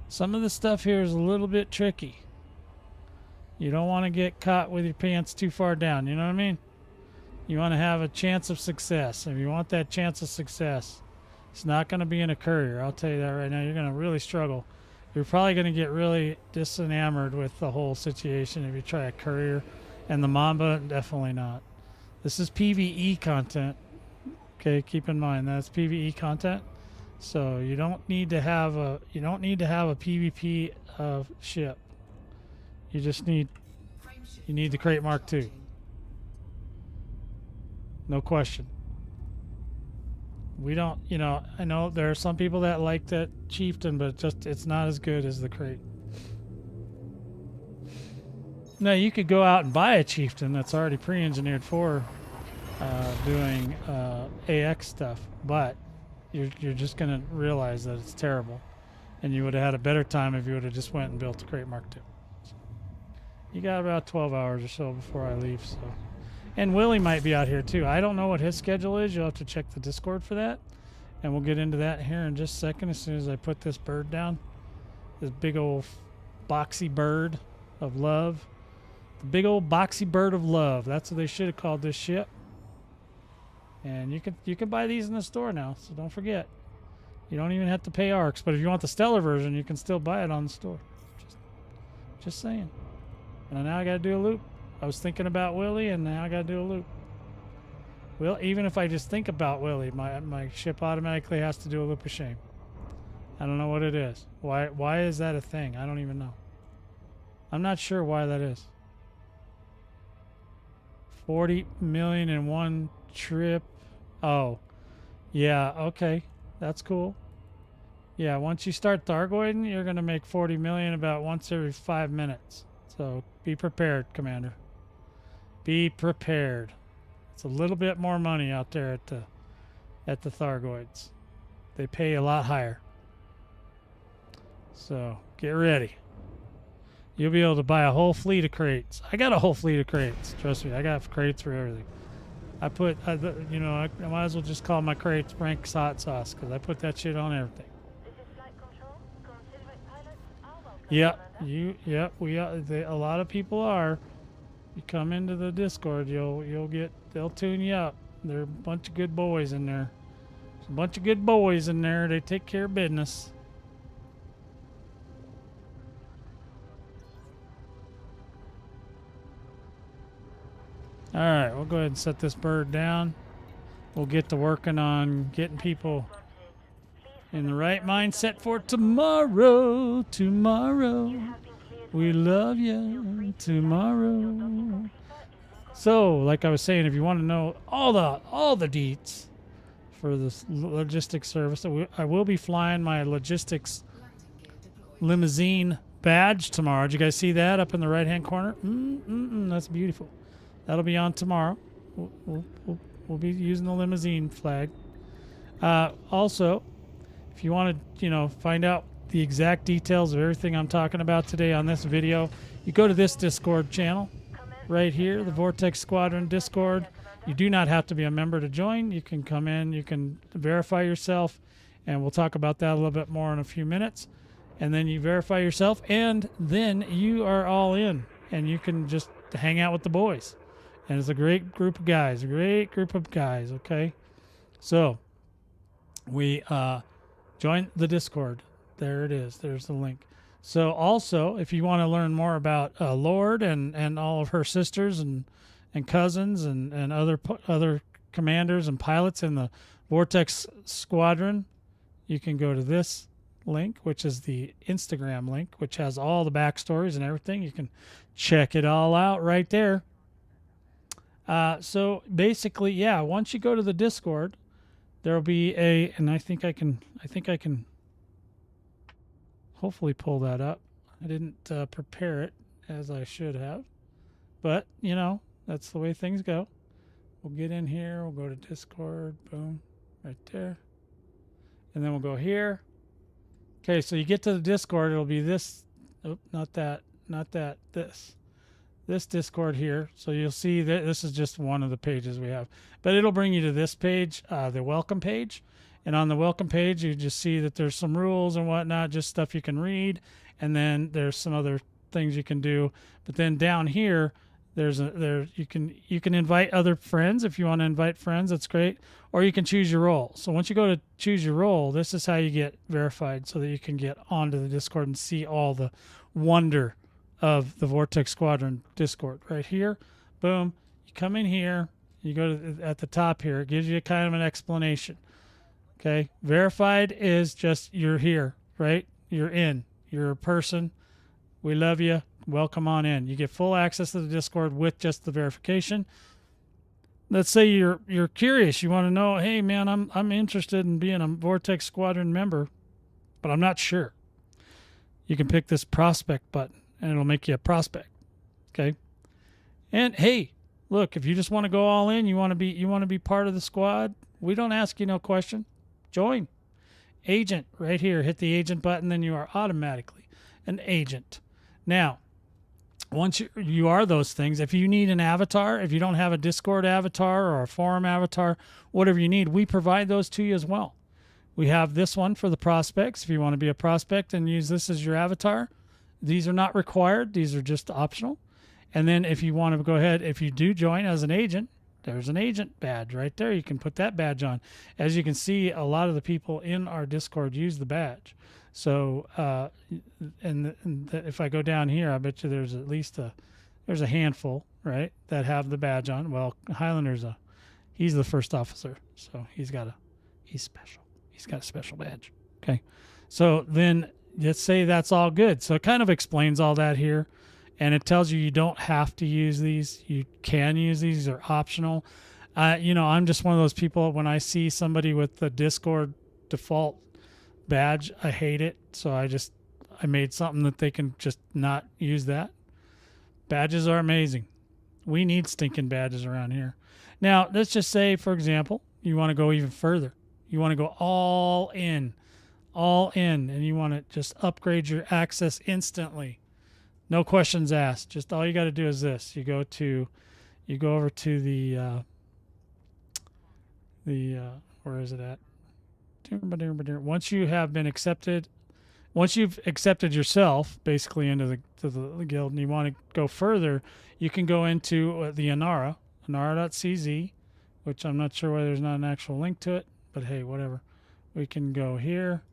some of the stuff here is a little bit tricky. You don't want to get caught with your pants too far down, you know what I mean? You want to have a chance of success. If you want that chance of success, it's not going to be in a courier. I'll tell you that right now. You're going to really struggle. You're probably going to get really disenamored with the whole situation if you try a courier. And the Mamba, definitely not. This is PvE content. Okay, keep in mind that's PvE content. So you don't need to have a PvP ship. You just need the Crate Mark II. No question. We don't, I know there are some people that like that Chieftain, but it's not as good as the Crate. Now, you could go out and buy a Chieftain that's already pre-engineered for doing AX stuff, but you're just going to realize that it's terrible. And you would have had a better time if you would have just went and built a Crate Mark II. So you got about 12 hours or so before I leave, so... And Willie might be out here too. I don't know what his schedule is. You'll have to check the Discord for that. And we'll get into that here in just a second as soon as I put this bird down. This big old boxy bird of love. The big old boxy bird of love. That's what they should have called this ship. And you can buy these in the store now, so don't forget. You don't even have to pay ARX, but if you want the stellar version, you can still buy it on the store. Just saying. And now I gotta do a loop. I was thinking about Willie, and now I gotta do a loop. Well, even if I just think about Willie, my ship automatically has to do a loop of shame. I don't know what it is. Why is that a thing? I don't even know. I'm not sure why that is. 40 million in one trip. Oh, yeah. Okay, that's cool. Yeah, once you start Thargoiding, you're gonna make 40 million about once every 5 minutes. So be prepared, Commander. Be prepared. It's a little bit more money out there at the Thargoids. They pay a lot higher. So get ready. You'll be able to buy a whole fleet of crates. I got a whole fleet of crates. Trust me, I got crates for everything. I put, I might as well just call my crates Frank's hot sauce because I put that shit on everything. This is flight control. Considerate pilots are welcome, Yep, Commander. we are. A lot of people are. You come into the Discord, they'll tune you up. There are a bunch of good boys in there. There's a bunch of good boys in there. They take care of business. All right, we'll go ahead and set this bird down. We'll get to working on getting people in the right mindset for tomorrow. Tomorrow. We love you. Tomorrow. So, like I was saying, if you want to know all the deets for this logistics service, I will be flying my logistics limousine badge tomorrow. Did you guys see that up in the right-hand corner? That's beautiful. That'll be on tomorrow. We'll be using the limousine flag. Also, if you want to, find out the exact details of everything I'm talking about today on this video, you go to this Discord channel right here, the Vortex Squadron Discord. You do not have to be a member to join. You can come in, you can verify yourself, and we'll talk about that a little bit more in a few minutes. And then you verify yourself, and then you are all in, and you can just hang out with the boys. And it's a great group of guys, okay? So, we join the Discord. There it is. There's the link. So, also, if you want to learn more about Lorde and all of her sisters and cousins and other commanders and pilots in the Vortex Squadron, you can go to this link, which is the Instagram link, which has all the backstories and everything. You can check it all out right there. So basically, yeah, once you go to the Discord, there'll be and I think I can hopefully pull that up. I didn't prepare it as I should have, but that's the way things go. We'll get in here, we'll go to Discord, boom, right there. And then we'll go here. Okay, so you get to the Discord, it'll be this, not that, this Discord here. So you'll see that this is just one of the pages we have, but it'll bring you to this page, the welcome page. And on the welcome page, you just see that there's some rules and whatnot, just stuff you can read. And then there's some other things you can do. But then down here, you can invite other friends. If you want to invite friends, that's great. Or you can choose your role. So once you go to choose your role, this is how you get verified so that you can get onto the Discord and see all the wonder of the Vortex Squadron Discord right here. Boom. You come in here. You go to at the top here. It gives you kind of an explanation. Okay. Verified is just you're here, right? You're in. You're a person. We love you. Welcome on in. You get full access to the Discord with just the verification. Let's say you're curious. You want to know, hey man, I'm interested in being a Vortex Squadron member, but I'm not sure. You can pick this prospect button, and it'll make you a prospect. Okay. And hey, look, if you just want to go all in, you want to be part of the squad. We don't ask you no question. Join. Agent right here. Hit the agent button, then you are automatically an agent. Now, once you are those things, if you need an avatar, if you don't have a Discord avatar or a forum avatar, whatever you need, we provide those to you as well. We have this one for the prospects. If you want to be a prospect and use this as your avatar, these are not required. These are just optional. And then if you want to go ahead, if you do join as an agent, there's an agent badge right there. You can put that badge on. As you can see, a lot of the people in our Discord use the badge. So, if I go down here, I bet you there's at least there's a handful, right, that have the badge on. Well, Highlander's he's the first officer, so he's special. He's got a special badge. Okay. So then let's say that's all good. So it kind of explains all that here, and it tells you don't have to use these. You can use these. They're optional. I'm just one of those people, when I see somebody with the Discord default badge, I hate it. So I made something that they can just not use that. Badges are amazing. We need stinking badges around here. Now, let's just say, for example, you want to go even further. You want to go all in, and you want to just upgrade your access instantly. No questions asked. Just all you got to do is this. You go over to the the where is it at? Once you have been accepted, once you've accepted yourself basically into the guild, and you want to go further, you can go into the Inara, inara.cz, which I'm not sure why there's not an actual link to it, but hey, whatever. We can go here,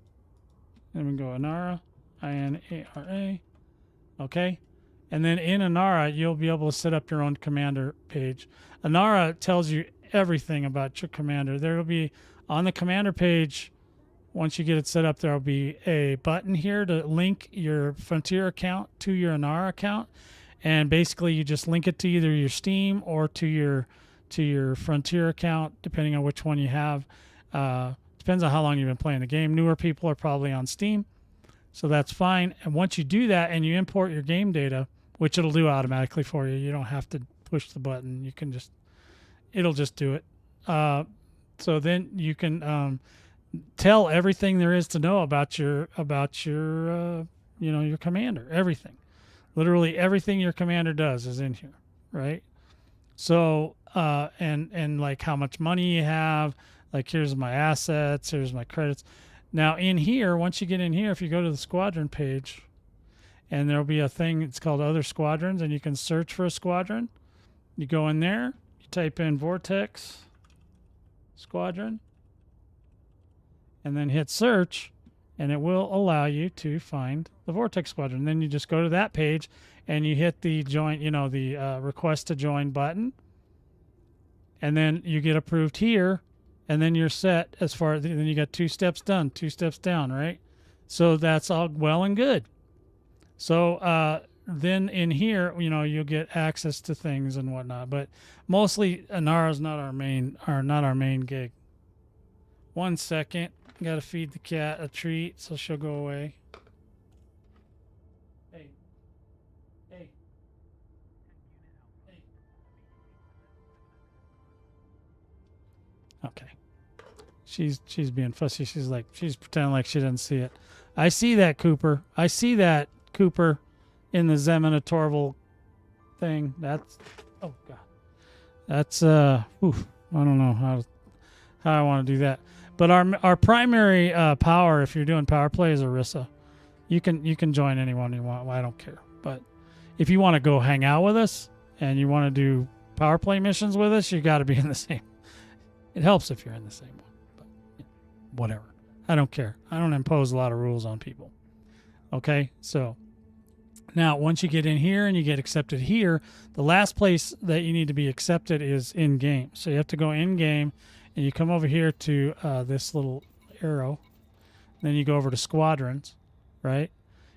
and we go Inara, INARA, okay? And then in Inara, you'll be able to set up your own commander page. Inara tells you everything about your commander. There will be, on the commander page, once you get it set up, there will be a button here to link your Frontier account to your Inara account. And basically, you just link it to either your Steam or to your Frontier account, depending on which one you have. Depends on how long you've been playing the game. Newer people are probably on Steam, so that's fine. And once you do that and you import your game data, which it'll do automatically for you, you don't have to push the button. You can just, it'll just do it. So then you can tell everything there is to know about your your commander. Everything, literally everything your commander does is in here, right? So and like how much money you have. Like, here's my assets, here's my credits. Now in here, once you get in here, if you go to the squadron page, and there'll be a thing, it's called other squadrons, and you can search for a squadron. You go in there, you type in Vortex Squadron, and then hit search, and it will allow you to find the Vortex Squadron. Then you just go to that page and you hit the join, the request to join button, and then you get approved here. And then you're set as far as, then you got 2 steps done, 2 steps down, right? So that's all well and good. So then in here, you'll get access to things and whatnot. But mostly Inara's not our main gig. 1 second, got to feed the cat a treat so she'll go away. Hey. Okay. She's being fussy. She's pretending like she doesn't see it. I see that, Cooper. I see that, Cooper, in the Zemina Torval thing. That's, oh god. That's I don't know how I want to do that. But our primary power, if you're doing power play, is Orisa. You can join anyone you want. Well, I don't care. But if you want to go hang out with us and you want to do power play missions with us, you got to be in the same. It helps if you're in the same one. Whatever. I don't care. I don't impose a lot of rules on people. Okay? So now once you get in here and you get accepted here, the last place that you need to be accepted is in game. So you have to go in game and you come over here to this little arrow. Then you go over to squadrons, right?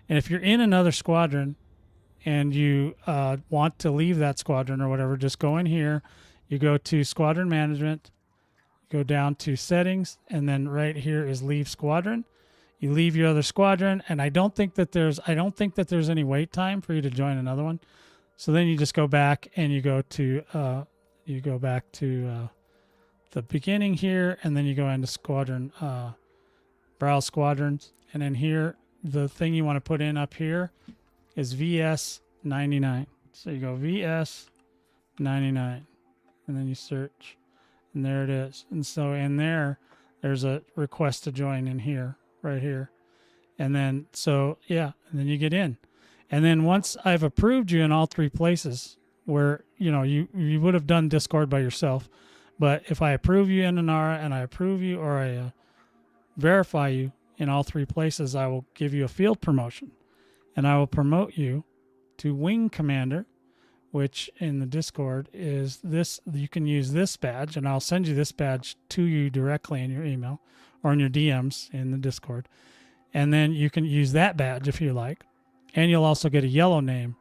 And if you're in another squadron and you want to leave that squadron or whatever, just go in here. You go to squadron management. Go down to settings, and then right here is leave squadron. You leave your other squadron, and I don't think that there's any wait time for you to join another one. So then you just go back and you go to the beginning here, and then you go into squadron, browse squadrons, and then here the thing you want to put in up here is VS99. So you go VS99, and then you search. And there it is. And so in there's a request to join in here, right here. And then, so yeah, and then you get in. And then once I've approved you in all 3 places where, you would have done Discord by yourself. But if I approve you in Inara and I approve you or I verify you in all 3 places, I will give you a field promotion. And I will promote you to Wing Commander, which in the Discord is this. You can use this badge, and I'll send you this badge to you directly in your email or in your DMs in the Discord. And then you can use that badge if you like. And you'll also get a yellow name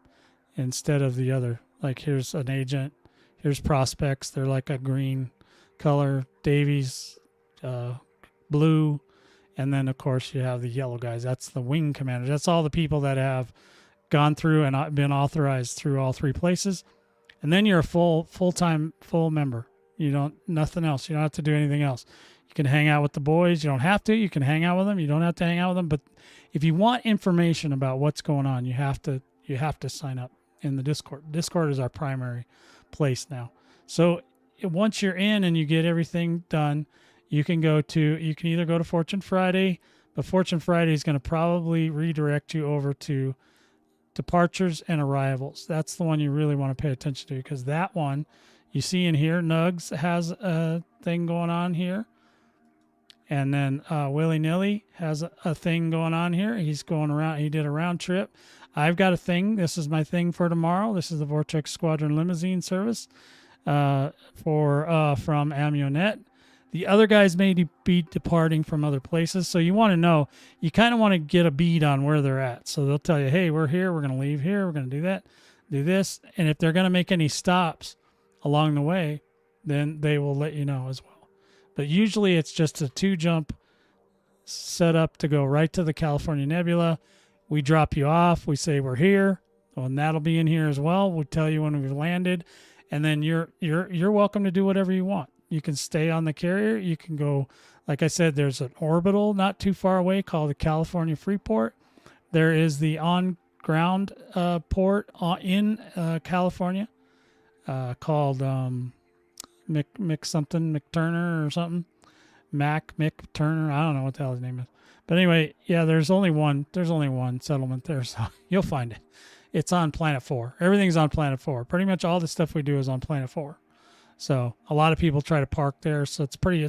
instead of the other. Like, here's an agent, here's prospects. They're like a green color, Davies, blue. And then, of course, you have the yellow guys. That's the Wing Commanders. That's all the people that have gone through and been authorized through all 3 places. And then you're a full-time member. Nothing else. You don't have to do anything else. You can hang out with the boys. You don't have to. You can hang out with them. You don't have to hang out with them. But if you want information about what's going on, you have to sign up in the Discord. Discord is our primary place now. So once you're in and you get everything done, you can either go to Fortune Friday, but Fortune Friday is going to probably redirect you over to departures and arrivals. That's the one you really want to pay attention to, because that one you see in here, Nugs has a thing going on here. And then Willy Nilly has a thing going on here. He's going around. He did a round trip. I've got a thing. This is my thing for tomorrow. This is the Vortex Squadron limousine service from Amaunet. The other guys may be departing from other places. So you want to know, you kind of want to get a bead on where they're at. So they'll tell you, hey, we're here. We're going to leave here. We're going to do that, do this. And if they're going to make any stops along the way, then they will let you know as well. But usually it's just a 2-jump set up to go right to the California Nebula. We drop you off. We say we're here. And that'll be in here as well. We'll tell you when we've landed. And then you're welcome to do whatever you want. You can stay on the carrier. You can go, like I said, there's an orbital not too far away called the California Freeport. There is the on-ground port in California called Mick Turner or something. Mick Turner. I don't know what the hell his name is. But anyway, yeah, there's only one settlement there, so you'll find it. It's on Planet 4. Everything's on Planet 4. Pretty much all the stuff we do is on Planet 4. So a lot of people try to park there, so it's pretty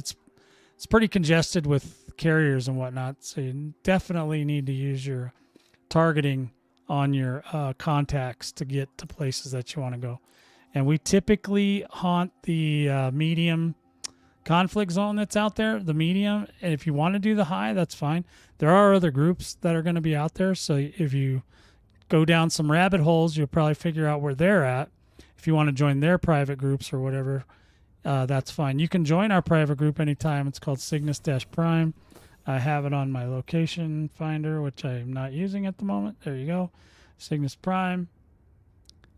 congested with carriers and whatnot. So you definitely need to use your targeting on your contacts to get to places that you want to go. And we typically haunt the medium conflict zone that's out there, the medium. And if you want to do the high, that's fine. There are other groups that are going to be out there. So if you go down some rabbit holes, you'll probably figure out where they're at. If you want to join their private groups or whatever, that's fine. You can join our private group anytime. It's called Cygnus-Prime. I have it on my location finder, which I'm not using at the moment. There you go. Cygnus Prime.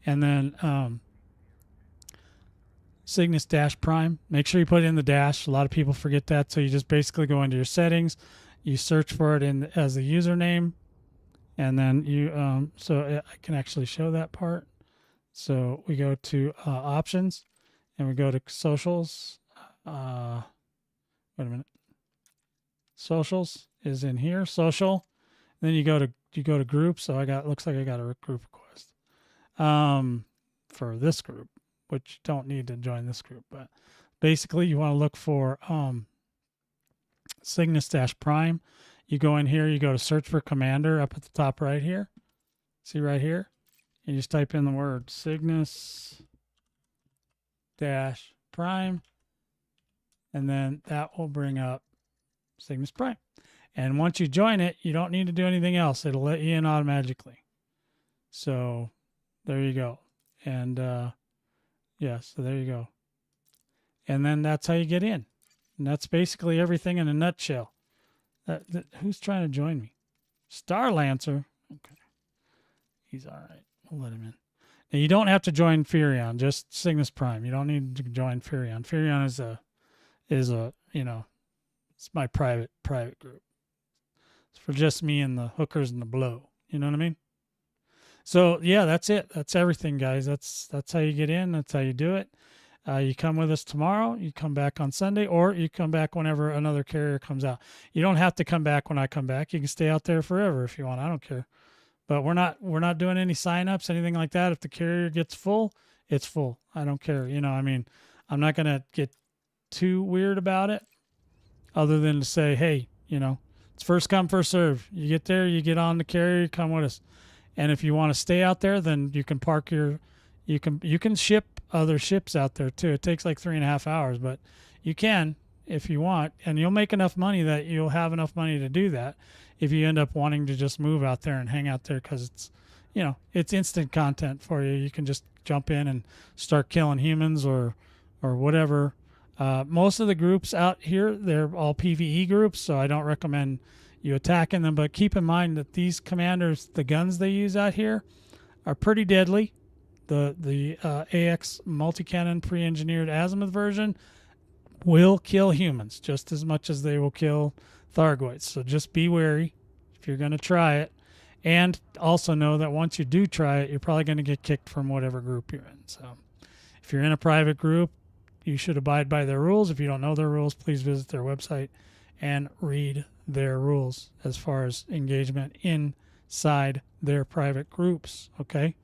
And then Cygnus-Prime. Make sure you put in the dash. A lot of people forget that. So you just basically go into your settings. You search for it as the username. And then you, so I can actually show that part. So we go to options and we go to socials. Wait a minute. Socials is in here. Social. And then you go to groups. So looks like I got a group request for this group, which you don't need to join this group. But basically you want to look for Cygnus-Prime. You go in here, you go to search for Commander up at the top right here. See right here? You just type in the word Cygnus-Prime, and then that will bring up Cygnus Prime. And once you join it, you don't need to do anything else. It'll let you in automatically. So there you go. And yeah, so there you go. And then that's how you get in. And that's basically everything in a nutshell. Who's trying to join me? Star Lancer. Okay. He's all right. We'll let him in. Now, you don't have to join Furion, just Cygnus Prime. You don't need to join Furion. Furion is a it's my private group. It's for just me and the hookers and the blow. You know what I mean? So yeah, that's it. That's everything, guys. That's how you get in. That's how you do it. You come with us tomorrow. You come back on Sunday, or you come back whenever another carrier comes out. You don't have to come back when I come back. You can stay out there forever if you want. I don't care. But we're not doing any sign-ups, anything like that. If the carrier gets full, it's full. I don't care. I mean, I'm not going to get too weird about it other than to say, hey, it's first come, first serve. You get there, you get on the carrier, you come with us. And if you want to stay out there, then you can park you can ship other ships out there too. It takes like 3.5 hours, but you can if you want, and you'll make enough money that you'll have enough money to do that if you end up wanting to just move out there and hang out there, because it's it's instant content for you. You can just jump in and start killing humans or whatever. Most of the groups out here, they're all PvE groups, so I don't recommend you attacking them, but keep in mind that these commanders, the guns they use out here are pretty deadly. The AX multi-cannon pre-engineered azimuth version will kill humans just as much as they will kill thargoids. So just be wary if you're going to try it. And also know that once you do try it, you're probably going to get kicked from whatever group you're in. So if you're in a private group, you should abide by their rules. If you don't know their rules, please visit their website and read their rules as far as engagement inside their private groups, okay?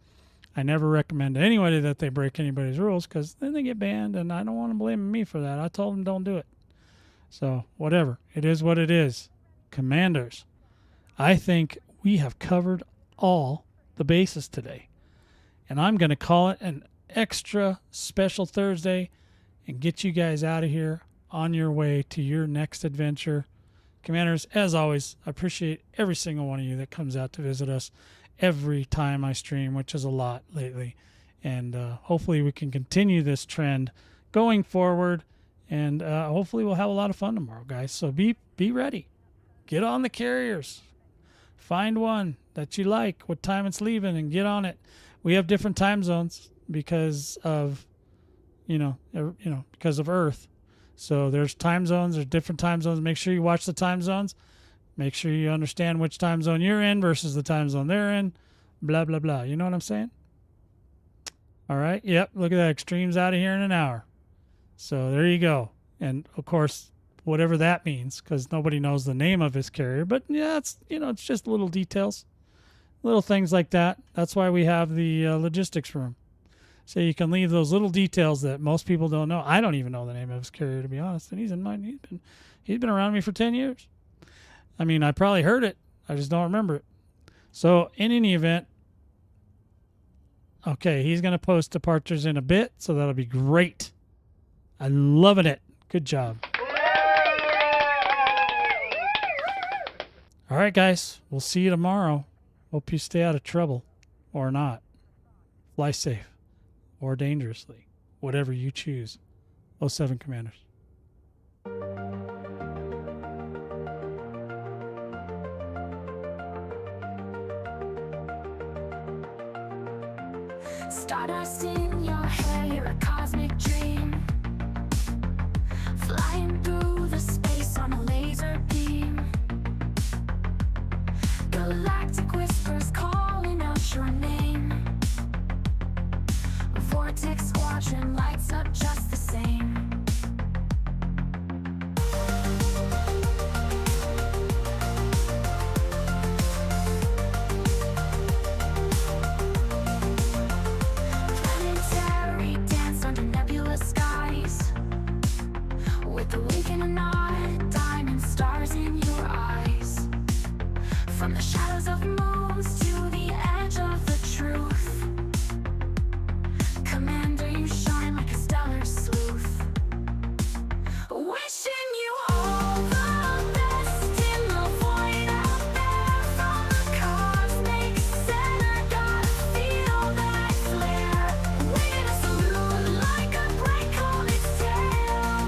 I never recommend to anybody that they break anybody's rules, because then they get banned, and I don't want to blame me for that. I told them don't do it. So whatever. It is what it is. Commanders, I think we have covered all the bases today. And I'm going to call it an extra special Thursday and get you guys out of here on your way to your next adventure. Commanders, as always, I appreciate every single one of you that comes out to visit us every time I stream, which is a lot lately. And hopefully we can continue this trend going forward. And hopefully we'll have a lot of fun tomorrow, guys. So be ready. Get on the carriers. Find one that you like, what time it's leaving, and get on it. We have different time zones because of, because of Earth. So there's time zones. There's different time zones. Make sure you watch the time zones. Make sure you understand which time zone you're in versus the time zone they're in. Blah, blah, blah. You know what I'm saying? All right. Yep. Look at that. Extreme's out of here in an hour. So there you go. And, of course, whatever that means, because nobody knows the name of his carrier. But, yeah, it's just little details, little things like that. That's why we have the logistics room. So you can leave those little details that most people don't know. I don't even know the name of his carrier, to be honest. And he's in mine. He's been around me for 10 years. I mean, I probably heard it. I just don't remember it. So in any event, okay, he's going to post departures in a bit, so that'll be great. I'm loving it. Good job. All right, guys. We'll see you tomorrow. Hope you stay out of trouble or not. Fly safe or dangerously. Whatever you choose. 07 Commanders. Stardust in your hair, you're a cosmic dream. Flying through the space on a laser beam. Galactic whispers calling out your name. Vortex Squadron lights up just the same. Planetary dance under Nebula skies. With the wink and a nod, diamond stars in your eyes. From the shadows of moons to the edge of the truth. Commander, you shine like a stellar sleuth. Wishing you all the best in the void out there. From the cosmic center, gotta feel that flare. Waiting to salute like a bright comet's tail.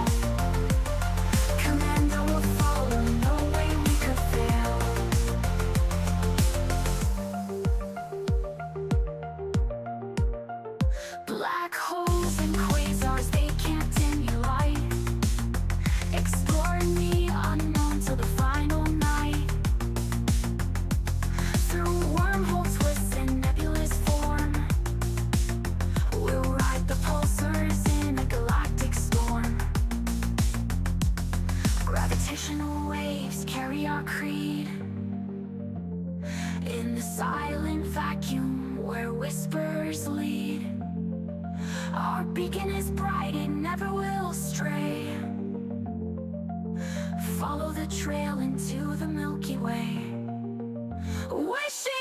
Commander will follow, no way we could fail. Black holes and quasars, they can't dim your light. Exploring the unknown till the final night. Through wormhole twists and nebulous form, we'll ride the pulsars in a galactic storm. Gravitational waves carry our creed. In the silent vacuum where whispers lead. Our beacon is bright, it never will stray. Follow the trail into the Milky Way. Wishing